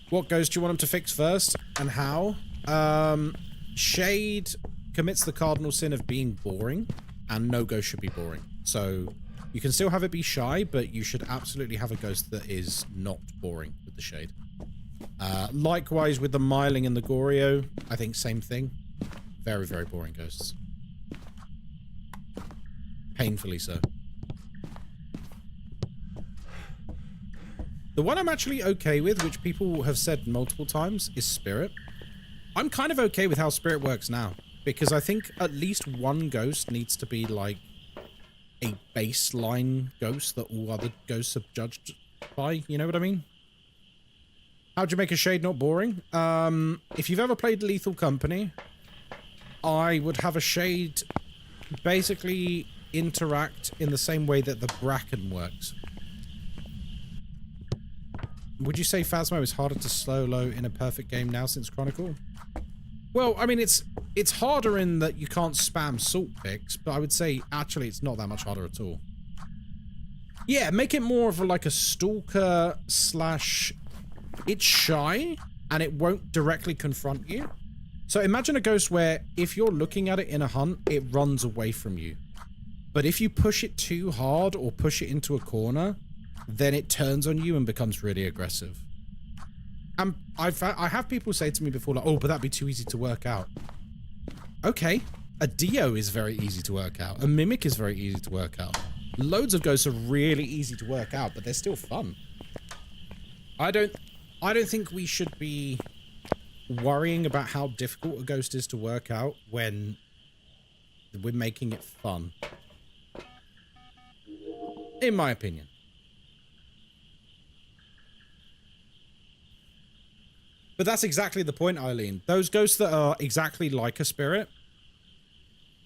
What ghost do you want them to fix first, and how? Shade commits the cardinal sin of being boring, and no ghost should be boring. So you can still have it be shy, but you should absolutely have a ghost that is not boring with the shade. Likewise with the Myling and the Goryo, I think same thing. Very, very boring ghosts. Painfully so. The one I'm actually okay with, which people have said multiple times, is Spirit. I'm kind of okay with how Spirit works now, because I think at least one ghost needs to be like a baseline ghost that all other ghosts are judged by, you know what I mean? How'd you make a shade not boring? If you've ever played Lethal Company, I would have a shade basically interact in the same way that the Bracken works. Would you say Phasmo is harder to solo in a perfect game now since Chronicle? Well, I mean, it's harder in that you can't spam salt picks, but I would say actually it's not that much harder at all. Yeah, make it more of like a stalker slash... It's shy, and it won't directly confront you. So imagine a ghost where if you're looking at it in a hunt, it runs away from you. But if you push it too hard or push it into a corner, then it turns on you and becomes really aggressive. And I have people say to me before, like, oh, but that'd be too easy to work out. Okay, a Dio is very easy to work out. A Mimic is very easy to work out. Loads of ghosts are really easy to work out, but they're still fun. I don't think we should be worrying about how difficult a ghost is to work out when we're making it fun. In my opinion. But that's exactly the point, Eileen. Those ghosts that are exactly like a spirit,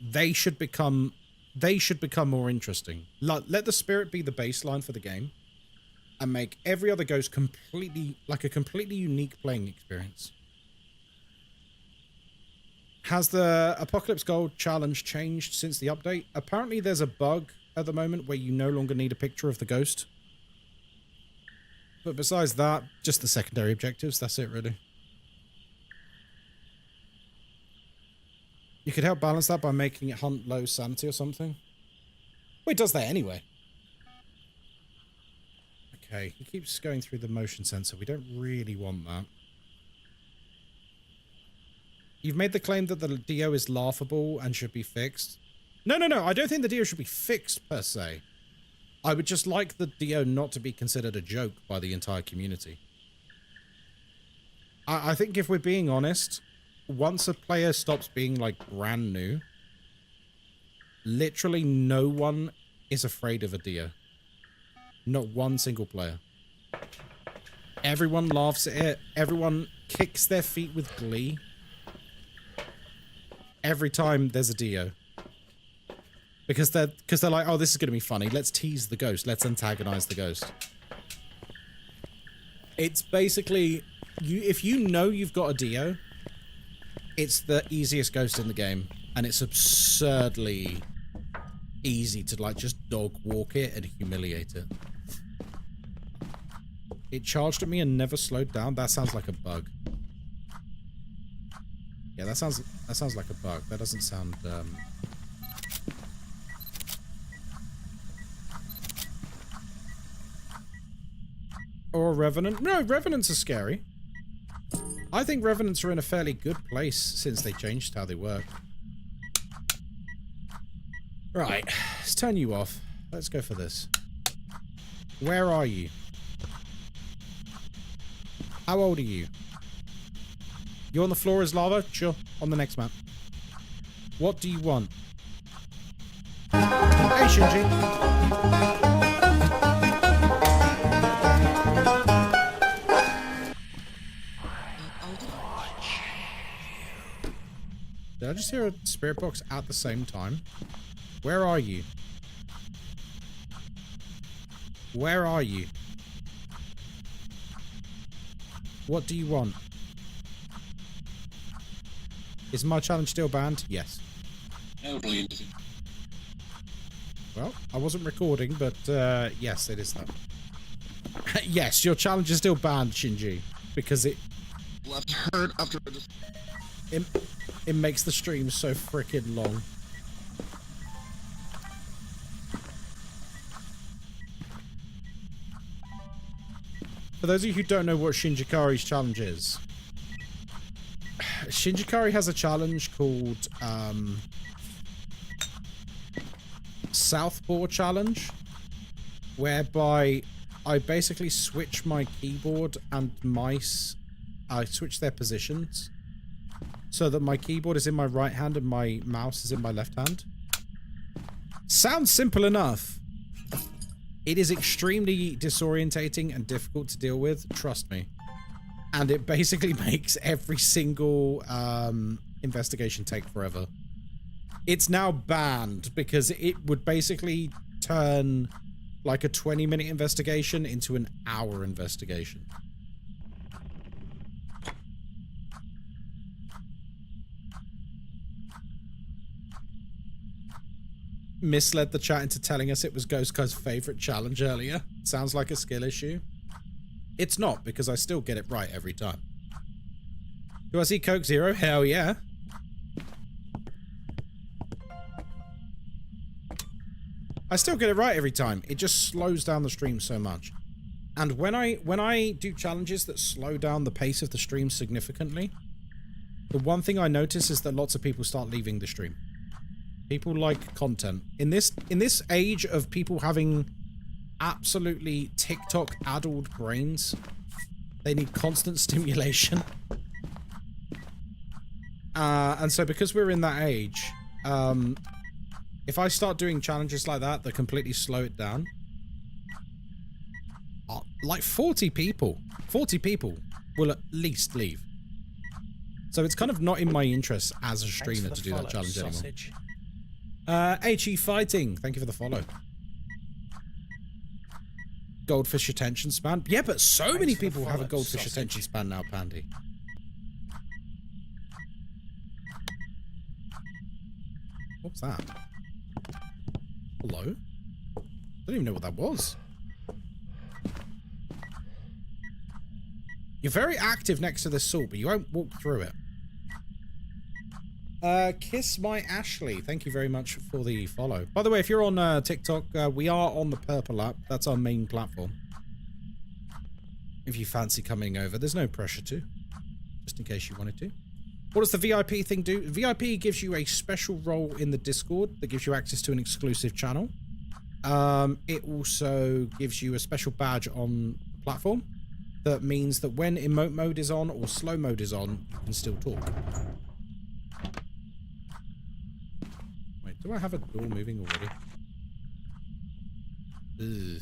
they should become more interesting. Let the spirit be the baseline for the game and make every other ghost completely unique playing experience. Has the Apocalypse Gold challenge changed since the update? Apparently there's a bug at the moment where you no longer need a picture of the ghost. But besides that, just the secondary objectives, that's it really. You could help balance that by making it hunt low sanity or something. Well, it does that anyway. Okay, he keeps going through the motion sensor. We don't really want that. You've made the claim that the Dio is laughable and should be fixed. No, I don't think the Dio should be fixed per se. I would just like the Dio not to be considered a joke by the entire community. I think if we're being honest, once a player stops being like brand new, literally no one is afraid of a Dio. Not one single player. Everyone laughs at it. Everyone kicks their feet with glee. Every time there's a Dio. Because they're like, oh, this is going to be funny. Let's tease the ghost. Let's antagonize the ghost. It's basically, if you know you've got a Dio, it's the easiest ghost in the game. And it's absurdly easy to like just dog walk it and humiliate it. It charged at me and never slowed down. That sounds like a bug. Yeah, that sounds like a bug. That doesn't sound Or a Revenant. No, Revenants are scary. I think Revenants are in a fairly good place since they changed how they work. Right, let's turn you off. Let's go for this. Where are you? How old are you? You on the floor as lava? Sure, on the next map. What do you want? Hey, Shinji. Did I just hear a spirit box at the same time? Where are you? Where are you? What do you want? Is my challenge still banned? Yes. Well, I wasn't recording, but yes, it is that. Yes, your challenge is still banned, Shinji, because it left hurt after I just... It makes the stream so freaking long. For those of you who don't know what Shinjikari's challenge is, Shinjikari has a challenge called Southpaw Challenge, whereby I basically switch my keyboard and mice. I switch their positions so that my keyboard is in my right hand and my mouse is in my left hand. Sounds simple enough. It is extremely disorientating and difficult to deal with, trust me. And it basically makes every single investigation take forever. It's now banned because it would basically turn like a 20-minute investigation into an hour investigation. Misled the chat into telling us it was Ghostkai's favorite challenge earlier. Sounds like a skill issue. It's not, because I still get it right every time. Do I see Coke Zero? Hell yeah. I still get it right every time. It just slows down the stream so much. And when I do challenges that slow down the pace of the stream significantly, the one thing I notice is that lots of people start leaving the stream. People like content. In this age of people having absolutely TikTok-addled brains, they need constant stimulation. And so because we're in that age, if I start doing challenges like that completely slow it down, like 40 people will at least leave. So it's kind of not in my interest as a streamer to do that challenge anymore. HE Fighting, thank you for the follow. Goldfish attention span. Yeah, but so many people have a goldfish attention span now, Pandy. What's that? Hello? I don't even know what that was. You're very active next to this salt, but you won't walk through it. Kiss My Ashley, thank you very much for the follow. By the way, if you're on TikTok, we are on the purple app. That's our main platform. If you fancy coming over, there's no pressure to, just in case you wanted to. What does the VIP thing do? VIP gives you a special role in the Discord that gives you access to an exclusive channel. It also gives you a special badge on the platform that means that when emote mode is on or slow mode is on, you can still talk. Wait, do I have a door moving already? Ugh.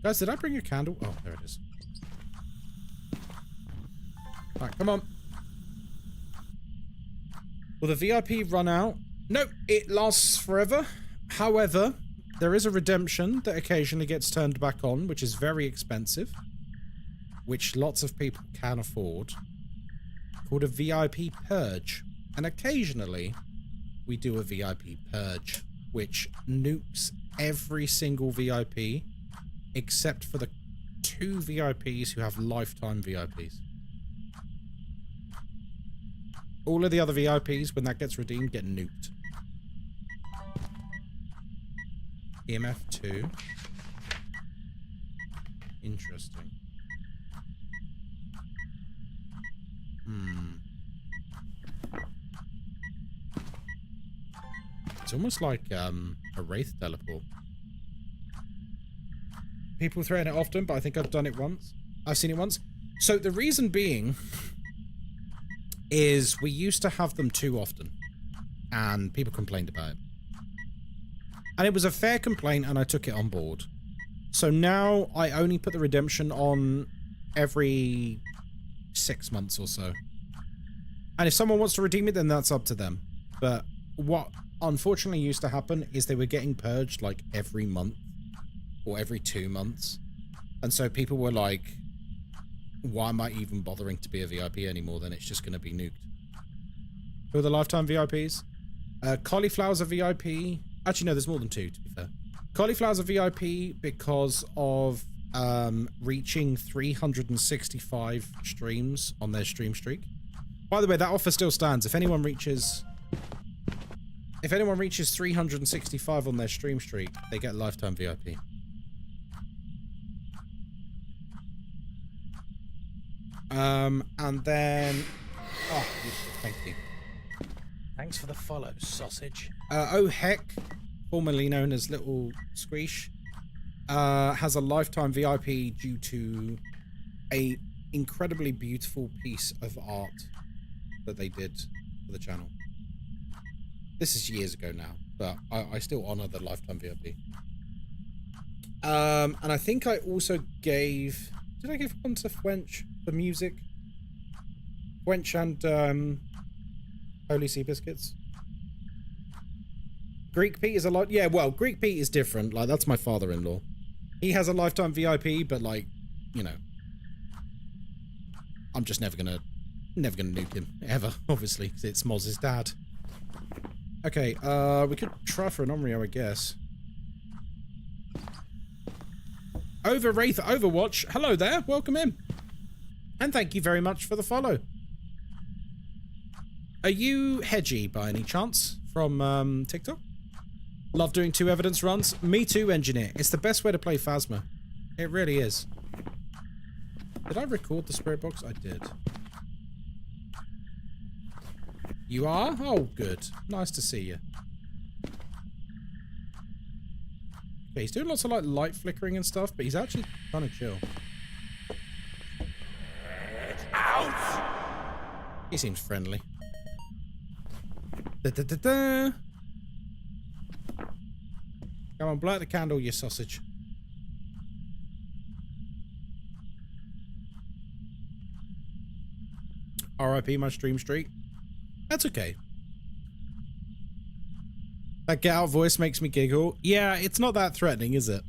Guys, did I bring a candle? Oh, there it is. Alright, come on. Will the VIP run out? Nope, it lasts forever. However, there is a redemption that occasionally gets turned back on, which is very expensive, which lots of people can afford, called a VIP Purge. And occasionally, we do a VIP Purge, which nukes every single VIP, except for the 2 VIPs who have lifetime VIPs. All of the other VIPs, when that gets redeemed, get nuked. EMF 2. Interesting. It's almost like a Wraith teleport. People throw it often, but I think I've done it once. I've seen it once. So the reason being is we used to have them too often, and people complained about it. And it was a fair complaint, and I took it on board. So now I only put the redemption on every 6 months or so. And if someone wants to redeem it, then that's up to them. But what unfortunately used to happen is they were getting purged like every month or every 2 months. And so people were like, why am I even bothering to be a VIP anymore? Then it's just going to be nuked. Who are the lifetime VIPs? Cauliflower's a VIP. Actually, no, there's more than 2, to be fair. Cauliflower's a VIP because of reaching 365 streams on their stream streak. By the way, that offer still stands. If anyone reaches If anyone reaches 365 on their stream streak, they get lifetime VIP. And then... Oh, beautiful. Thank you. Thanks for the follow, sausage. Oh Heck, formerly known as Little Screesh, has a lifetime VIP due to a incredibly beautiful piece of art that they did for the channel. This is years ago now, but I still honor the lifetime VIP. And I think I also gave... Did I give one to Fwench for music? Fwench and Holy Sea Biscuits? Greek Pete is a lot... Yeah, well, Greek Pete is different. Like, that's my father-in-law. He has a lifetime VIP, but, like, you know... I'm just never gonna nuke him. Ever, obviously, because it's Moz's dad. Okay, we could try for an Omrio, I guess. Over Wraith Overwatch. Hello there. Welcome in. And thank you very much for the follow. Are you Hedgie by any chance from TikTok? Love doing 2 evidence runs. Me too, engineer. It's the best way to play Phasma. It really is. Did I record the spirit box? I did. You are? Oh, good. Nice to see you. Okay, he's doing lots of like light flickering and stuff, but he's actually kind of chill. He seems friendly. Da-da-da-da. Come on, blow out the candle, you sausage. RIP my stream streak. That's okay. That get out voice makes me giggle. Yeah, it's not that threatening, is it?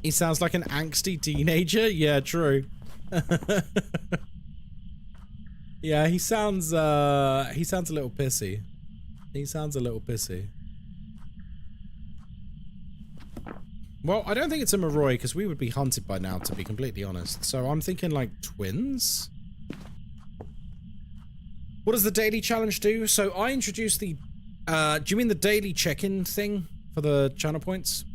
He sounds like an angsty teenager. Yeah, true. Yeah, he sounds a little pissy. He sounds a little pissy. Well, I don't think it's a Moroi because we would be hunted by now, to be completely honest. So I'm thinking like twins. What does the daily challenge do? So I introduced the... do you mean the daily check-in thing for the channel points?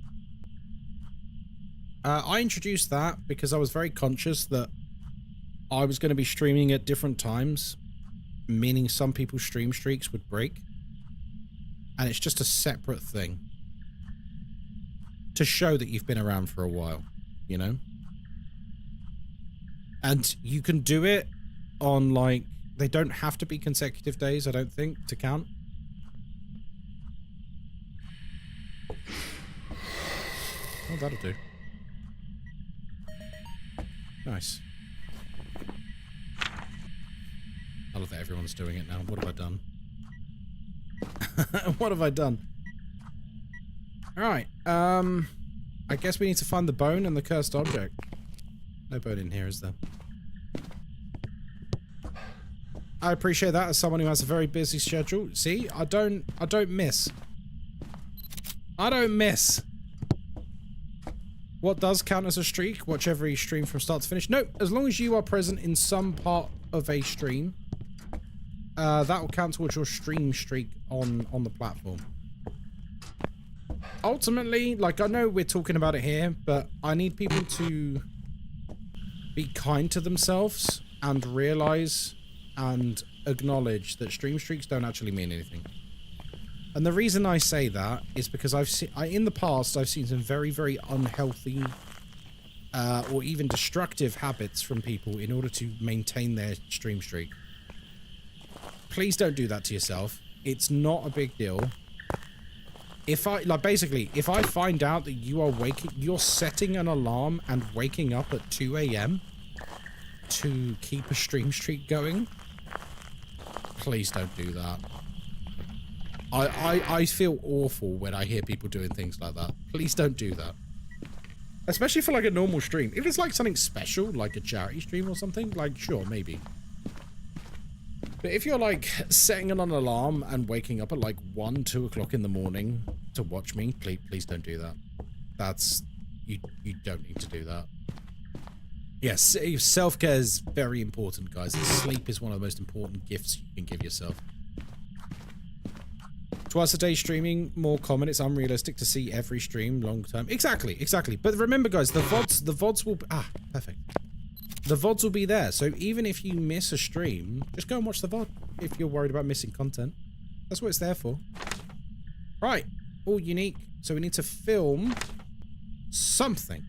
I introduced that because I was very conscious that I was going to be streaming at different times, meaning some people's stream streaks would break. And it's just a separate thing to show that you've been around for a while, you know? And you can do it on, like, they don't have to be consecutive days, I don't think, to count. Oh, that'll do. Nice. I love that everyone's doing it now. What have I done? What have I done? Alright, I guess we need to find the bone and the cursed object. No bone in here, is there? I appreciate that as someone who has a very busy schedule. See, I don't miss. I don't miss. What does count as a streak? Watch every stream from start to finish. No, as long as you are present in some part of a stream, that will count towards your stream streak on the platform. Ultimately, like, I know we're talking about it here, but I need people to be kind to themselves and realize and acknowledge that stream streaks don't actually mean anything. And the reason I say that is because in the past I've seen some very, very unhealthy or even destructive habits from people in order to maintain their stream streak. Please don't do that to yourself. It's not a big deal. If I find out that you're setting an alarm and waking up at 2 AM to keep a stream streak going, please don't do that. I feel awful when I hear people doing things like that. Please don't do that. Especially for like a normal stream. If it's like something special, like a charity stream or something, like sure, maybe. But if you're like setting an alarm and waking up at like 1, 2 o'clock in the morning to watch me, please don't do that. You don't need to do that. Yes, self-care is very important, guys. Sleep is one of the most important gifts you can give yourself. Twice a day streaming, more common. It's unrealistic to see every stream long term. Exactly, exactly. But remember, guys, the VODs will... perfect. The VODs will be there. So even if you miss a stream, just go and watch the VOD if you're worried about missing content. That's what it's there for. Right. All unique. So we need to film something.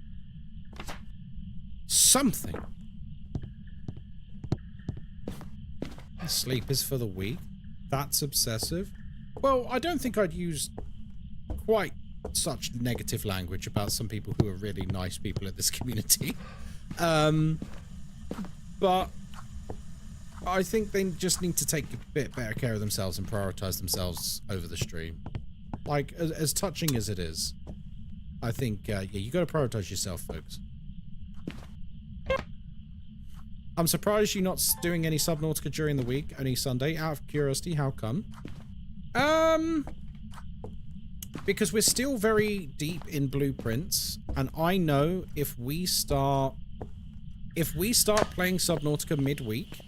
Something. Sleep is for the weak. That's obsessive. Well, I don't think I'd use quite such negative language about some people who are really nice people at this community. But I think they just need to take a bit better care of themselves and prioritize themselves over the stream. Like, as touching as it is, I think, yeah, you got to prioritize yourself, folks. I'm surprised you're not doing any Subnautica during the week, only Sunday. Out of curiosity, how come? Because we're still very deep in blueprints, and I know if we start playing Subnautica midweek,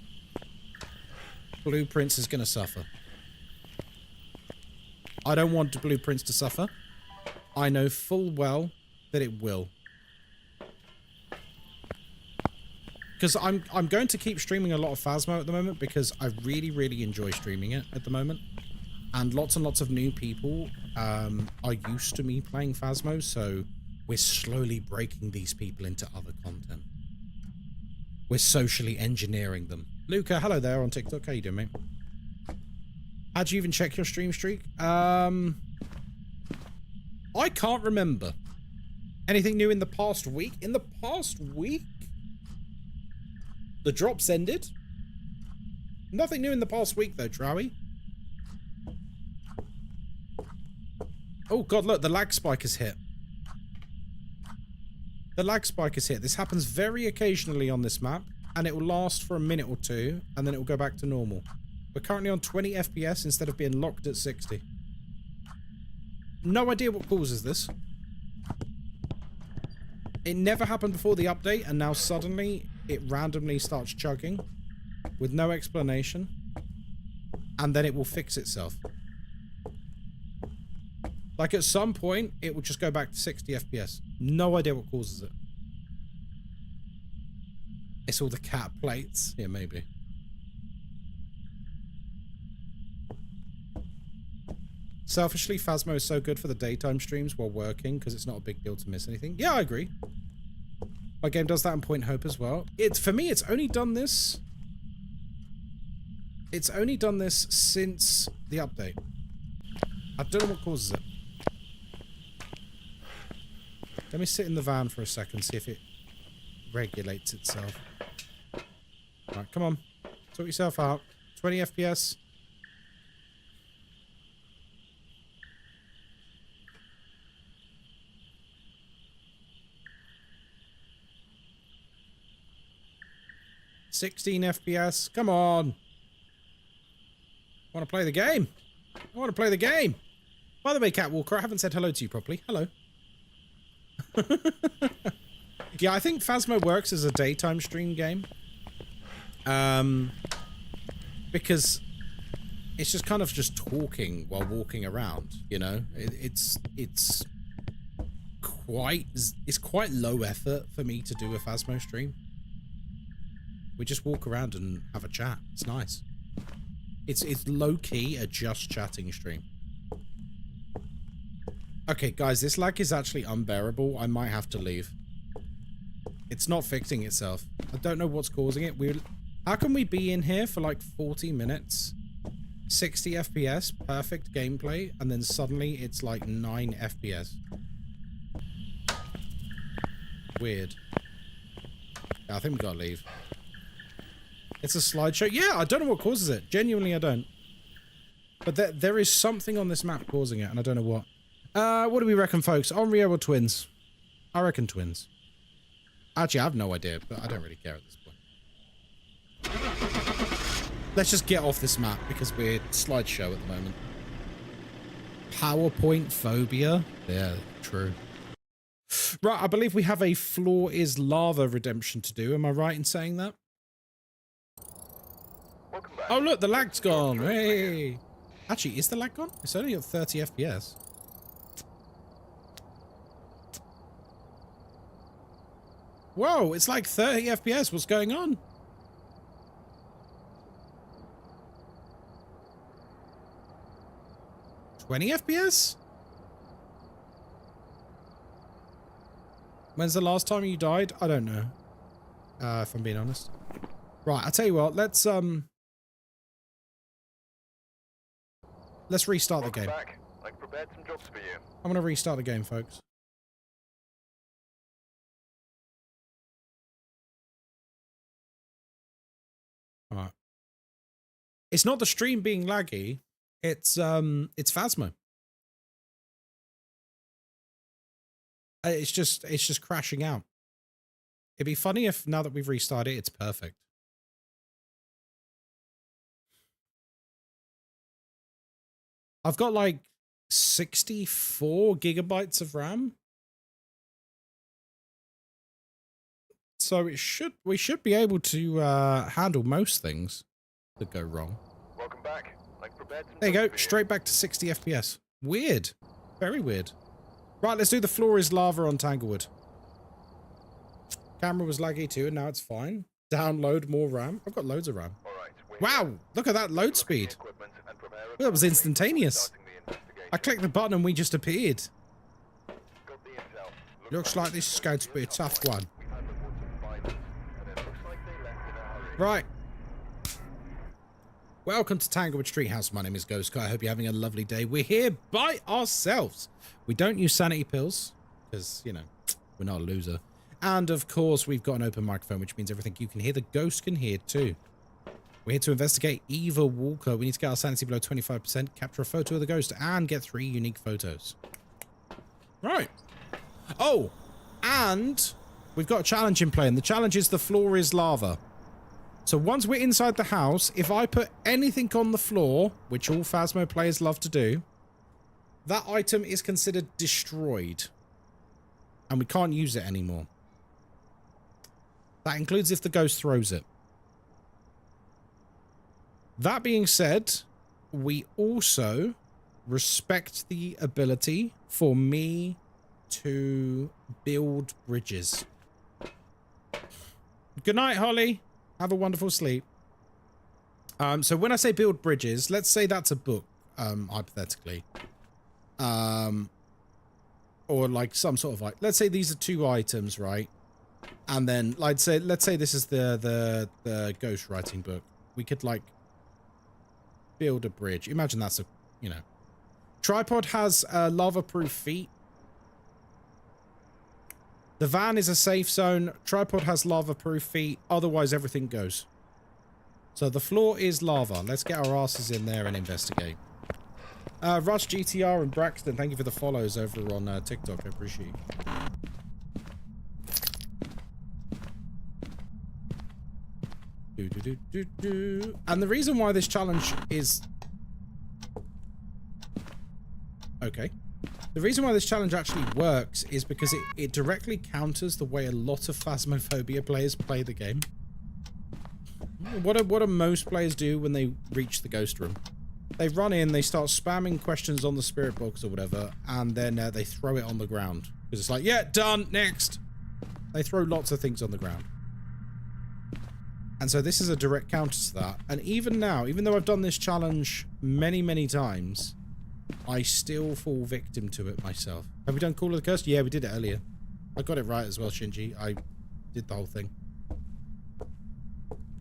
blueprints is going to suffer. I don't want blueprints to suffer. I know full well that it will. Because I'm going to keep streaming a lot of Phasmo at the moment because I really, really enjoy streaming it at the moment. And lots of new people are used to me playing Phasmo, so we're slowly breaking these people into other content. We're socially engineering them. Luca, hello there on TikTok. How you doing, mate? How'd you even check your stream streak? I can't remember. Anything new in the past week? In the past week? The drops ended? Nothing new in the past week, though, Trowie. Oh, God, look, the lag spike has hit. The lag spike has hit. This happens very occasionally on this map, and it will last for a minute or two, and then it will go back to normal. We're currently on 20 FPS instead of being locked at 60. No idea what causes this. It never happened before the update, and now suddenly it randomly starts chugging with no explanation, and then it will fix itself. Like at some point, it will just go back to 60 FPS. No idea what causes it. It's all the cat plates. Yeah, maybe. Selfishly, Phasmo is so good for the daytime streams while working because it's not a big deal to miss anything. Yeah, I agree. My game does that in Point Hope as well. For me, it's only done this. It's only done this since the update. I don't know what causes it. Let me sit in the van for a second, see if it regulates itself. Alright, come on. Sort yourself out. 20 FPS. FPS. Come on. I want to play the game. I want to play the game. By the way, Catwalker, I haven't said hello to you properly. Hello. Yeah, I think Phasmo works as a daytime stream game. Because it's just kind of just talking while walking around, you know? It's quite low effort for me to do a Phasmo stream. We just walk around and have a chat. It's nice. It's low-key a just chatting stream. Okay, guys, this lag is actually unbearable. I might have to leave. It's not fixing itself. I don't know what's causing it. How can we be in here for like 40 minutes? 60 FPS, perfect gameplay, and then suddenly it's like 9 FPS. Weird. Yeah, I think we gotta leave. It's a slideshow. Yeah, I don't know what causes it. Genuinely, I don't. But there is something on this map causing it, and I don't know what. What do we reckon, folks? Onryo or twins? I reckon twins. Actually, I have no idea, but I don't really care at this point. Let's just get off this map, because we're slideshow at the moment. PowerPoint phobia? Yeah, true. Right, I believe we have a floor is lava redemption to do. Am I right in saying that? Oh, look, the lag's gone. Hey. Actually, is the lag gone? It's only at 30 FPS. Whoa, it's like 30 FPS. What's going on? $20 FPS? When's the last time you died? I don't know. If I'm being honest. Right, I'll tell you what, let's restart the game. I've prepared some jobs for you. I'm gonna restart the game, folks. Alright. It's not the stream being laggy, it's Phasmo. It's just crashing out. It'd be funny if now that we've restarted it, it's perfect. I've got like 64 gigabytes of RAM. So we should be able to handle most things that go wrong. Welcome back. I've prepared some There you jobs go, for straight back to 60 FPS. Weird. Very weird. Right, let's do the floor is lava on Tanglewood. Camera was laggy too, and now it's fine. Download more RAM. I've got loads of RAM. Wow, look at that load speed. That was instantaneous. I clicked the button and we just appeared. Looks like this is going to be a tough one. Right. Welcome to Tanglewood Street House. My name is Ghostkai. I hope you're having a lovely day. We're here by ourselves. We don't use sanity pills because, you know, we're not a loser. And of course, we've got an open microphone, which means everything you can hear, the ghost can hear too. We're here to investigate Eva Walker. We need to get our sanity below 25%, capture a photo of the ghost, and get 3 unique photos. Right. Oh, and we've got a challenge in play, and the challenge is the floor is lava. So once we're inside the house, if I put anything on the floor, which all Phasmo players love to do, that item is considered destroyed. And we can't use it anymore. That includes if the ghost throws it. That being said, we also respect the ability for me to build bridges. Good night, Holly. Have a wonderful sleep. So when I say build bridges, let's say that's a book, hypothetically. Or like some sort of like, let's say these are 2 items, right? And then let's say this is the ghost writing book. We could like build a bridge. Imagine that's a, you know, tripod has lava-proof feet. The van is a safe zone. Tripod has lava-proof feet. Otherwise, everything goes. So the floor is lava. Let's get our asses in there and investigate. Rush, GTR, and Braxton, thank you for the follows over on TikTok. I appreciate you. And the reason why this challenge is... Okay. The reason why this challenge actually works is because it directly counters the way a lot of Phasmophobia players play the game. What do most players do when they reach the ghost room? They run in, they start spamming questions on the spirit box or whatever, and then they throw it on the ground. Because it's like, yeah, done, next. They throw lots of things on the ground. And so this is a direct counter to that. And even now, even though I've done this challenge many, many times, I still fall victim to it myself. Have we done Call of the Curse? Yeah, we did it earlier. I got it right as well, Shinji. I did the whole thing.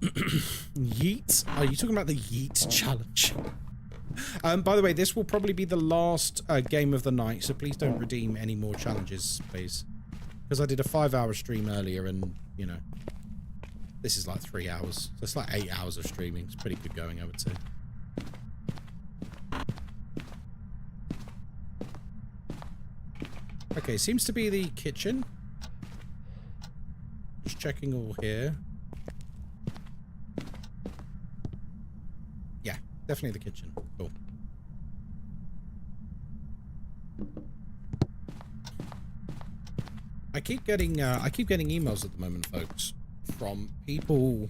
Yeet? Are you talking about the Yeet challenge? By the way, this will probably be the last game of the night, so please don't redeem any more challenges, please. Because I did a 5-hour stream earlier and, you know, this is like 3 hours. So it's like 8 hours of streaming. It's pretty good going, I would say. Okay, seems to be the kitchen. Just checking all here. Yeah, definitely the kitchen. Cool. I keep getting emails at the moment, folks, from people.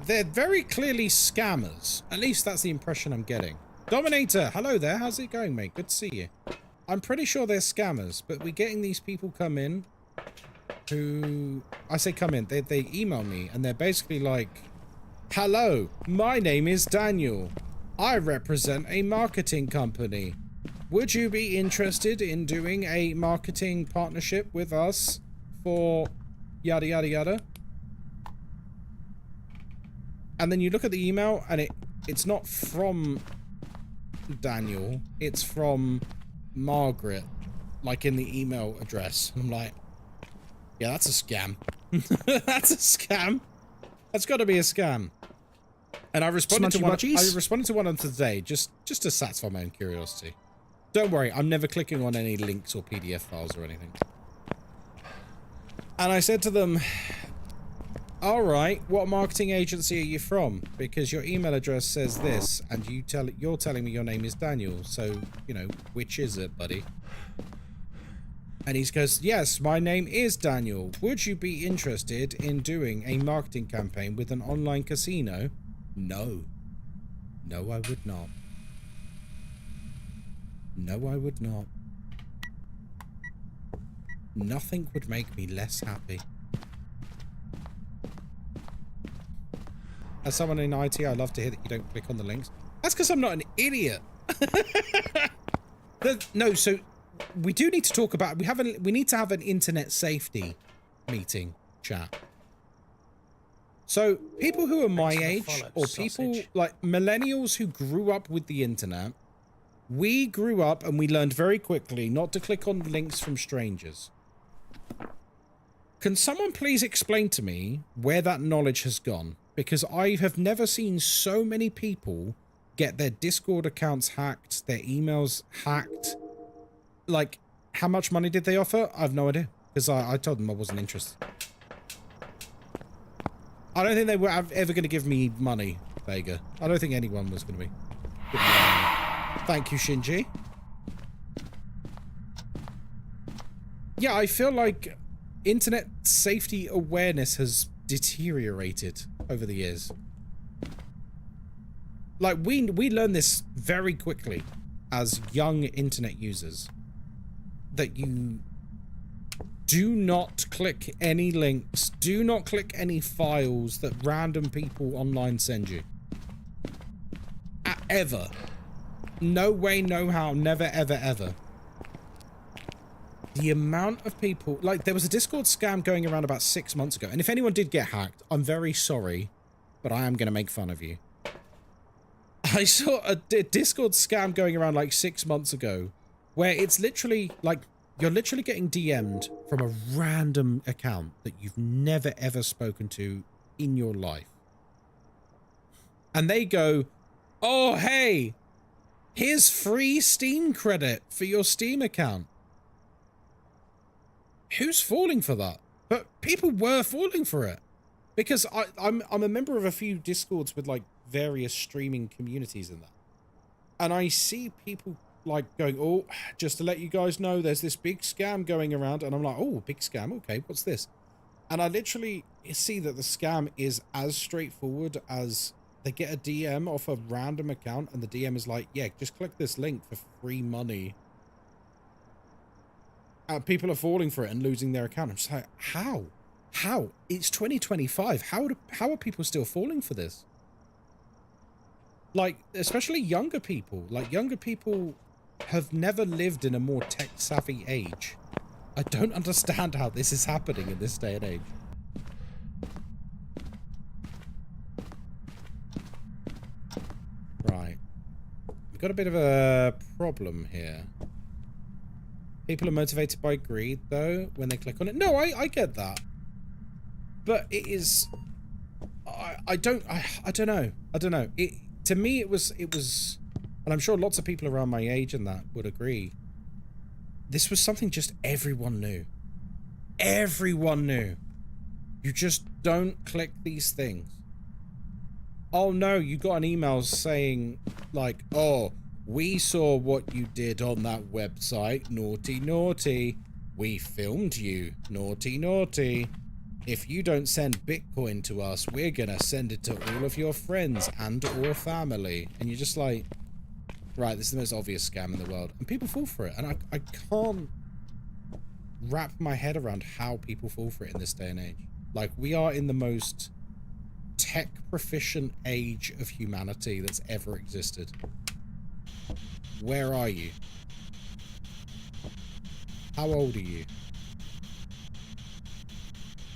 They're very clearly scammers. At least that's the impression I'm getting. Dominator, hello there. How's it going, mate? Good to see you. I'm pretty sure they're scammers, but we're getting these people come in who, I say come in, they email me and they're basically like, hello, my name is Daniel. I represent a marketing company. Would you be interested in doing a marketing partnership with us for yada yada yada? And then you look at the email and it's not from Daniel, it's from Margaret, like in the email address. And I'm like, yeah, that's a scam. That's a scam. That's got to be a scam. And I responded to one. I responded to one on today, just to satisfy my own curiosity. Don't worry, I'm never clicking on any links or PDF files or anything. And I said to them, all right, what marketing agency are you from? Because your email address says this, and you're telling me your name is Daniel. So, you know, which is it, buddy? And he goes, yes, my name is Daniel. Would you be interested in doing a marketing campaign with an online casino? No. No, I would not. No, I would not. Nothing would make me less happy. As someone in IT, I love to hear that you don't click on the links. That's because I'm not an idiot. No, so we do need to talk about, we need to have an internet safety meeting chat. So people who are my age, or people like millennials who grew up with the internet, we grew up and we learned very quickly not to click on links from strangers. Can someone please explain to me where that knowledge has gone? Because I have never seen so many people get their Discord accounts hacked, their emails hacked. Like, how much money did they offer? I have no idea. Because I told them I wasn't interested. I don't think they were ever going to give me money, Vega. I don't think anyone was going to be. Thank you, Shinji. Yeah, I feel like internet safety awareness has deteriorated over the years. Like, we learn this very quickly as young internet users. That you do not click any links, do not click any files that random people online send you. Ever. No way, no how, never, ever, ever. The amount of people, like, there was a Discord scam going around about 6 months ago, and if anyone did get hacked, I'm very sorry, but I am going to make fun of you. I saw a Discord scam going around like 6 months ago, where it's literally, like, you're literally getting DM'd from a random account that you've never ever spoken to in your life. And they go, oh, hey, here's free Steam credit for your Steam account. Who's falling for that? But people were falling for it. Because I'm a member of a few Discords with, like, various streaming communities in that. And I see people, like, going, oh, just to let you guys know, there's this big scam going around. And I'm like, oh, big scam? Okay, what's this? And I literally see that the scam is as straightforward as they get a DM off a random account. And the DM is like, yeah, just click this link for free money. People are falling for it and losing their account. I'm just like, how? How? It's 2025. How are people still falling for this? Like, especially younger people. Like, younger people have never lived in a more tech-savvy age. I don't understand how this is happening in this day and age. Right. We've got a bit of a problem here. People are motivated by greed, though, when they click on it. No, I get that. But it is... I don't know. I don't know. To me, it was... And I'm sure lots of people around my age and that would agree. This was something just everyone knew. Everyone knew. You just don't click these things. Oh, no, you got an email saying, like, oh... we saw what you did on that website. Naughty, naughty. We filmed you. Naughty, naughty. If you don't send Bitcoin to us, we're gonna send it to all of your friends and or family. And you're just like, right, this is the most obvious scam in the world. And people fall for it. And I can't wrap my head around how people fall for it in this day and age. Like, we are in the most tech proficient age of humanity that's ever existed. Where are you? How old are you?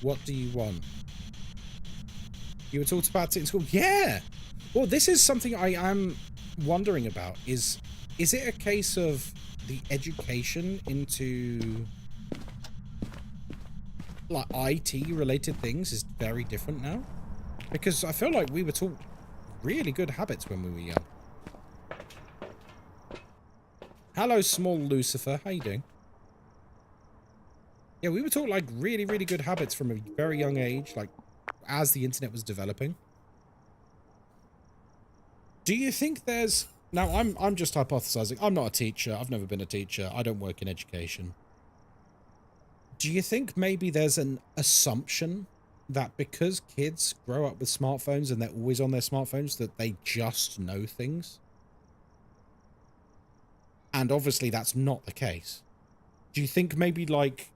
What do you want? You were taught about it in school? Yeah! Well, this is something I am wondering about. Is it a case of the education into like IT related things is very different now? Because I feel like we were taught really good habits when we were young. Hello, small Lucifer. How you doing? Yeah, we were taught like really, really good habits from a very young age, like as the internet was developing. Do you think there's... Now, I'm just hypothesizing. I'm not a teacher. I've never been a teacher. I don't work in education. Do you think maybe there's an assumption that because kids grow up with smartphones and they're always on their smartphones, that they just know things? And obviously that's not the case. Do you think maybe like,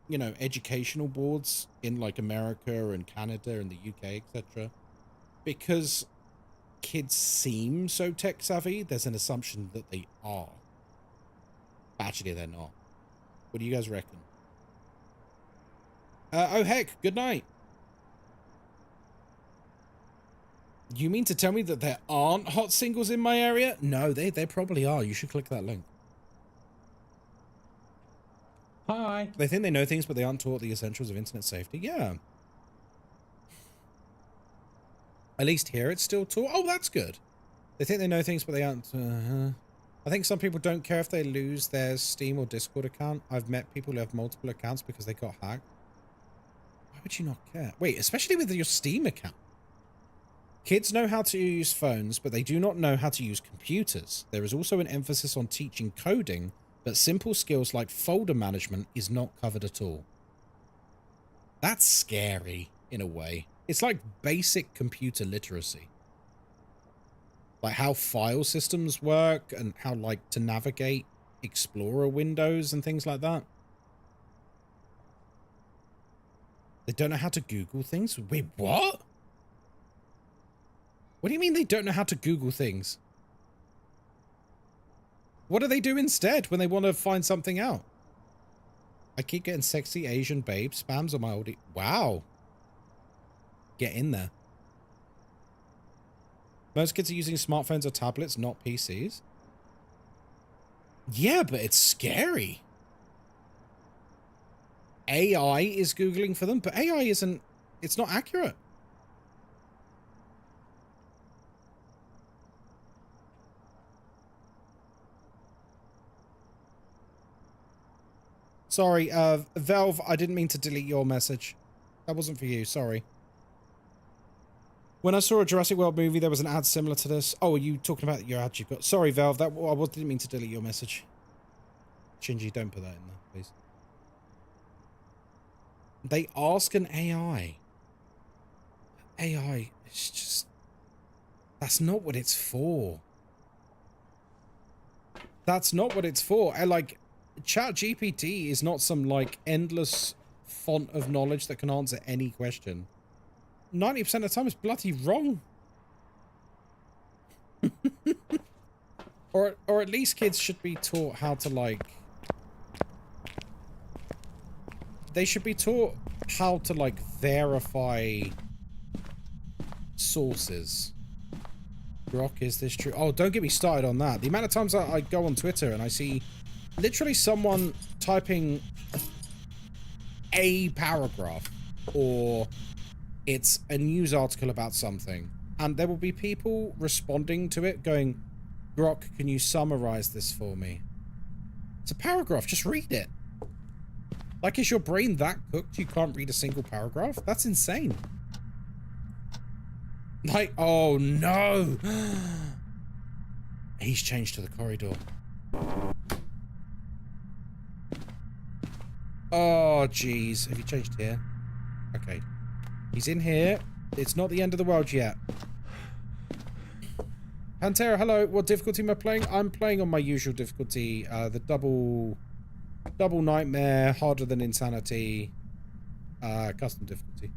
you know, educational boards in like America and Canada and the UK, etc., because kids seem so tech savvy, there's an assumption that they are. Actually, they're not. What do you guys reckon? Oh heck, good night. You mean to tell me that there aren't hot singles in my area? No, there probably are. You should click that link. Hi. They think they know things, but they aren't taught the essentials of internet safety. Yeah. At least here it's still taught. Oh, that's good. They think they know things, but they aren't. I think some people don't care if they lose their Steam or Discord account. I've met people who have multiple accounts because they got hacked. Why would you not care? Wait, especially with your Steam account. Kids know how to use phones, but they do not know how to use computers. There is also an emphasis on teaching coding, but simple skills like folder management is not covered at all. That's scary, in a way. It's like basic computer literacy. Like how file systems work and how, like, to navigate Explorer windows and things like that. They don't know how to Google things? Wait, what? What do you mean they don't know how to Google things? What do they do instead when they want to find something out? I keep getting sexy Asian babe spams on my oldie. Wow. Get in there. Most kids are using smartphones or tablets, not PCs. Yeah, but it's scary. AI is Googling for them, but AI isn't... It's not accurate. Sorry, Valve, I didn't mean to delete your message. That wasn't for you, sorry. When I saw a Jurassic World movie, there was an ad similar to this. Oh, are you talking about your ad you've got? Sorry, Valve, I didn't mean to delete your message. Shinji, don't put that in there, please. They ask an AI. AI, it's just... That's not what it's for. That's not what it's for. Like... ChatGPT is not some, like, endless font of knowledge that can answer any question. 90% of the time, it's bloody wrong. or at least kids should be taught how to, like... They should be taught how to, like, verify sources. Grok, is this true? Oh, don't get me started on that. The amount of times I go on Twitter and I see... literally someone typing a paragraph, or it's a news article about something, and there will be people responding to it going, Grok, can you summarize this for me? It's a paragraph, just read it. Like, is your brain that cooked you can't read a single paragraph? That's insane. Like, oh no. He's changed to the corridor. Oh, jeez. Have you changed here? Okay. He's in here. It's not the end of the world yet. Pantera, hello. What difficulty am I playing? I'm playing on my usual difficulty. The double nightmare, harder than insanity, custom difficulty.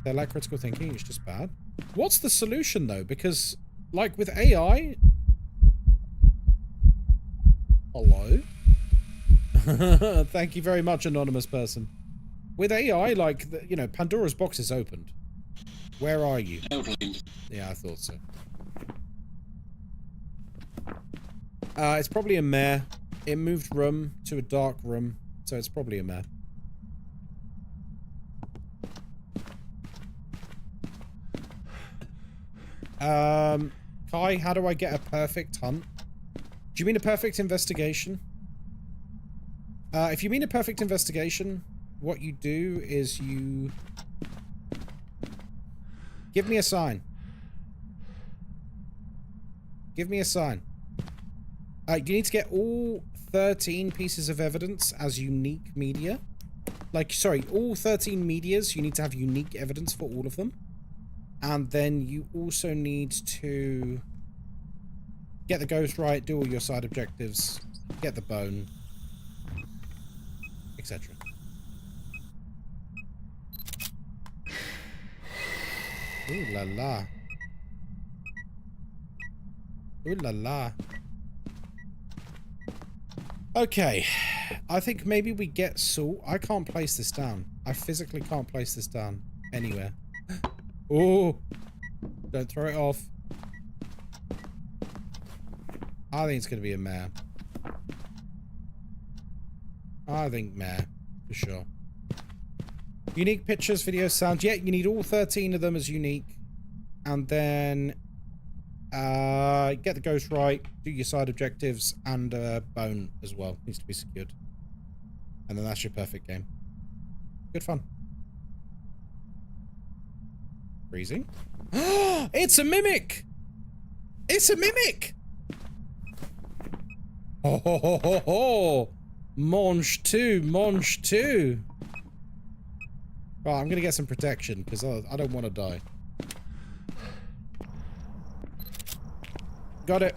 They're like critical thinking. It's just bad. What's the solution, though? Because, like, with AI... Hello? Thank you very much, anonymous person. With AI, like, you know, Pandora's box is opened. Where are you? Yeah, I thought so. It's probably a mare. It moved room to a dark room, so it's probably a mare. Kai, how do I get a perfect hunt? Do you mean a perfect investigation? If you mean a perfect investigation, what you do is you... Give me a sign. Give me a sign. You need to get all 13 pieces of evidence as unique media. Like, sorry, all 13 medias, you need to have unique evidence for all of them. And then you also need to get the ghost right, do all your side objectives, get the bone, etc. Ooh la la. Ooh la la. Okay. I think maybe we get salt. I can't place this down. I physically can't place this down anywhere. Oh! Don't throw it off. I think it's going to be a mare. I think mare. For sure. Unique pictures, videos, sound. Yeah, you need all 13 of them as unique. And then... get the ghost right. Do your side objectives. And bone as well. Needs to be secured. And then that's your perfect game. Good fun. Freezing. It's a mimic! It's a mimic! Oh, ho, ho, ho, ho. Mange 2, Mange 2. Right, I'm gonna get some protection because I don't want to die. Got it.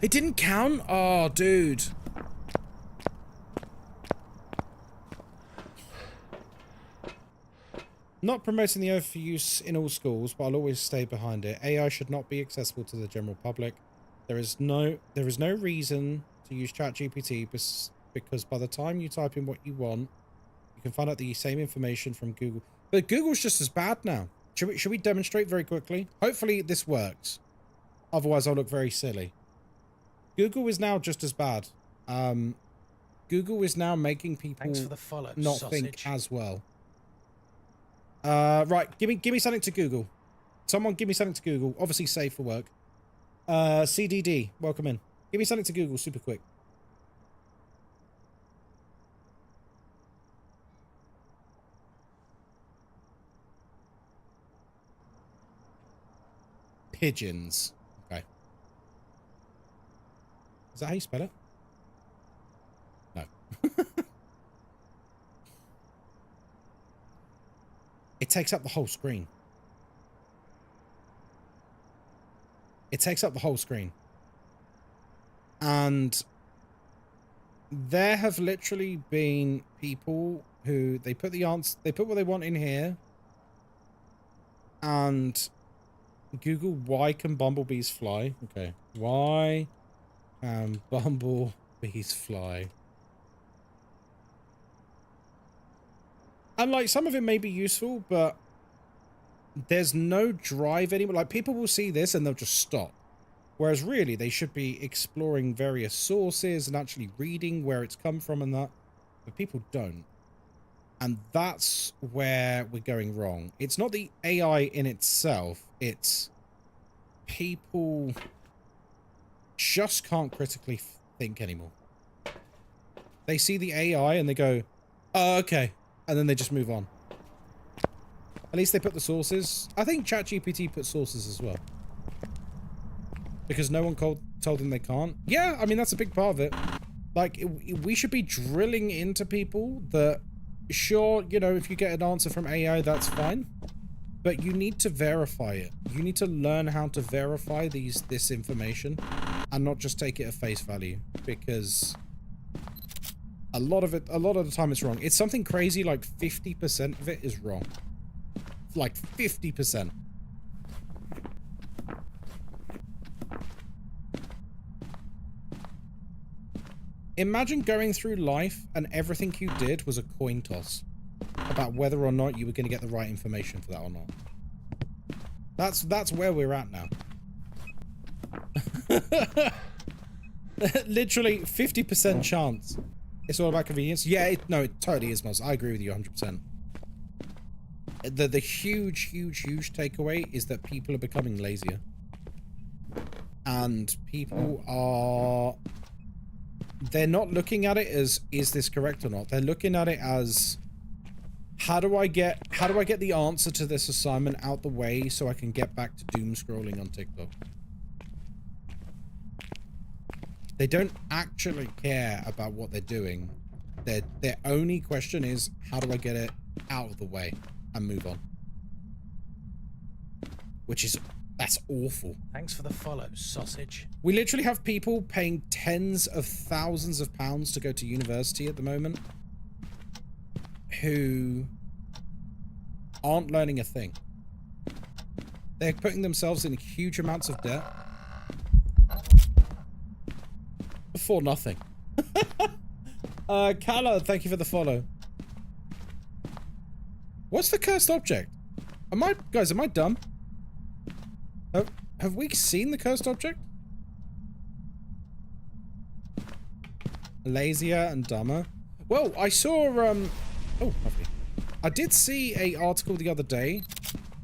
It didn't count? Oh, dude. Not promoting the oath for use in all schools, but I'll always stay behind it. AI should not be accessible to the general public. There is no reason to use ChatGPT because by the time you type in what you want, you can find out the same information from Google. But Google's just as bad now. Should we demonstrate very quickly? Hopefully this works. Otherwise I'll look very silly. Google is now just as bad. Google is now making people Thanks for the follow, not sausage. think as well. Right, give me something to Google. Someone give me something to Google. Obviously safe for work. CDD, welcome in. Give me something to Google super quick. Pigeons. Okay. Is that how you spell it? No. It takes up the whole screen. It takes up the whole screen. And there have literally been people who they put the answer, they put what they want in here, and Google why can bumblebees fly? Okay. Why can bumblebees fly? And like some of it may be useful, but there's no drive anymore. Like people will see this and they'll just stop. Whereas really they should be exploring various sources and actually reading where it's come from and that. But people don't. And that's where we're going wrong. It's not the AI in itself. It's people just can't critically think anymore. They see the AI and they go, oh, okay. And then they just move on. At least they put the sources. I think ChatGPT put sources as well. Because no one told them they can't. Yeah, I mean, that's a big part of it. Like, we should be drilling into people that, sure, you know, if you get an answer from AI, that's fine. But you need to verify it. You need to learn how to verify this information and not just take it at face value, because a lot of the time it's wrong. It's something crazy like 50% of it is wrong. Like 50%. Imagine going through life and everything you did was a coin toss about whether or not you were going to get the right information for that or not. That's where we're at now. Literally 50% chance. It's all about convenience. Yeah, no, it totally is, Moz. I agree with you 100%. The huge takeaway is that people are becoming lazier. And people are... They're not looking at it as, is this correct or not? They're looking at it as, how do I get the answer to this assignment out the way so I can get back to doom scrolling on TikTok? They don't actually care about what they're doing. Their only question is, how do I get it out of the way and move on? Which is, that's awful. Thanks for the follow, sausage. We literally have people paying tens of thousands of pounds to go to university at the moment who aren't learning a thing. They're putting themselves in huge amounts of debt for nothing. Kala, thank you for the follow. What's the cursed object? Am I dumb? Have we seen the cursed object? Lazier and dumber. Well, I saw, oh, lovely. I did see an article the other day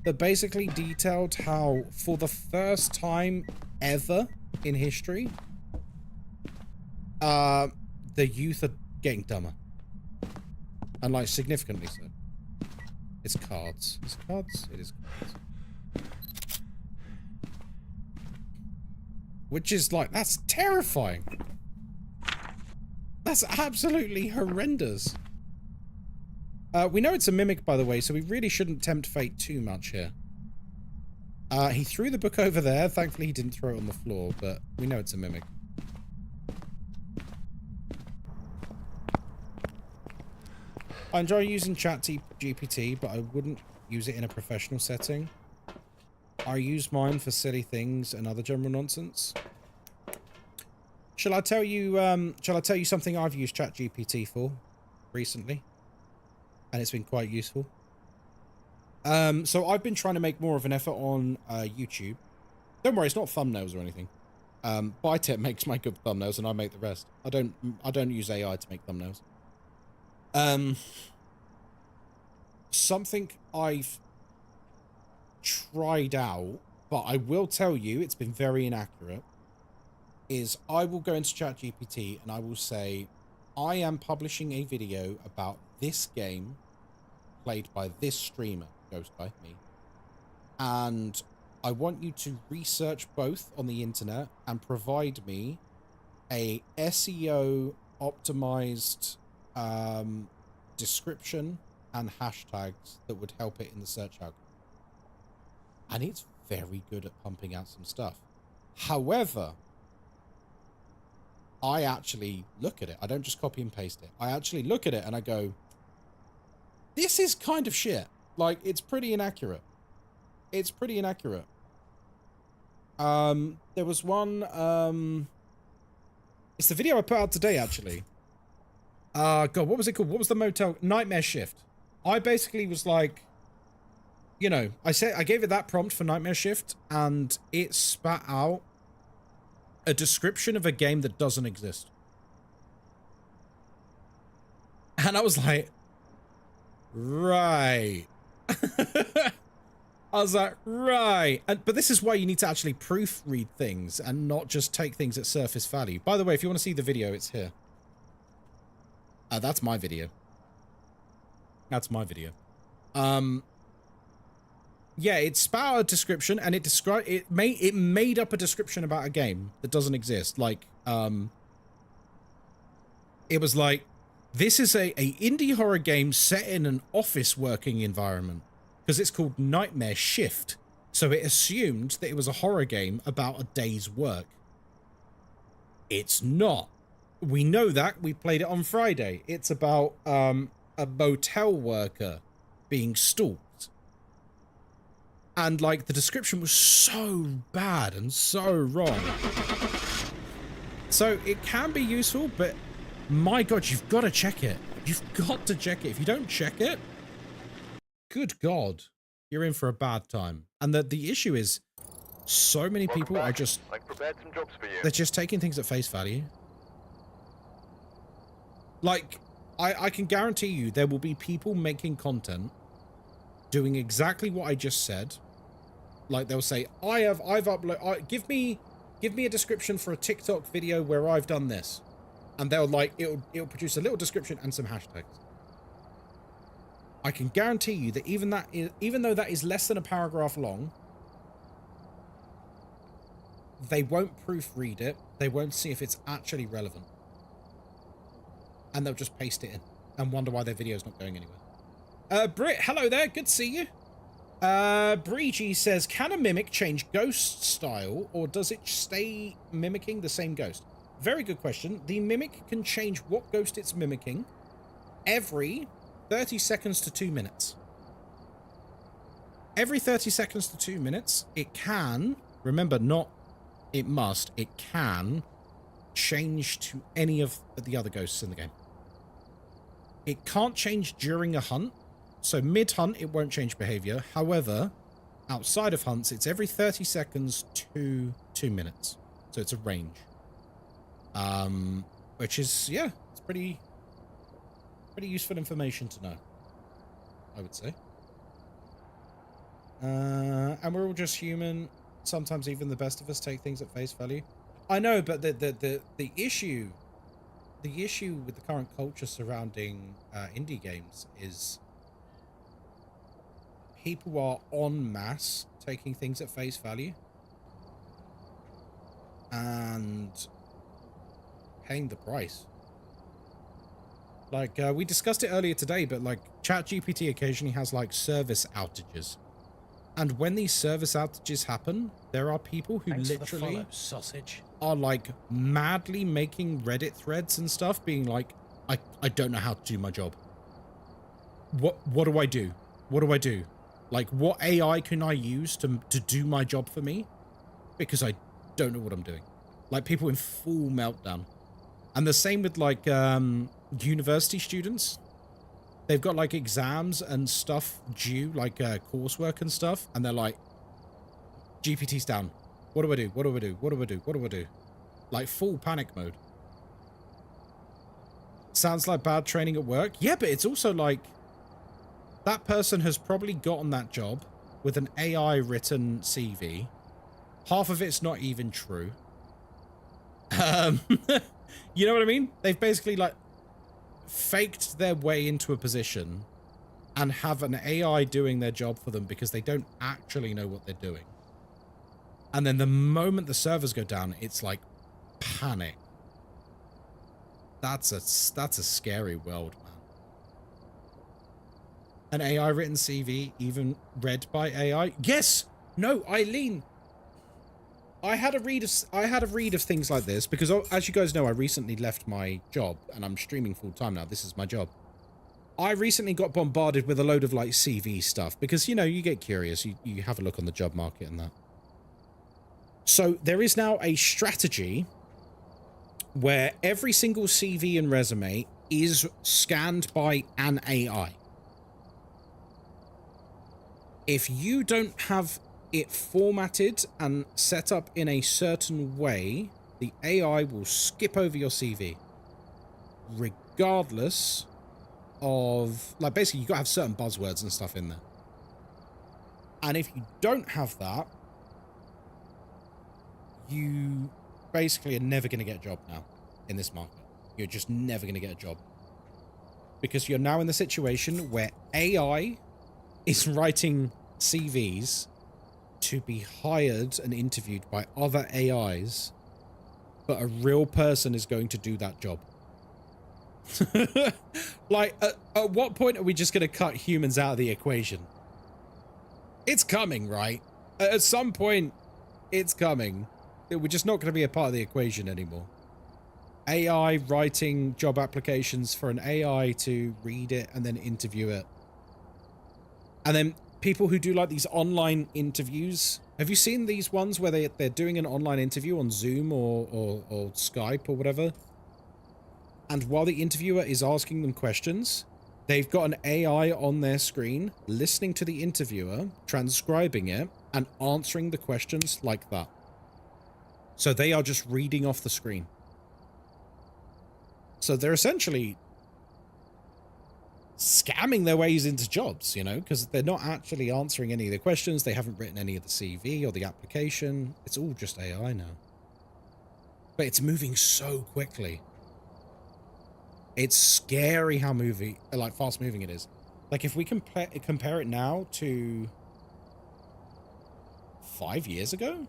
that basically detailed how, for the first time ever in history, the youth are getting dumber. And, like, significantly so. It's cards. Is it cards? It is cards. Which is like, that's terrifying. That's absolutely horrendous. We know it's a mimic, by the way, so we really shouldn't tempt fate too much here. He threw the book over there. Thankfully, he didn't throw it on the floor, but we know it's a mimic. I enjoy using ChatGPT, but I wouldn't use it in a professional setting. I use mine for silly things and other general nonsense. Shall I tell you something I've used ChatGPT for recently? And it's been quite useful. So I've been trying to make more of an effort on YouTube. Don't worry, it's not thumbnails or anything. Bytech makes my good thumbnails and I make the rest. I don't use AI to make thumbnails. Something I've tried out, but I will tell you it's been very inaccurate, is I will go into ChatGPT and I will say, I am publishing a video about this game played by this streamer, Ghostkai, me, and I want you to research both on the internet and provide me a SEO optimized description and hashtags that would help it in the search algorithm. And it's very good at pumping out some stuff. However, I actually look at it. I don't just copy and paste it. I actually look at it and I go, this is kind of shit. Like, it's pretty inaccurate. It's pretty inaccurate. There was one, it's the video I put out today, actually. God, what was it called? What was the motel? Nightmare Shift. I basically was like, you know, I gave it that prompt for Nightmare Shift, and it spat out a description of a game that doesn't exist. And I was like, right. I was like, right. But this is why you need to actually proofread things and not just take things at surface value. By the way, if you want to see the video, it's here. That's my video. That's my video. Yeah, it spat out a description and it made up a description about a game that doesn't exist. Like, It was like, this is a indie horror game set in an office working environment because it's called Nightmare Shift. So it assumed that it was a horror game about a day's work. It's not. We know that. We played it on Friday. It's about a motel worker being stalked. And like the description was so bad and so wrong. So it can be useful, but my God, you've got to check it. You've got to check it. If you don't check it, good God, you're in for a bad time. And the issue is so many people are just, prepared some jobs for you. they're just taking things at face value. Like, I can guarantee you there will be people making content doing exactly what I just said. Like they'll say, I've uploaded, give me a description for a TikTok video where I've done this. And they'll like, it'll produce a little description and some hashtags. I can guarantee you that even though that is less than a paragraph long, they won't proofread it. They won't see if it's actually relevant. And they'll just paste it in and wonder why their video's not going anywhere. Britt, hello there. Good to see you. Breegee says, can a mimic change ghost style or does it stay mimicking the same ghost? Very good question. The mimic can change what ghost it's mimicking every 30 seconds to 2 minutes. Every 30 seconds to 2 minutes, it can, remember, not it must, it can change to any of the other ghosts in the game. It can't change during a hunt. So mid-hunt, it won't change behavior. However, outside of hunts, it's every 30 seconds to 2 minutes. So it's a range. Which is, yeah, it's pretty useful information to know, I would say. And we're all just human. Sometimes even the best of us take things at face value. I know, but the issue with the current culture surrounding indie games is people are en masse taking things at face value and paying the price. Like, we discussed it earlier today, but like ChatGPT occasionally has like service outages. And when these service outages happen, there are people who literally are like madly making Reddit threads and stuff being like, I don't know how to do my job. What do I do? What do I do? Like, what AI can I use to do my job for me? Because I don't know what I'm doing. Like, people in full meltdown. And the same with like university students. They've got like exams and stuff due, like coursework and stuff, and they're like, GPT's down. What do I do? What do I do? What do I do? What do I do? Like full panic mode. Sounds like bad training at work. Yeah, but it's also like that person has probably gotten that job with an AI written CV. Half of it's not even true. You know what I mean? They've basically like faked their way into a position and have an AI doing their job for them because they don't actually know what they're doing. And then the moment the servers go down, it's like panic. That's a scary world, man. An AI written CV, even read by AI? Yes! No, Eileen! I had a read of things like this because, as you guys know, I recently left my job and I'm streaming full time now. This is my job. I recently got bombarded with a load of like CV stuff because, you know, you get curious. You have a look on the job market and that. So there is now a strategy where every single CV and resume is scanned by an AI. If you don't have it formatted and set up in a certain way, the AI will skip over your CV. Regardless of, like, basically, you've got to have certain buzzwords and stuff in there. And if you don't have that, you basically are never going to get a job now in this market. You're just never going to get a job. Because you're now in the situation where AI is writing CVs to be hired and interviewed by other AIs, but a real person is going to do that job. Like, at what point are we just going to cut humans out of the equation? It's coming, right? At some point, it's coming. We're just not going to be a part of the equation anymore. AI writing job applications for an AI to read it and then interview it. And then people who do like these online interviews. Have you seen these ones where they're doing an online interview on Zoom or Skype or whatever? And while the interviewer is asking them questions, they've got an AI on their screen listening to the interviewer, transcribing it, and answering the questions like that. So they are just reading off the screen. So they're essentially scamming their ways into jobs, you know, because they're not actually answering any of the questions. They haven't written any of the CV or the application. It's all just AI now. But it's moving so quickly. It's scary how fast moving it is. Like if we compare it now to 5 years ago,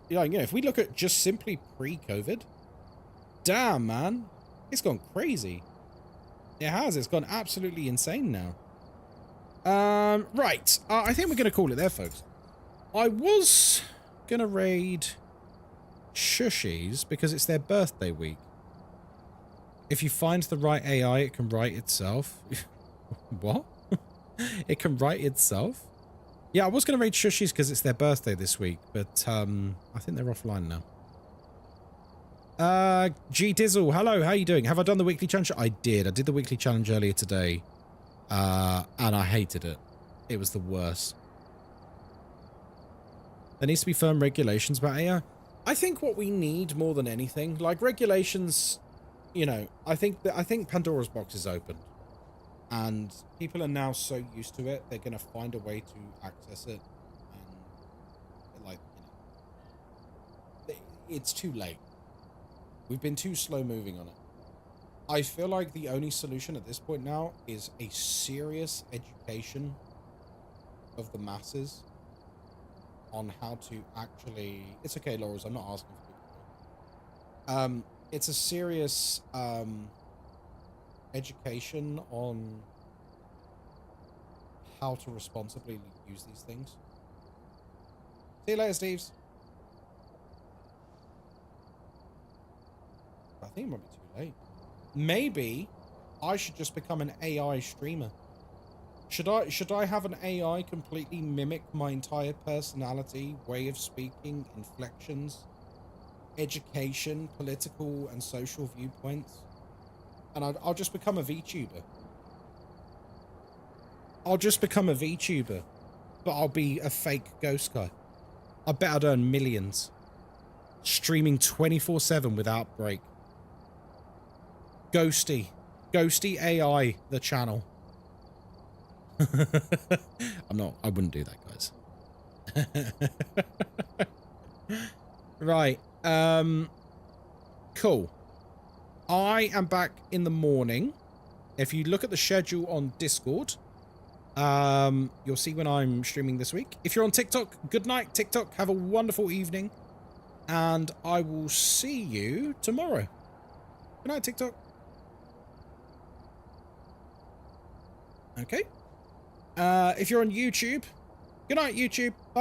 you know, if we look at just simply pre-COVID, damn man, it's gone crazy. It has. It's gone absolutely insane now. Right. I think we're going to call it there, folks. I was going to raid Shushies because it's their birthday week. If you find the right AI, it can write itself. What? It can write itself? Yeah, I was going to raid Shushies because it's their birthday this week, but I think they're offline now. G Dizzle, hello, how you doing? Have I done the weekly challenge? I did the weekly challenge earlier today, and I hated it. It was the worst. There needs to be firm regulations about AI. I think what we need more than anything, like regulations, you know, I think Pandora's box is open, and people are now so used to it, they're going to find a way to access it, and like, you know, it's too late. We've been too slow moving on it. I feel like the only solution at this point now is a serious education of the masses on how to actually... It's okay, Laurels, I'm not asking for people. It's a serious education on how to responsibly use these things. See you later, Steves. I think it might be too late. Maybe I should just become an AI streamer. Should I have an AI completely mimic my entire personality, way of speaking, inflections, education, political and social viewpoints? And I'll just become a VTuber. I'll just become a VTuber, but I'll be a fake Ghostkai. I bet I'd earn millions. Streaming 24/7 without break. Ghosty AI, the channel. I wouldn't do that, guys. Right. Cool. I am back in the morning. If you look at the schedule on Discord, you'll see when I'm streaming this week. If you're on TikTok, good night, TikTok. Have a wonderful evening. And I will see you tomorrow. Good night, TikTok. Okay. If you're on YouTube, good night, YouTube. Bye.